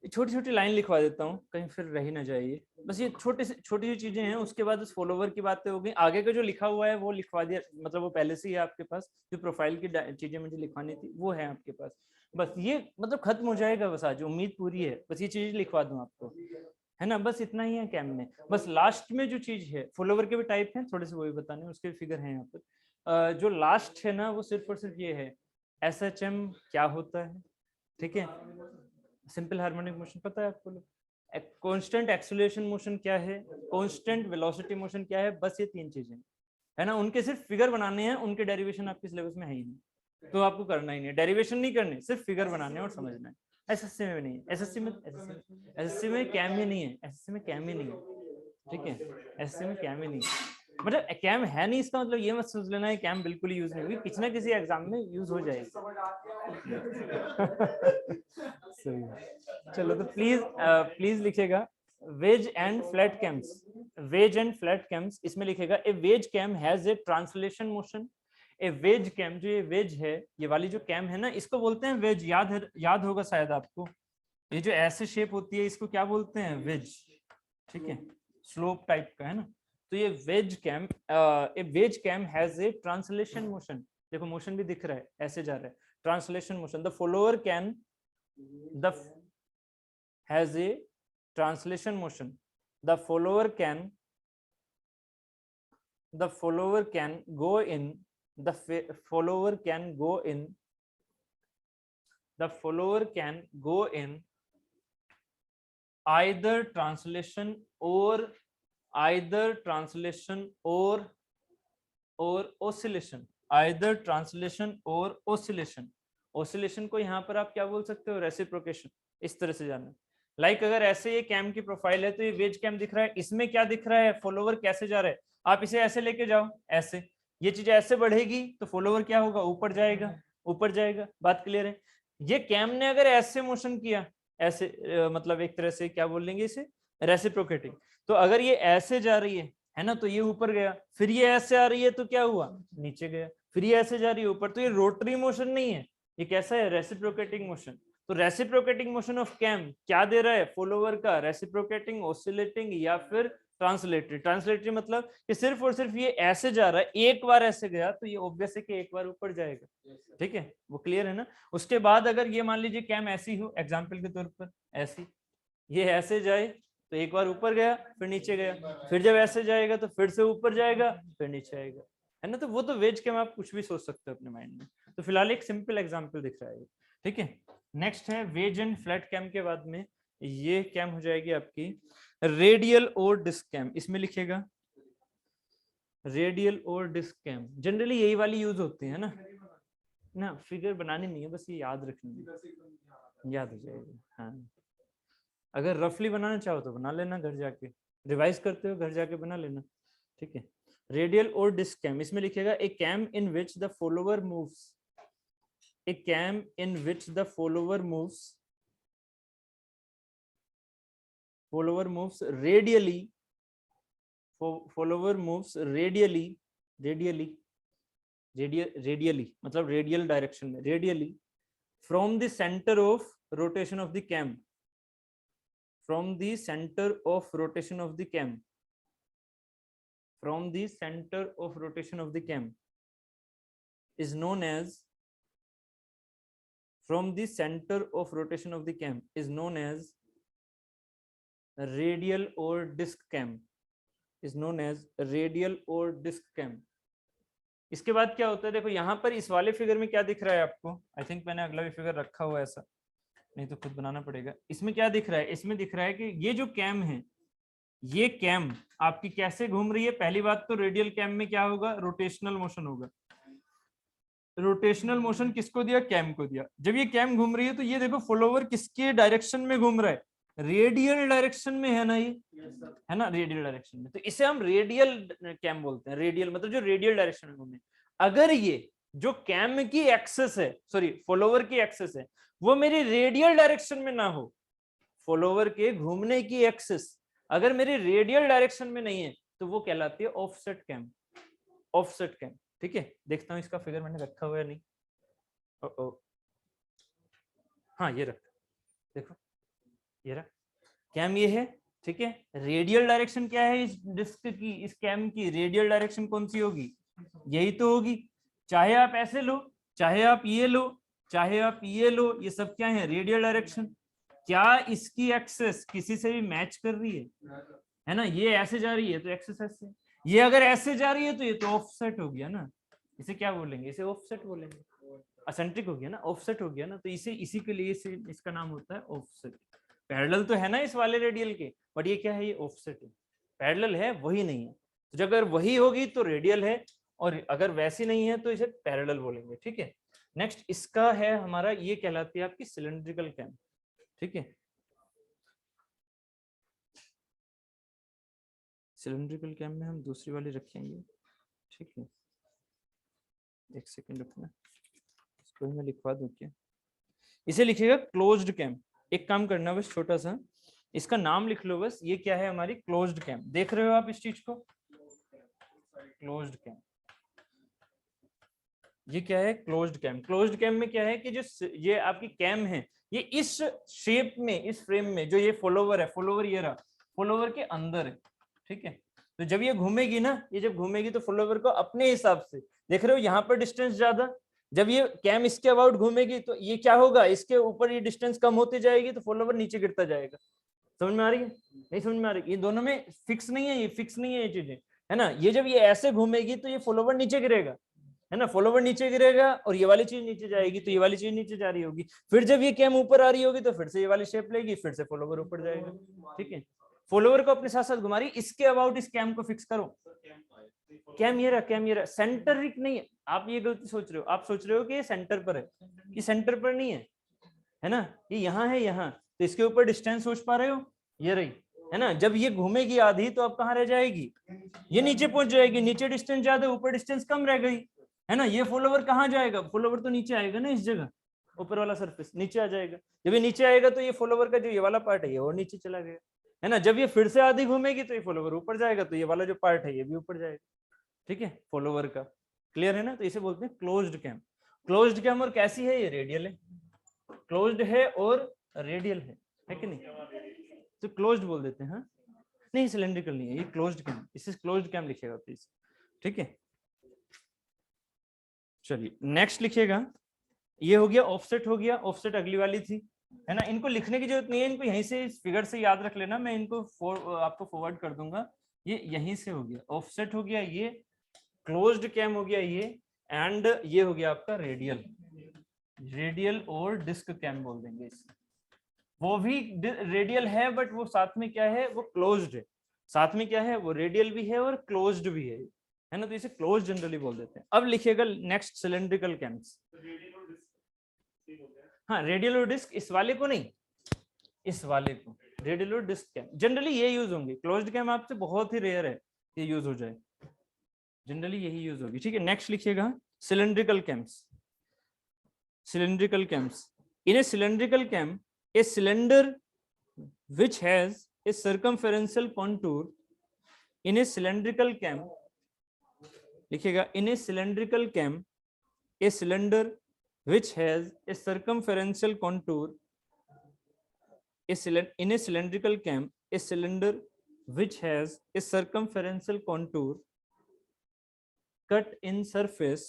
छोटी छोटी लाइन लिखवा देता हूँ, कहीं फिर रह ही ना जाइए। बस ये छोटी सी चीजें हैं, उसके बाद उस फॉलोवर की बातें हो गई। आगे का जो लिखा हुआ है वो लिखवा दिया, मतलब वो पहले से ही है आपके पास, जो प्रोफाइल की चीजें मुझे लिखवानी थी वो है आपके पास। बस ये मतलब खत्म हो जाएगा, बस आज उम्मीद पूरी है, बस ये चीज लिखवा दूं आपको। है ना, बस इतना ही है कैम में। बस लास्ट में जो चीज है, फॉलोवर के भी टाइप हैं थोड़े से, वो भी बताने हैं, उसके फिगर हैं यहाँ पर। जो लास्ट है ना वो सिर्फ और सिर्फ ये है, SHM क्या होता है, ठीक है, सिंपल हार्मोनिक मोशन पता है आपको लोग, कांस्टेंट एक्सेलरेशन मोशन क्या है, कांस्टेंट वेलोसिटी मोशन क्या है, बस ये 3 चीजें है ना, उनके सिर्फ फिगर बनाने हैं, उनके डेरिवेशन आपके सिलेबस में है ही नहीं, तो आपको करना ही नहीं है, डेरिवेशन नहीं करने, सिर्फ फिगर बनाने और समझना है। एसएससी में नहीं है, एसएससी में कैम ही नहीं है, एसएससी में कैम ही नहीं है, ठीक है, एसएससी में कैम ही नहीं है, मतलब कैम है नहीं इसका मतलब ये मत सोच लेना है कैम बिल्कुल यूज नहीं होगी, किसी ना किसी एग्जाम में यूज हो जाएगी। चलो तो प्लीज लिखिएगा wedge and flat cams, wedge and flat cams, इसमें लिखेगा a wedge cam has a translation motion, a wedge cam, जो ये वेज है, ये वाली जो कैम है ना, इसको बोलते हैं वेज, याद होगा शायद आपको, ये जो ऐसे शेप होती है इसको क्या बोलते हैं, वेज, ठीक है, स्लोप टाइप का है ना, तो ये wedge cam, a wedge cam has a translation motion, देखो मोशन भी दिख रहा है, ऐसे जा रहा है, translation motion, the follower can the has a translation motion, the follower can go in, the follower can go in, the follower can go in either translation or oscillation, either translation or oscillation, oscillation को यहाँ पर आप क्या बोल सकते हो, reciprocation, इस तरह से जाना। लाइक अगर ऐसे ये कैम की प्रोफाइल है तो ये वेज कैम दिख रहा है, इसमें क्या दिख रहा है, फॉलोवर कैसे जा रहा है, आप इसे ऐसे लेके जाओ, ऐसे, ये चीज ऐसे बढ़ेगी तो फॉलोवर क्या होगा, ऊपर जाएगा, ऊपर जाएगा, बात क्लियर है। ये कैम ने अगर ऐसे मोशन किया, ऐसे मतलब एक तरह से क्या बोलेंगे इसे, रेसिप्रोकेटिंग, तो अगर ये ऐसे जा रही है ना, तो ये ऊपर गया, फिर ये ऐसे आ रही है तो क्या हुआ, नीचे गया, फिर ये ऐसे जा रही है ऊपर, तो ये रोटरी मोशन नहीं है, ये कैसा है, रेसिप्रोकेटिंग मोशन। तो रेसिप्रोकेटिंग मोशन ऑफ कैम क्या दे रहा है, फॉलोवर का रेसिप्रोकेटिंग, ऑसिलेटिंग या फिर ट्रांसलेटरी, ट्रांसलेटरी मतलब कि सिर्फ और सिर्फ ये ऐसे जा रहा है, एक बार ऐसे गया तो ये ऑब्वियस है कि एक बार ऊपर जाएगा, ठीक है, वो क्लियर है ना। उसके बाद अगर ये मान लीजिए कैम ऐसी हो, एग्जाम्पल के तौर पर ऐसी, ये ऐसे जाए तो एक बार ऊपर गया फिर नीचे गया, फिर जब ऐसे जाएगा तो फिर से ऊपर जाएगा फिर नीचे आएगा, है ना, तो वो तो वेज कैम आप कुछ भी सोच सकते हो अपने माइंड में, तो फिलहाल एक सिंपल एग्जांपल दिख रहा है, ठीक है। नेक्स्ट है वेज एंड फ्लैट कैम के बाद में ये कैम हो जाएगी आपकी रेडियल और डिस्क कैम, इसमें लिखेगा रेडियल और डिस्क कैम, जनरली यही वाली यूज होती है ना, फिगर बनानी नहीं है, बस ये याद रखनी है, याद हो जाएगी, हाँ, अगर रफली बनाना चाहो तो बना लेना, घर जाके रिवाइज करते हो घर जाके बना लेना, ठीक है। रेडियल और डिस्क कैम, इसमें लिखेगा a cam in which the follower moves, a cam in which the follower moves radially, follower moves radially मतलब रेडियल डायरेक्शन में, radially from the center of rotation of the cam, from the center of rotation of the cam, from the center of rotation of the cam is known as, from the center of rotation of the cam is known as radial or disc cam, is known as radial or disc cam। इसके बाद क्या होता है, देखो यहाँ पर इस वाले फिगर में क्या दिख रहा है आपको, आई थिंक मैंने अगला भी फिगर रखा हुआ है ऐसा, नहीं तो खुद बनाना पड़ेगा। इसमें क्या दिख रहा है, इसमें दिख रहा है कि ये जो कैम है, ये कैम आपकी कैसे घूम रही है। पहली बात तो रेडियल कैम में क्या होगा, रोटेशनल मोशन होगा। रोटेशनल मोशन किसको दिया, कैम को दिया। जब ये कैम घूम रही है तो ये देखो फॉलोवर किसके डायरेक्शन में घूम रहा है, रेडियल डायरेक्शन में है ना, ये है ना रेडियल डायरेक्शन में, तो इसे हम रेडियल कैम बोलते हैं। रेडियल मतलब जो रेडियल डायरेक्शन में घूमे। अगर ये जो कैम की एक्सेस है, सॉरी फॉलोवर की एक्सेस है, वो मेरी रेडियल डायरेक्शन में ना हो, फॉलोवर के घूमने की एक्सेस अगर मेरी रेडियल डायरेक्शन में नहीं है तो वो कहलाती है ऑफसेट कैम, ऑफसेट कैम, ठीक है। देखता हूं इसका फिगर मैंने रखा हुआ है नहीं, हाँ ये रख, देखो ये रख, कैम ये है, ठीक है। रेडियल डायरेक्शन क्या है इस डिस्क की, इस कैम की रेडियल डायरेक्शन कौन सी होगी, यही तो होगी। चाहे आप ऐसे लो, चाहे आप ये लो, चाहे आप ये लो, ये सब क्या है, रेडियल डायरेक्शन। क्या इसकी एक्सेस किसी से भी मैच कर रही है ना, ये ऐसे जा रही है तो एक्सेस ऐसे, ये अगर ऐसे जा रही है तो ये तो ऑफसेट हो गया ना, इसे क्या बोलेंगे, इसे ऑफसेट बोलेंगे, असेंट्रिक हो गया ना, ऑफसेट हो गया ना, तो इसे इसी के लिए इसका नाम होता है ऑफसेट। पैरेलल तो है ना इस वाले रेडियल के, बट ये क्या है, ये ऑफसेट है, पैरेलल है वही नहीं है, तो अगर वही होगी तो रेडियल है, और अगर वैसी नहीं है तो इसे पैरेलल बोलेंगे, ठीक है। नेक्स्ट इसका है हमारा, ये कहलाती है आपकी सिलेंड्रिकल कैम, ठीक है। सिलेंड्रिकल कैम में हम दूसरी वाली रखेंगे, ठीक है, एक सेकंड रखना, इसको मैं लिखवा दूं क्या, इसे लिखिएगा क्लोज्ड कैम। एक काम करना बस छोटा सा, इसका नाम लिख लो बस, ये क्या है हमारी क्लोज्ड कैम, देख रहे हो आप इस चीज को, क्लोज्ड कैम, ये क्या है क्लोज्ड कैम। क्लोज्ड कैम में क्या है कि जो ये आपकी कैम है, ये इस शेप में, इस फ्रेम में, जो ये फॉलोवर है, फॉलोवर ये रहा, फॉलोवर के अंदर है, ठीक है। तो जब ये घूमेगी ना, ये जब घूमेगी तो फॉलोवर को अपने हिसाब से, देख रहे हो यहाँ पर डिस्टेंस ज्यादा, जब ये कैम इसके अबाउट घूमेगी तो ये क्या होगा, इसके ऊपर ये डिस्टेंस कम होती जाएगी तो फॉलोवर नीचे गिरता जाएगा। समझ में आ रही है, नहीं समझ में आ रही, ये दोनों में फिक्स नहीं है, ये फिक्स नहीं है ये चीजें, है ना। ये जब ये ऐसे घूमेगी तो ये फॉलोवर नीचे गिरेगा, है ना, फॉलोवर नीचे गिरेगा, और ये वाली चीज नीचे जाएगी तो ये वाली चीज नीचे जा रही होगी, फिर जब ये कैम ऊपर आ रही होगी तो फिर से ये वाली शेप लेगी, फिर से फॉलोवर ऊपर जाएगा, ठीक है। फॉलोवर को अपने साथ साथ घुमा रही, इसके अबाउट इस कैम को फिक्स करो, कैम ये रहा, कैम ये रहा, सेंटर रिक नहीं है, आप ये गलती सोच रहे हो, आप सोच रहे हो कि ये सेंटर पर है, ये सेंटर पर नहीं है ना, ये यहाँ है, यहाँ, तो इसके ऊपर डिस्टेंस सोच पा रहे हो, ये रही, है ना। जब ये घूमेगी आधी तो अब कहाँ रह जाएगी, ये नीचे पहुंच जाएगी, नीचे डिस्टेंस ज्यादा, ऊपर डिस्टेंस कम रह गई, है ना। ये फॉलोवर कहाँ जाएगा, फॉलोवर तो नीचे आएगा ना, इस जगह ऊपर वाला सरफेस नीचे आ जाएगा, जब ये नीचे आएगा तो ये फॉलोवर का जो ये वाला पार्ट है ये और नीचे चला गया, है ना। जब ये फिर से आधी घूमेगी तो ये फॉलोवर ऊपर जाएगा, तो ये वाला जो पार्ट है ये भी ऊपर जाएगा, ठीक है, फॉलोवर का, क्लियर है ना। तो इसे बोलते हैं क्लोज्ड कैम। क्लोज्ड कैम और कैसी है, ये रेडियल है, क्लोज्ड है और रेडियल है कि नहीं, तो क्लोज्ड बोल देते हैं, हाँ नहीं सिलेंड्रिकल नहीं है, ये क्लोज्ड कैम, इसे क्लोज्ड कैम लिखेगा प्लीज, ठीक है। चलिए नेक्स्ट लिखिएगा, ये हो गया ऑफसेट, हो गया ऑफसेट, अगली वाली थी, है ना। इनको लिखने की जरूरत नहीं है, इनको यहीं से इस फिगर से याद रख लेना, मैं इनको आपको फॉरवर्ड कर दूंगा, ये यहीं से हो गया ऑफसेट, हो गया ये क्लोज्ड कैम, हो गया ये, एंड ये हो गया आपका रेडियल, रेडियल और डिस्क कैम बोल देंगे इसे, वो भी रेडियल है बट वो साथ में क्या है, वो क्लोज्ड है, साथ में क्या है, वो रेडियल भी है और क्लोज्ड भी है ना, तो इसे क्लोज जनरली बोल देते हैं। अब लिखिएगा नेक्स्ट सिलेंड्रिकल कैम्स, हाँ रेडियल और डिस्क, इस वाले को नहीं, इस वाले को रेडियल और डिस्क कैम, जनरली ये यूज होंगे, क्लोज्ड कैम आपसे बहुत ही रेयर है ये यूज हो जाए, जनरली यही यूज होगी, ठीक है। नेक्स्ट लिखिएगा cylindrical camps, cylindrical cams. In a cylindrical cam, a cylinder which has a circumferential contour, in a cylindrical cam, लिखिएगा in a cylindrical cam, a cylinder which has a circumferential contour, in a cylindrical cam, a cylinder which has a circumferential contour cut in surface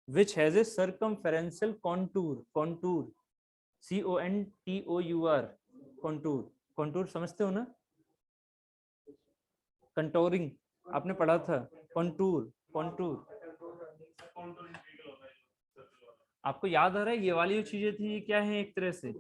which has a circumferential contour, contour, CONTOUR, contour, contour समझते हो ना, contouring आपने पढ़ा था, contour, contour, आपको याद आ रहा है, ये वाली जो चीजें थी ये क्या है, एक तरह से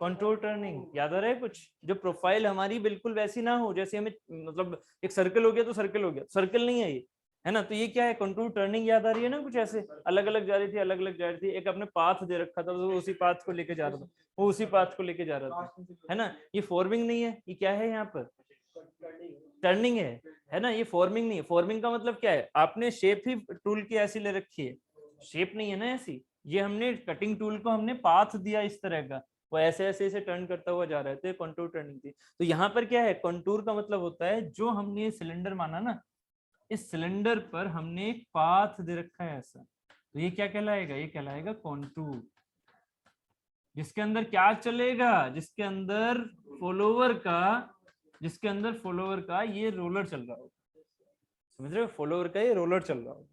कंटूर टर्निंग, याद आ रहा है कुछ, जो प्रोफाइल हमारी बिल्कुल वैसी ना हो, जैसे हमें मतलब एक सर्कल हो गया तो सर्कल हो गया, सर्कल नहीं है ये, है ना, तो ये क्या है, कंटूर टर्निंग, याद आ रही है ना, कुछ ऐसे अलग अलग जा रही थी, अलग अलग जा रही थी, एक अपने पाथ दे रखा था, वो उसी पाथ को लेके जा रहा था, वो उसी पाथ को लेके जा रहा था, है ना। ये फॉर्मिंग नहीं है, ये क्या है, यहाँ पर टर्निंग है ना, ये फॉर्मिंग नहीं है। फॉर्मिंग का मतलब क्या है, आपने शेप ही टूल की ऐसी ले रखी है, शेप नहीं है ना ऐसी, ये हमने कटिंग टूल को हमने पाथ दिया इस तरह का, वो ऐसे ऐसे ऐसे टर्न करता हुआ जा रहा है, तो ये कंटूर टर्निंग थी। तो यहाँ पर क्या है, कंटूर का मतलब होता है जो हमने सिलेंडर माना ना, इस सिलेंडर पर हमने एक पाथ दे रखा है ऐसा, तो ये क्या कहलाएगा, ये कहलाएगा कंटूर, जिसके अंदर क्या चलेगा, जिसके अंदर फॉलोवर का, जिसके अंदर फॉलोवर का ये रोलर चल रहा होगा, समझ रहे हो, फॉलोवर का ये रोलर चल रहा होगा,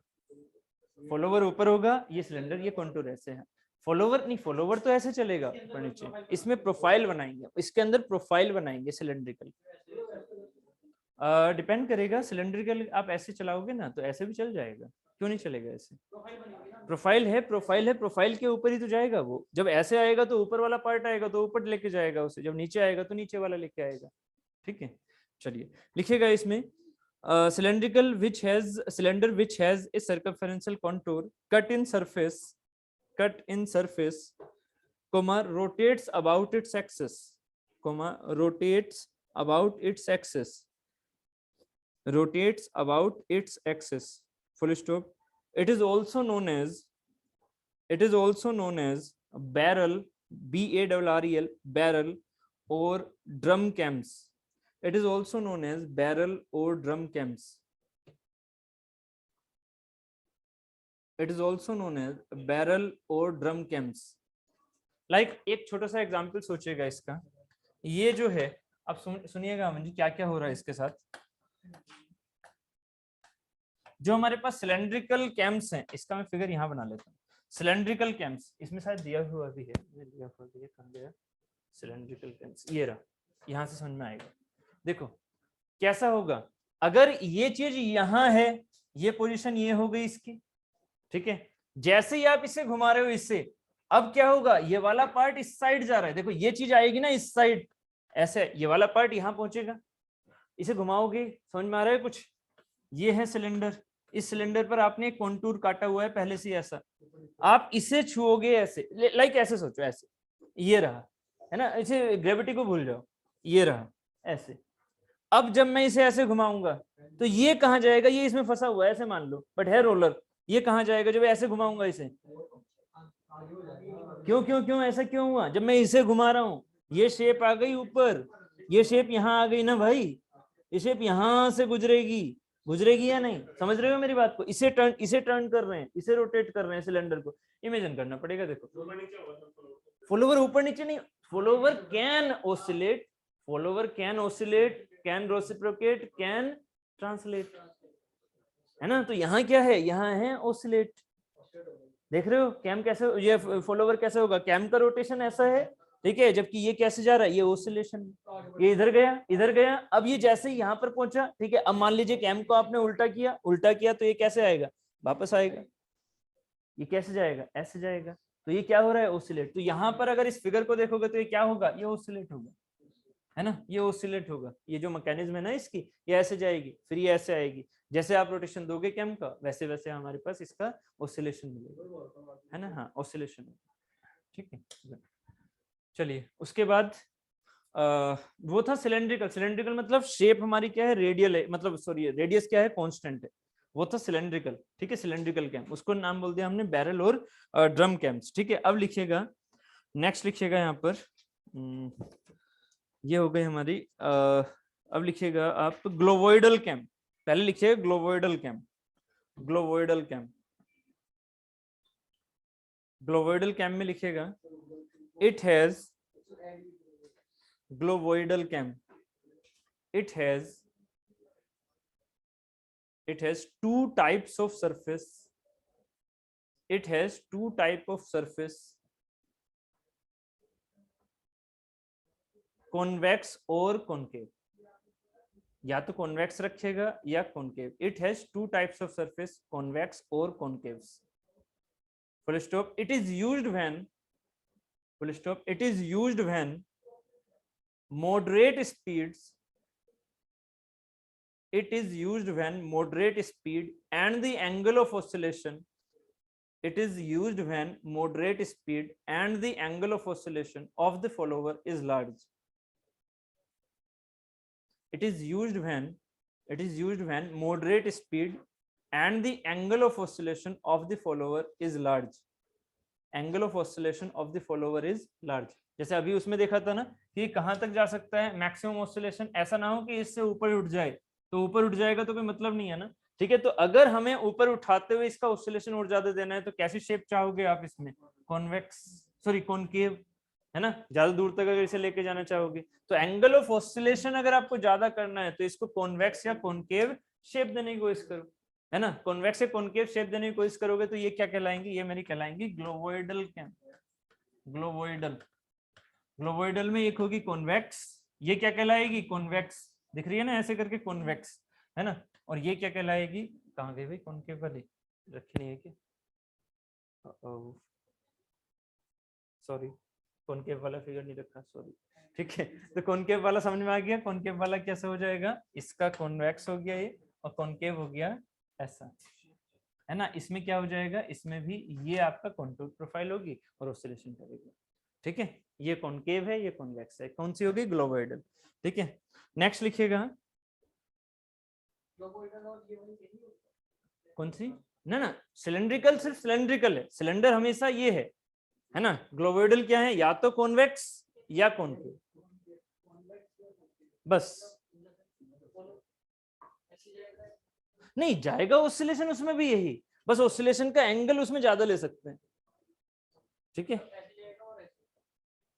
फॉलोवर ऊपर होगा, ये सिलेंडर, ये कंटूर ऐसे है। फॉलोवर नहीं, फॉलोवर तो ऐसे चलेगा ऊपर नीचे, इसमें प्रोफाइल बनाएंगे, इसके अंदर प्रोफाइल बनाएंगे सिलेंड्रिकल। डिपेंड करेगा, सिलेंड्रिकल आप ऐसे चलाओगे ना तो ऐसे भी चल जाएगा, क्यों नहीं चलेगा ऐसे? प्रोफाइल है, प्रोफाइल है, प्रोफाइल के ऊपर ही तो जाएगा वो। जब ऐसे आएगा तो ऊपर वाला पार्ट आएगा तो ऊपर लेके जाएगा उसे, जब नीचे आएगा तो नीचे वाला लेके आएगा। ठीक है, चलिए लिखिएगा इसमें cylindrical which has, cylinder which has a circumferential contour cut in surface, comma rotates about its axis, comma rotates about its axis, rotates about its axis, full stop. It is also known as barrel, barrel, barrel or drum cams. It is also known as barrel or drum cams. It is also known as barrel or drum cams. Like एक छोटा सा example सोचिएगा इसका, ये जो है, अब सुनिएगा अमन जी क्या क्या हो रहा है इसके साथ। जो हमारे पास सिलेंड्रिकल कैम्स हैं, इसका मैं फिगर यहाँ बना लेता हूँ। सिलेंड्रिकल कैम्स, इसमें शायद दिया हुआ भी है, कहाँ गया सिलेंड्रिकल कैम्स, ये रहा, यहाँ से समझ में आएगा। देखो कैसा होगा, अगर ये चीज यहाँ है, ये पोजीशन ये हो गई इसकी, ठीक है, जैसे ही आप इसे घुमा रहे हो इससे, अब क्या होगा, ये वाला पार्ट इस साइड जा रहा है, देखो ये चीज आएगी ना इस साइड, ऐसे ये वाला पार्ट यहां पहुंचेगा, इसे घुमाओगे, समझ में आ रहा है कुछ? ये है सिलेंडर, इस सिलेंडर पर आपने एक कॉन्टूर काटा हुआ है पहले से ऐसा, आप इसे छुओगे ऐसे, लाइक ऐसे सोचो, ऐसे ये रहा है ना, इसे ग्रेविटी को भूल जाओ, ये रहा ऐसे। अब जब मैं इसे ऐसे घुमाऊंगा तो ये कहाँ जाएगा, ये इसमें फंसा हुआ है ऐसे मान लो, बट है रोलर, ये कहाँ जाएगा जब ऐसे घुमाऊंगा इसे? क्यों क्यों क्यों ऐसा क्यों हुआ? जब मैं इसे घुमा रहा हूं ये शेप आ गई ऊपर, ये शेप यहाँ आ गई ना भाई, ये शेप यहाँ से गुजरेगी या नहीं? समझ रहे हो मेरी बात को? इसे टर्न कर रहे हैं, इसे रोटेट कर रहे हैं सिलेंडर को, इमेजिन करना पड़ेगा। देखो फॉलोवर ऊपर नीचे नहीं, follower can oscillate, can reciprocate, can translate, है ना? तो यहाँ क्या है, यहाँ है ऑसिलेट। देख रहे हो कैम कैसे, ये फॉलोवर कैसे होगा, कैम का रोटेशन ऐसा है, ठीक है, जबकि ये कैसे जा रहा है, ये ऑसिलेशन, ये इधर गया, अब ये जैसे यहाँ पर पहुंचा, ठीक है, अब मान लीजिए कैम को आपने उल्टा किया तो ये कैसे आएगा, वापस आएगा, ये कैसे जाएगा, ऐसे जाएगा, तो ये क्या हो रहा है, ऑसिलेट। तो यहाँ पर अगर इस फिगर को देखोगे तो ये क्या होगा, ये ऑसिलेट होगा, है ना, ये ऑसिलेट होगा, ये जो मैकेनिज्म है ना इसकी, ये ऐसे जाएगी, फिर ये ऐसे आएगी, जैसे आप रोटेशन दोगे कैम का वैसे वैसे हमारे पास इसका ऑसिलेशन मिलेगा, है ना, हाँ ऑसिलेशन, ठीक है। चलिए उसके बाद वो था सिलेंड्रिकल मतलब शेप हमारी क्या है, रेडियल है, मतलब सॉरी रेडियस क्या है, कांस्टेंट है, वो था सिलेंड्रिकल, ठीक है, सिलेंड्रिकल कैम, उसको नाम बोल दिया हमने बैरल और ड्रम कैम्स, ठीक है। अब लिखिएगा, नेक्स्ट लिखिएगा यहाँ पर, ये हो गई हमारी, अब लिखिएगा आप ग्लोवोइडल कैम, पहले लिखिएगा ग्लोवोइडल कैम, ग्लोवोइडल कैम में लिखिएगा it has globoidal cam, it has two types of surface, convex और concave, या तो convex रखेगा या concave, it has two types of surface, convex और concaves, full stop। It is used when moderate speeds, and the angle of oscillation, of the follower is large. It is used when moderate speed and the angle of oscillation of the follower is large. Angle of oscillation of the follower is large. जैसे अभी उसमें देखा था ना कि कहां तक जा सकता है मैक्सिमम ऑसिलेशन, ऐसा ना हो कि इससे ऊपर उठ जाए, तो ऊपर उठ जाएगा तो कोई मतलब नहीं है ना, ठीक है। तो अगर हमें ऊपर उठाते हुए इसका ऑसिलेशन और ज्यादा देना है तो कैसी शेप चाहोगे आप इसमें, कॉनकेव, है ना, ज्यादा दूर तक अगर इसे लेके जाना चाहोगे तो एंगल ऑफ ऑसिलेशन अगर आपको ज्यादा करना है तो इसको कॉन्वेक्स या कॉनकेव शेप देने की कोशिश करो, है ना, कॉन्वेक्स या कॉनकेव शेप देने की कोशिश करोगे तो ये क्या कहलाएंगी, ये मेरी कहलाएंगी ग्लोबोइडल कैम, ग्लोबोइडल। ग्लोबोइडल में एक होगी कॉन्वेक्स, ये क्या कहलाएगी, कॉन्वेक्स, दिख रही है ना ऐसे करके, कॉन्वेक्स है ना। और ये क्या कहलाएगी, कहाँ गई भाई कॉनकेव वाली, रखी नहीं है क्या, सॉरी कॉनकेव वाला फिगर नहीं रखा, सॉरी। ठीक है, तो कॉनकेव वाला समझ में आ गया, कॉनकेव वाला कैसे हो जाएगा, इसका कॉन्वेक्स हो गया ये, और कॉनकेव हो गया ऐसा, है ना। इसमें क्या हो जाएगा, इसमें भी ये आपका कॉन्टूर प्रोफाइल होगी और ऑसिलेशन करेगा। ठीक है, ये कॉनकेव है, ये कॉन्वेक्स है, कौन सी होगी, ग्लोबोइडल। ठीक है, नेक्स्ट लिखिएगा, कौन सी, ना ना सिलेंड्रिकल सिर्फ सिलेंड्रिकल है, सिलेंडर हमेशा ये है ना। ग्लोबोइडल क्या है, या तो कॉन्वेक्स या कॉनकेव, बस। नहीं जाएगा ऑसिलेशन उसमें भी यही, बस ऑसिलेशन का एंगल उसमें ज्यादा ले सकते हैं। ठीक है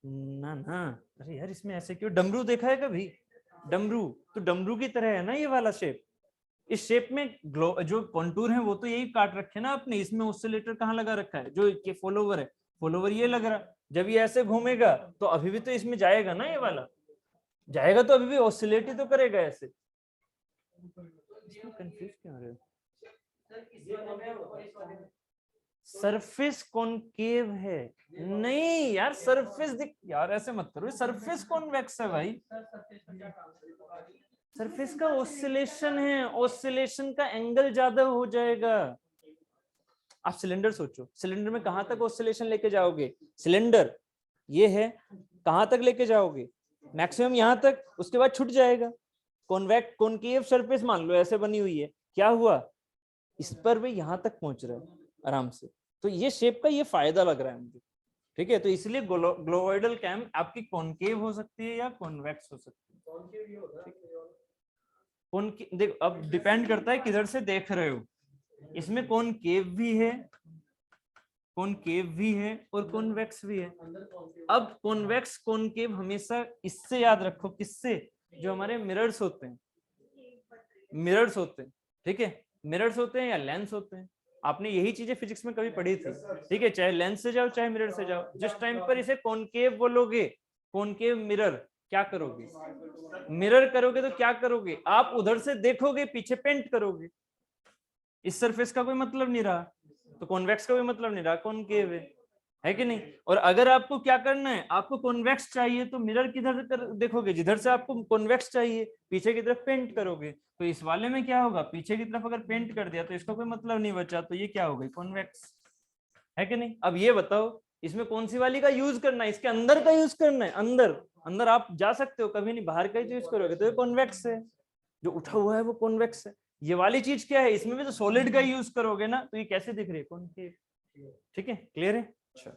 ना ना, अरे यार इसमें ऐसे क्यों, डमरू देखा है कभी, डमरू, तो डमरू की तरह है ना ये वाला शेप। इस शेप में जो कॉन्टूर है वो तो यही काट रखे ना आपने, इसमें ऑसिलेटर कहाँ लगा रखा है, जो ये फॉलोवर है, फॉलोवर ये लग रहा, जब ये ऐसे घूमेगा तो अभी भी तो इसमें जाएगा ना, ये वाला जाएगा तो अभी भी ऑसिलेट ही तो करेगा ऐसे। कंफ्यूज क्यों हो रहे हो, सरफेस कॉनकेव है, नहीं यार सरफेस दिख, यार ऐसे मत करो, सरफेस कॉन्वेक्स है भाई, सरफेस का ऑसिलेशन है, ऑसिलेशन का एंगल ज्यादा हो जाएगा। आप सिलेंडर सोचो, सिलेंडर में कहां तक ऑसिलेशन लेके जाओगे, सिलेंडर ये है, कहां तक लेके जाओगे, मैक्सिमम यहां तक, उसके बाद छूट जाएगा। कॉन्वेक्ट कॉनकेव सरफेस मान लो ऐसे बनी हुई है, क्या हुआ, इस पर भी यहां तक पहुंच रहा है आराम से, तो ये शेप का ये फायदा लग रहा है मुझे। ठीक है, तो इसलिए ग्लोबोइडल कैम आपकी कॉनकेव हो सकती है या कॉन्वेक्स हो सकती है। देख अब डिपेंड करता है किधर से देख रहे हो, इसमें कॉनकेव भी है, कॉनकेव भी है और कॉन्वेक्स भी है। अब कॉन्वेक्स कॉनकेव हमेशा इससे याद रखो, किससे, जो हमारे मिरर्स होते हैं, मिरर्स होते हैं, ठीक है, मिरर्स होते हैं या लेंस होते हैं, आपने यही चीजें फिजिक्स में कभी पढ़ी थी। ठीक है, चाहे लेंस से जाओ चाहे मिरर से जाओ, जिस टाइम पर इसे कॉनकेव बोलोगे, कॉनकेव मिरर, क्या करोगे, मिरर करोगे तो क्या करोगे, आप उधर से देखोगे पीछे पेंट करोगे, इस सरफेस का कोई मतलब नहीं रहा, तो कॉन्वेक्स का कोई मतलब नहीं रहा, कॉनकेव है कि नहीं। और अगर आपको क्या करना है, आपको कॉन्वेक्स चाहिए तो मिरर किधर कर देखोगे, जिधर से आपको कॉन्वेक्स चाहिए पीछे की तरफ पेंट करोगे, तो इस वाले में क्या होगा, पीछे की तरफ अगर पेंट कर दिया तो इसका कोई मतलब नहीं बचा, तो ये क्या हो गई, कॉन्वेक्स, है कि नहीं। अब ये बताओ इसमें कौन सी वाली का यूज करना है, इसके अंदर का यूज करना है, अंदर, अंदर आप जा सकते हो कभी नहीं, बाहर का ही यूज करोगे तो ये कॉन्वेक्स है, जो उठा हुआ है वो कॉन्वेक्स है। ये वाली चीज क्या है, इसमें भी तो सॉलिड का यूज करोगे ना, तो ये कैसे दिख रही है, कॉनकेव। ठीक है, क्लियर है, अच्छा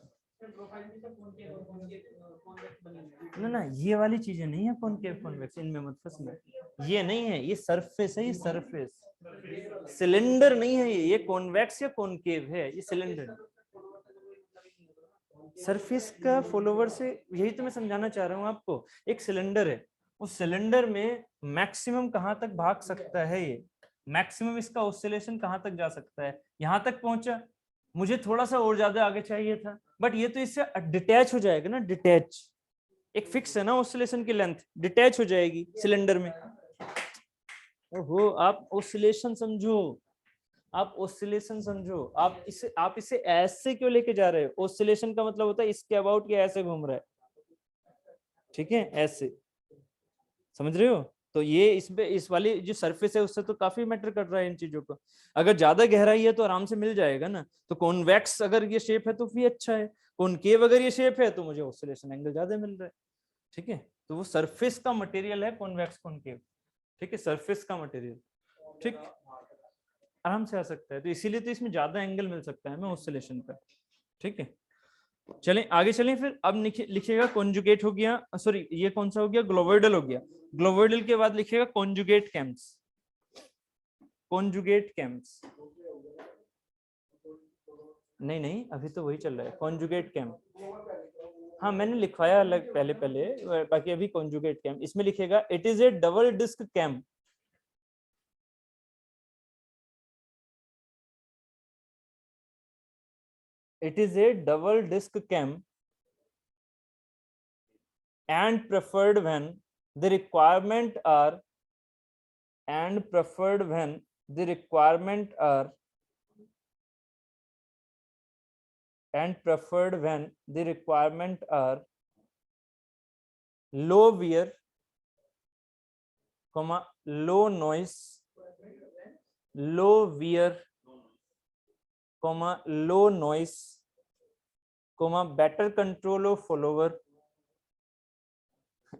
ना ना ये वाली चीजें नहीं है कॉनकेव कॉन्वेक्स, इनमें मत फंसना, ये नहीं है, ये सरफेस है, ये सरफेस, सिलेंडर नहीं है, ये कॉन्वेक्स या कॉनकेव है, ये सिलेंडर। सरफेस का फॉलोवर से यही तो मैं समझाना चाह रहा हूँ आपको, एक सिलेंडर है, उस सिलेंडर में मैक्सिमम कहां तक भाग सकता है ये, मैक्सिमम इसका ऑसिलेशन कहां तक जा सकता है, यहां तक पहुंचा, मुझे थोड़ा सा और ज्यादा आगे चाहिए था, बट ये तो इससे डिटैच हो जाएगा ना, डिटैच, एक फिक्स है ना ऑसिलेशन की लेंथ, डिटैच हो जाएगी सिलेंडर में। ओहो, आप ऑसिलेशन समझो, आप ऑसिलेशन समझो, आप इसे ऐसे क्यों लेके जा रहे हो, ऑसिलेशन का मतलब होता है इसके अबाउट ये ऐसे घूम रहा है, ठीक है, ऐसे, समझ रहे हो। तो ये इस वाली जो सरफेस है उससे तो काफी मैटर कर रहा है इन चीजों को, अगर ज्यादा गहराई है तो आराम से मिल जाएगा ना, तो कॉन्वेक्स अगर ये शेप है तो भी अच्छा है, कॉनकेव अगर ये शेप है तो मुझे ऑसिलेशन एंगल ज्यादा मिल रहा है। ठीक है, तो वो सरफेस का मटेरियल है कॉन्वेक्स कॉनकेव, ठीक है, सरफेस का मटेरियल, ठीक, आराम से आ सकता है, तो इसीलिए तो इसमें ज्यादा एंगल मिल सकता है हमें ऑसिलेशन का। ठीक है, चलें आगे चलें फिर, अब लिखिएगा कॉन्जुगेट हो गया, सॉरी ये कौन सा हो गया, ग्लोबोइडल हो गया, ग्लोबोइडल के बाद लिखिएगा कॉन्जुगेट कैम्स, कॉन्जुगेट कैम्स, नहीं नहीं अभी तो वही चल रहा है कॉन्जुगेट कैम, हाँ मैंने लिखवाया अलग पहले पहले, बाकी अभी कॉन्जुगेट कैम, इसमें लिखिएगा it is a double disc cam, it is a double disc cam and preferred when the requirement are and preferred when the requirement are and preferred when the requirement are low wear, low noise, low wear, low noise, better control of follower.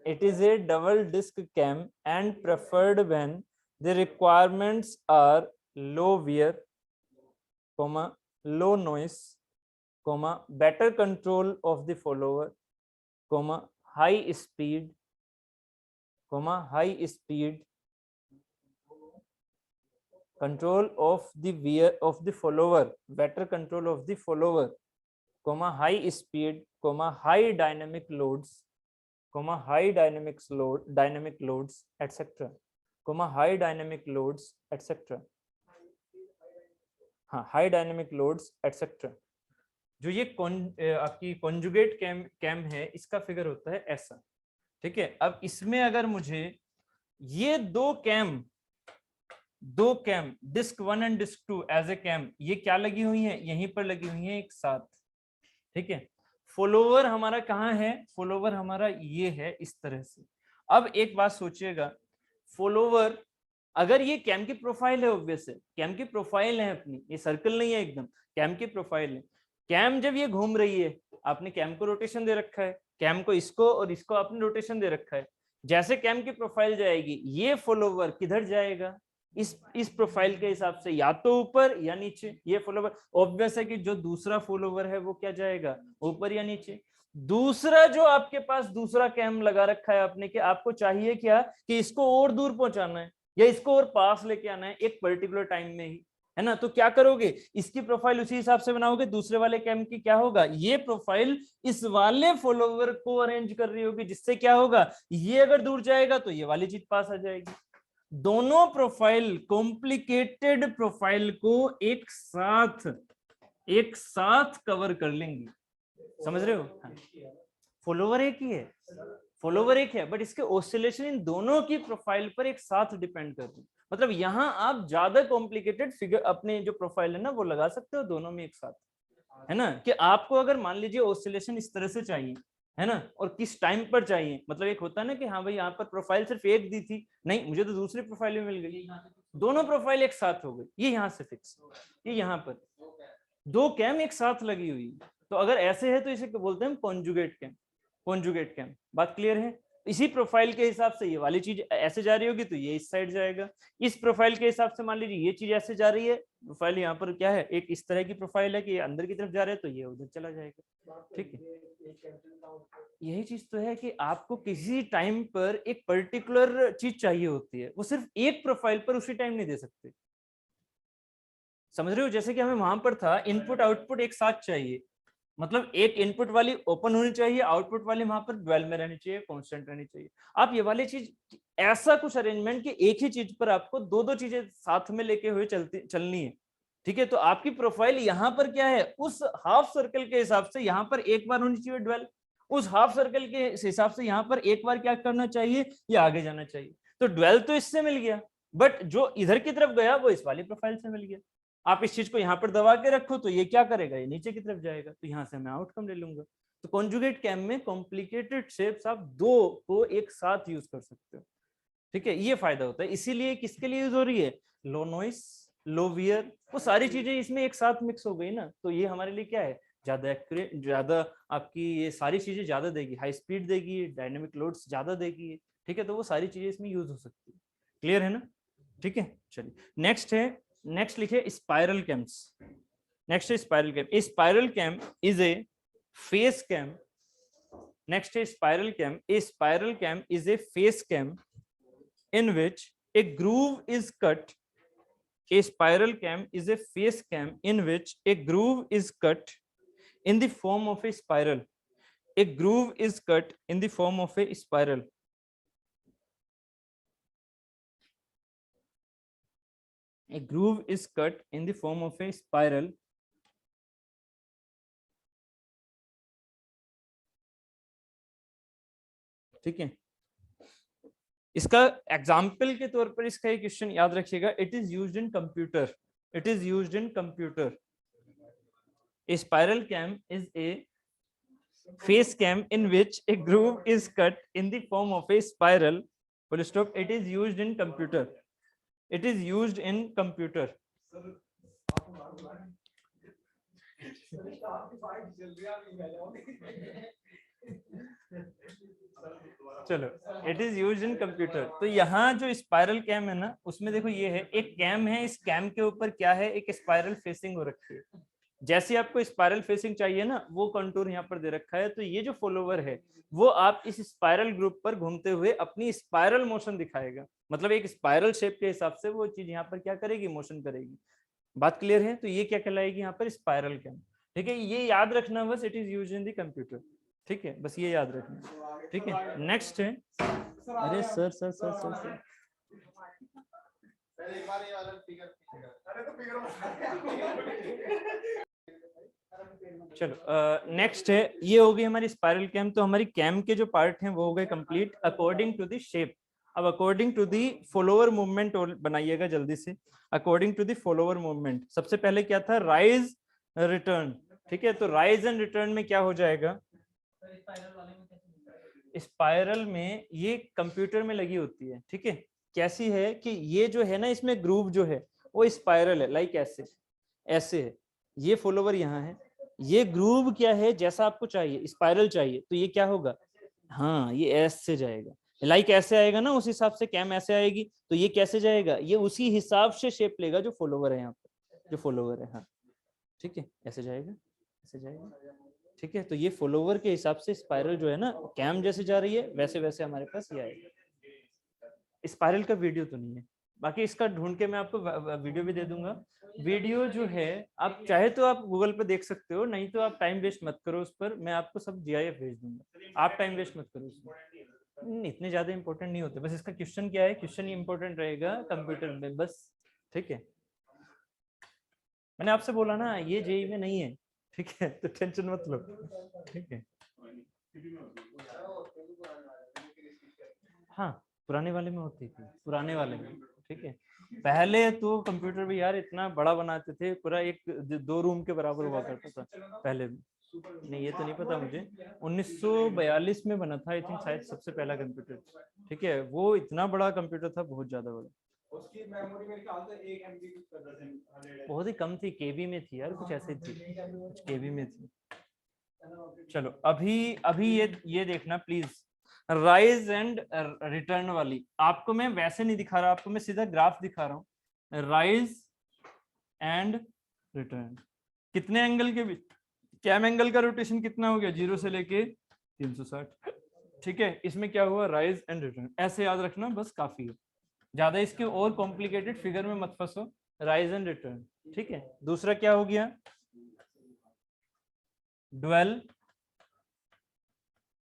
It is a double disc cam and preferred when the requirements are low wear, low noise, better control of the follower, high speed, control of the wear of the follower, better control of the follower, high speed, high dynamic loads, high dynamic loads, etc. High dynamic loads, etc. हाँ, high dynamic loads etcetera. जो ये आपकी conjugate cam है, इसका figure होता है ऐसा, ठीक है। अब इसमें अगर मुझे ये दो cam disc 1 and disc 2 as a cam, ये क्या लगी हुई है, यहीं पर लगी हुई है एक साथ, ठीक है। फॉलोवर हमारा कहाँ है, फॉलोवर हमारा ये है इस तरह से। अब एक बात सोचिएगा, फॉलोवर अगर ये कैम की प्रोफाइल है, ऑब्वियस है कैम की प्रोफाइल है अपनी, ये सर्कल नहीं है एकदम, कैम की प्रोफाइल है। कैम जब ये घूम रही है, आपने कैम को रोटेशन दे रखा है, कैम को इसको और इसको आपने रोटेशन दे रखा है। जैसे कैम की प्रोफाइल जाएगी, ये फॉलोवर किधर जाएगा, इस प्रोफाइल के हिसाब से, या तो ऊपर या नीचे। ये फॉलोवर ऑब्वियस है कि जो दूसरा फॉलोवर है वो क्या जाएगा, ऊपर या नीचे। दूसरा जो आपके पास दूसरा कैम लगा रखा है आपने, कि आपको चाहिए क्या कि इसको और दूर पहुंचाना है या इसको और पास लेके आना है एक पर्टिकुलर टाइम में ही, है ना। तो क्या करोगे, इसकी प्रोफाइल उसी हिसाब से बनाओगे। दूसरे वाले कैम की क्या होगा, ये प्रोफाइल इस वाले फॉलोवर को अरेंज कर रही होगी, जिससे क्या होगा, ये अगर दूर जाएगा तो ये वाली चीज पास आ जाएगी। दोनों प्रोफाइल, कॉम्प्लिकेटेड प्रोफाइल को एक साथ कवर कर लेंगी, समझ रहे हो। फॉलोवर एक ही है, फॉलोवर एक है, बट इसके ऑसिलेशन इन दोनों की प्रोफाइल पर एक साथ डिपेंड करते हैं। मतलब यहाँ आप ज्यादा कॉम्प्लिकेटेड फिगर अपने जो प्रोफाइल है ना वो लगा सकते हो दोनों में एक साथ, है ना। कि आपको अगर मान लीजिए ऑसिलेशन इस तरह से चाहिए, है ना, और किस टाइम पर चाहिए, मतलब एक होता है ना कि हाँ भाई यहाँ पर प्रोफाइल सिर्फ एक दी थी, नहीं मुझे तो दूसरी प्रोफाइल भी मिल गई, दोनों प्रोफाइल एक साथ हो गई, ये यहाँ से फिक्स, ये यहाँ पर दो कैम एक साथ लगी हुई। तो अगर ऐसे है तो इसे बोलते हैं कॉन्जुगेट कैम, कॉन्जुगेट कैम। बात क्लियर है। इसी प्रोफाइल के हिसाब से ये वाली चीज ऐसे जा रही होगी तो ये इस साइड जाएगा, इस प्रोफाइल के हिसाब से मान लीजिए ये चीज ऐसे जा रही है, प्रोफाइल यहाँ पर क्या है, एक इस तरह की प्रोफाइल है कि ये अंदर की तरफ जा रहा है तो ये उधर चला जाएगा, ठीक है। यही चीज तो है कि आपको किसी टाइम पर एक पर्टिकुलर चीज चाहिए होती है, वो सिर्फ एक प्रोफाइल पर उसी टाइम नहीं दे सकते, समझ रहे हो। जैसे कि हमें वहां पर था इनपुट आउटपुट एक साथ चाहिए, मतलब एक इनपुट वाली ओपन होनी चाहिए, आउटपुट वाली वहां पर ड्वेल में रहनी चाहिए, कांस्टेंट रहनी चाहिए। आप ये वाली चीज ऐसा कुछ अरेंजमेंट कि एक ही चीज पर आपको दो दो चीजें साथ में लेके हुए चलनी है, ठीक है। तो आपकी प्रोफाइल यहाँ पर क्या है, उस हाफ सर्कल के हिसाब से यहाँ पर एक बार होनी चाहिए ड्वेल, उस हाफ सर्कल के हिसाब से यहाँ पर एक बार क्या करना चाहिए, ये आगे जाना चाहिए। तो ड्वेल तो इससे मिल गया, बट जो इधर की तरफ गया वो इस वाली प्रोफाइल से मिल गया। आप इस चीज को यहाँ पर दबा के रखो तो ये क्या करेगा, ये नीचे की तरफ जाएगा, तो यहाँ से मैं आउटकम ले लूंगा। तो कॉन्जुगेट कैम में कॉम्प्लिकेटेड शेप्स आप दो को एक साथ यूज कर सकते हो, ठीक है। ये फायदा होता है। इसीलिए किसके लिए यूज हो रही है, लो नॉइस, लो वियर, वो सारी चीजें इसमें एक साथ मिक्स हो गई ना, तो ये हमारे लिए क्या है, ज्यादा एक्यूरेट, ज्यादा आपकी ये सारी चीजें ज्यादा देगी, हाई स्पीड देगी, डायनेमिक लोड्स ज्यादा देगी, ठीक है। तो वो सारी चीजें इसमें यूज हो सकती है। क्लियर है ना, ठीक है। चलिए नेक्स्ट है, नेक्स्ट लिखिए स्पाइरल कैम्स। नेक्स्ट है spiral cam. A spiral cam is a face cam. Next है spiral cam. A spiral cam is a face cam in which a groove is cut. A spiral cam is a face cam in which a groove is cut in the form of a spiral. A groove is cut in the form of a spiral. A groove is cut in the form of a spiral ठीक है, इसका example के तौर पर इसका एक question याद रखिएगा, it is used in computer, it is used in computer. A spiral cam is a face cam in which a groove is cut in the form of a spiral. Full stop. It is used in computer. It is used in computer. चलो, it is use in computer. तो यहाँ जो spiral cam है ना, उसमें देखो ये है, एक कैम है, इस कैम के ऊपर क्या है, एक स्पाइरल फेसिंग हो रखी है। जैसे आपको स्पाइरल फेसिंग चाहिए ना, वो कंटूर यहाँ पर दे रखा है। तो ये जो फॉलोवर है वो आप इस स्पाइरल ग्रुप पर घूमते हुए अपनी स्पाइरल मोशन दिखाएगा, मतलब एक स्पाइरल शेप के हिसाब से वो चीज यहाँ पर क्या करेगी, मोशन करेगी। बात क्लियर है? तो ये क्या कहलाएगी यहाँ पर, स्पाइरल कैम। ठीक है, ये याद रखना बस, it is used in the computer. ठीक है, बस ये याद रखना। ठीक है, नेक्स्ट है, अरे sir sir sir sir sir चलो, नेक्स्ट है, ये हो गई हमारी स्पाइरल कैम। तो हमारी कैम के जो पार्ट हैं वो हो गए complete according to the shape. अब according to the follower movement बनाइएगा जल्दी से। According to the follower movement, सबसे पहले क्या था, राइज रिटर्न। ठीक है, तो राइज एंड रिटर्न में क्या हो जाएगा, स्पाइरल में ये कंप्यूटर में लगी होती है। ठीक है, कैसी है कि ये जो है ना, इसमें ग्रूव जो है वो स्पाइरल है, लाइक ऐसे ऐसे है। ये फॉलोवर यहाँ है, ये ग्रूव क्या है, जैसा आपको चाहिए, स्पाइरल चाहिए, तो ये क्या होगा, हाँ ये ऐसे जाएगा, लाइक ऐसे आएगा ना, उस हिसाब से कैम ऐसे आएगी। तो ये कैसे जाएगा, ये उसी हिसाब से शेप लेगा जो फॉलोवर है यहाँ पर, जो फॉलोवर है। हाँ ठीक है, ऐसे जाएगा, ऐसे जाएगा। ठीक है, तो ये फॉलोवर के हिसाब से स्पाइरल जो है ना, कैम जैसे जा रही है वैसे वैसे हमारे पास ये आएगा। स्पाइरल का वीडियो तो नहीं है, बाकी इसका ढूंढ के मैं आपको वीडियो भी दे दूंगा। वीडियो जो है आप चाहे तो आप गूगल पे देख सकते हो, नहीं तो आप टाइम वेस्ट मत करो उस पर, मैं आपको सब GIF भेज दूंगा, आप टाइम वेस्ट मत करो उसमें, इतने ज्यादा इंपॉर्टेंट नहीं होते। बस इसका क्वेश्चन क्या है, क्वेश्चन इंपॉर्टेंट रहेगा कंप्यूटर में बस। ठीक है, मैंने आपसे बोला ना ये JEE में नहीं है। ठीक है, तो टेंशन मत लो। ठीक है, हाँ पुराने वाले में होती थी, पुराने वाले में। ठीक है, पहले तो कंप्यूटर भी यार इतना बड़ा बनाते थे, पूरा एक 2 रूम के बराबर हुआ करता था पहले भी। नहीं ये तो नहीं पता मुझे, 1942 में बना था आई थिंक शायद सबसे पहला कंप्यूटर। ठीक है, वो इतना बड़ा कंप्यूटर था, बहुत ज्यादा बड़ा। उसकी मेमोरी मेरे ख्याल से 1 MB बहुत ही कम थी, केबी में थी यार, कुछ ऐसे थी, कुछ केबी में थी। चलो अभी अभी ये देखना प्लीज, राइज एंड रिटर्न वाली आपको मैं वैसे नहीं दिखा रहा, आपको मैं सीधा ग्राफ दिखा रहा हूँ। राइज एंड रिटर्न कितने एंगल के बीच, कैम एंगल का रोटेशन कितना हो गया, 0 से लेके 360। ठीक है, इसमें क्या हुआ, राइज एंड रिटर्न, ऐसे याद रखना बस काफी है, ज्यादा इसके और कॉम्प्लिकेटेड फिगर में मत फंसो। Rise and return. ठीक है, दूसरा क्या हो गया, dwell,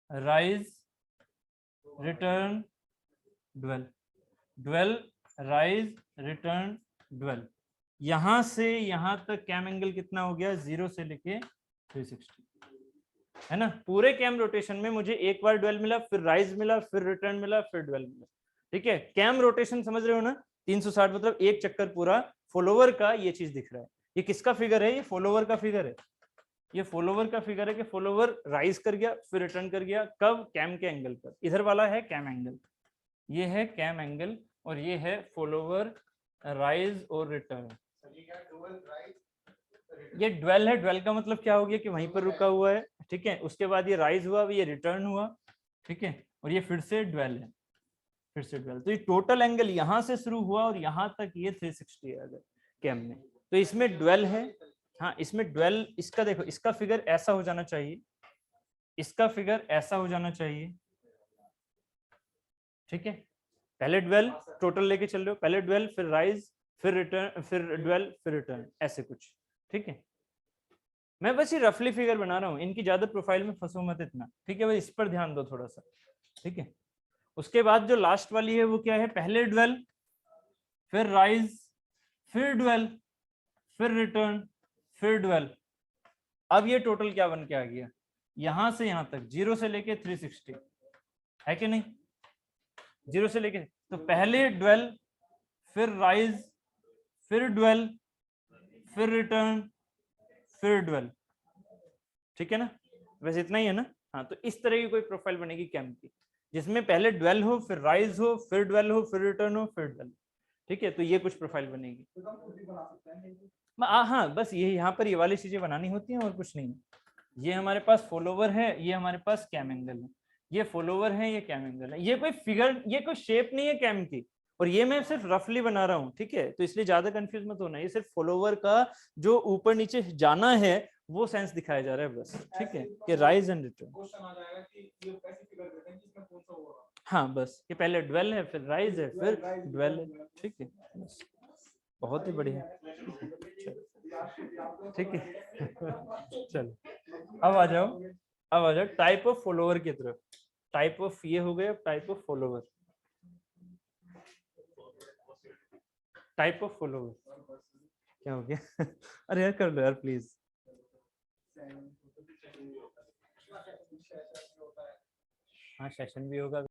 rise return dwell, dwell rise return dwell. यहां से यहां तक कैम एंगल कितना हो गया, 0 से लेके 360, है ना। पूरे कैम रोटेशन में मुझे एक बार ड्वेल मिला, फिर राइज मिला, फिर रिटर्न मिला, फिर ड्वेल मिला। ठीक है, कैम रोटेशन समझ रहे हो ना, 360 मतलब एक चक्कर पूरा फॉलोवर का ये चीज दिख रहा है। ये किसका फिगर है, ये फॉलोवर का फिगर है, ये फॉलोवर का फिगर है कि फॉलोवर राइज कर गया फिर रिटर्न कर गया, कब, कैम के एंगल पर। इधर वाला है कैम एंगल, ये है कैम एंगल, और ये है फॉलोवर राइज और रिटर्न। ये ड्वेल है, ड्वेल का मतलब क्या हो गया कि वहीं पर रुका हुआ है। ठीक है, उसके बाद ये राइज हुआ, ये रिटर्न हुआ। ठीक है, और ये फिर से ड्वेल है, फिर से ड्वेल। तो ये टोटल एंगल यहां से शुरू हुआ और यहां तक ये 360 है अगर कैम में, तो इसमें ड्वेल है। हाँ इसमें ड्वेल, इसका देखो, इसका फिगर ऐसा हो जाना चाहिए, इसका फिगर ऐसा हो जाना चाहिए। ठीक है, पहले ड्वेल टोटल लेके चल रहे हो, पहले ड्वेल फिर राइज फिर रिटर्न फिर ड्वेल फिर रिटर्न, ऐसे कुछ। ठीक है, मैं बस ये रफली फिगर बना रहा हूँ, इनकी ज्यादा प्रोफाइल में फंसो मत इतना। ठीक है, बस इस पर ध्यान दो थोड़ा सा। ठीक है, उसके बाद जो लास्ट वाली है वो क्या है, पहले ड्वेल फिर राइज फिर ड्वेल फिर रिटर्न फिर ड्वेल। अब ये टोटल क्या बन के आ गया, यहां से यहां तक 0 से लेके 360। है कि नहीं? 0 से लेके, तो पहले ड्वेल, फिर राइज, फिर ड्वेल, फिर रिटर्न, फिर ड्वेल। ठीक है ना? वैसे इतना ही है ना? हाँ, तो इस तरह की कोई प्रोफाइल बनेगी कैम की, जिसमें पहले ड्वेल हो, फिर राइज हो, फिर ड्वेल हो, फिर रिटर्न हो, फिर ड्वेल। ठीक है, तो ये कुछ प्रोफाइल बनेगी। हाँ, बस ये यहाँ पर ये वाली चीजें बनानी होती हैं और कुछ नहीं। ये हमारे पास फॉलोवर है, ये हमारे पास कैम एंगल है, ये फॉलोवर है, ये कैम एंगल है। ये कोई फिगर, ये कोई शेप नहीं है कैम की, और ये मैं सिर्फ रफली बना रहा हूँ। ठीक है, तो इसलिए ज्यादा कंफ्यूज मत होना, ये सिर्फ फॉलोवर का जो ऊपर नीचे जाना है वो सेंस दिखाया जा रहा है बस। ठीक है, कि राइज एंड रिटर्न। हाँ, बस ये पहले ड्वेल है, फिर राइज है, फिर ड्वेल है। ठीक है, बस बहुत ही बढ़िया। ठीक है चलो, अब आ जाओ, अब आ जाओ टाइप ऑफ फॉलोवर की तरफ। टाइप ऑफ ये हो गया, अब type of follower. Type of follower क्या हो गया? अरे यार कर लो यार प्लीज। हाँ, सेशन भी होगा।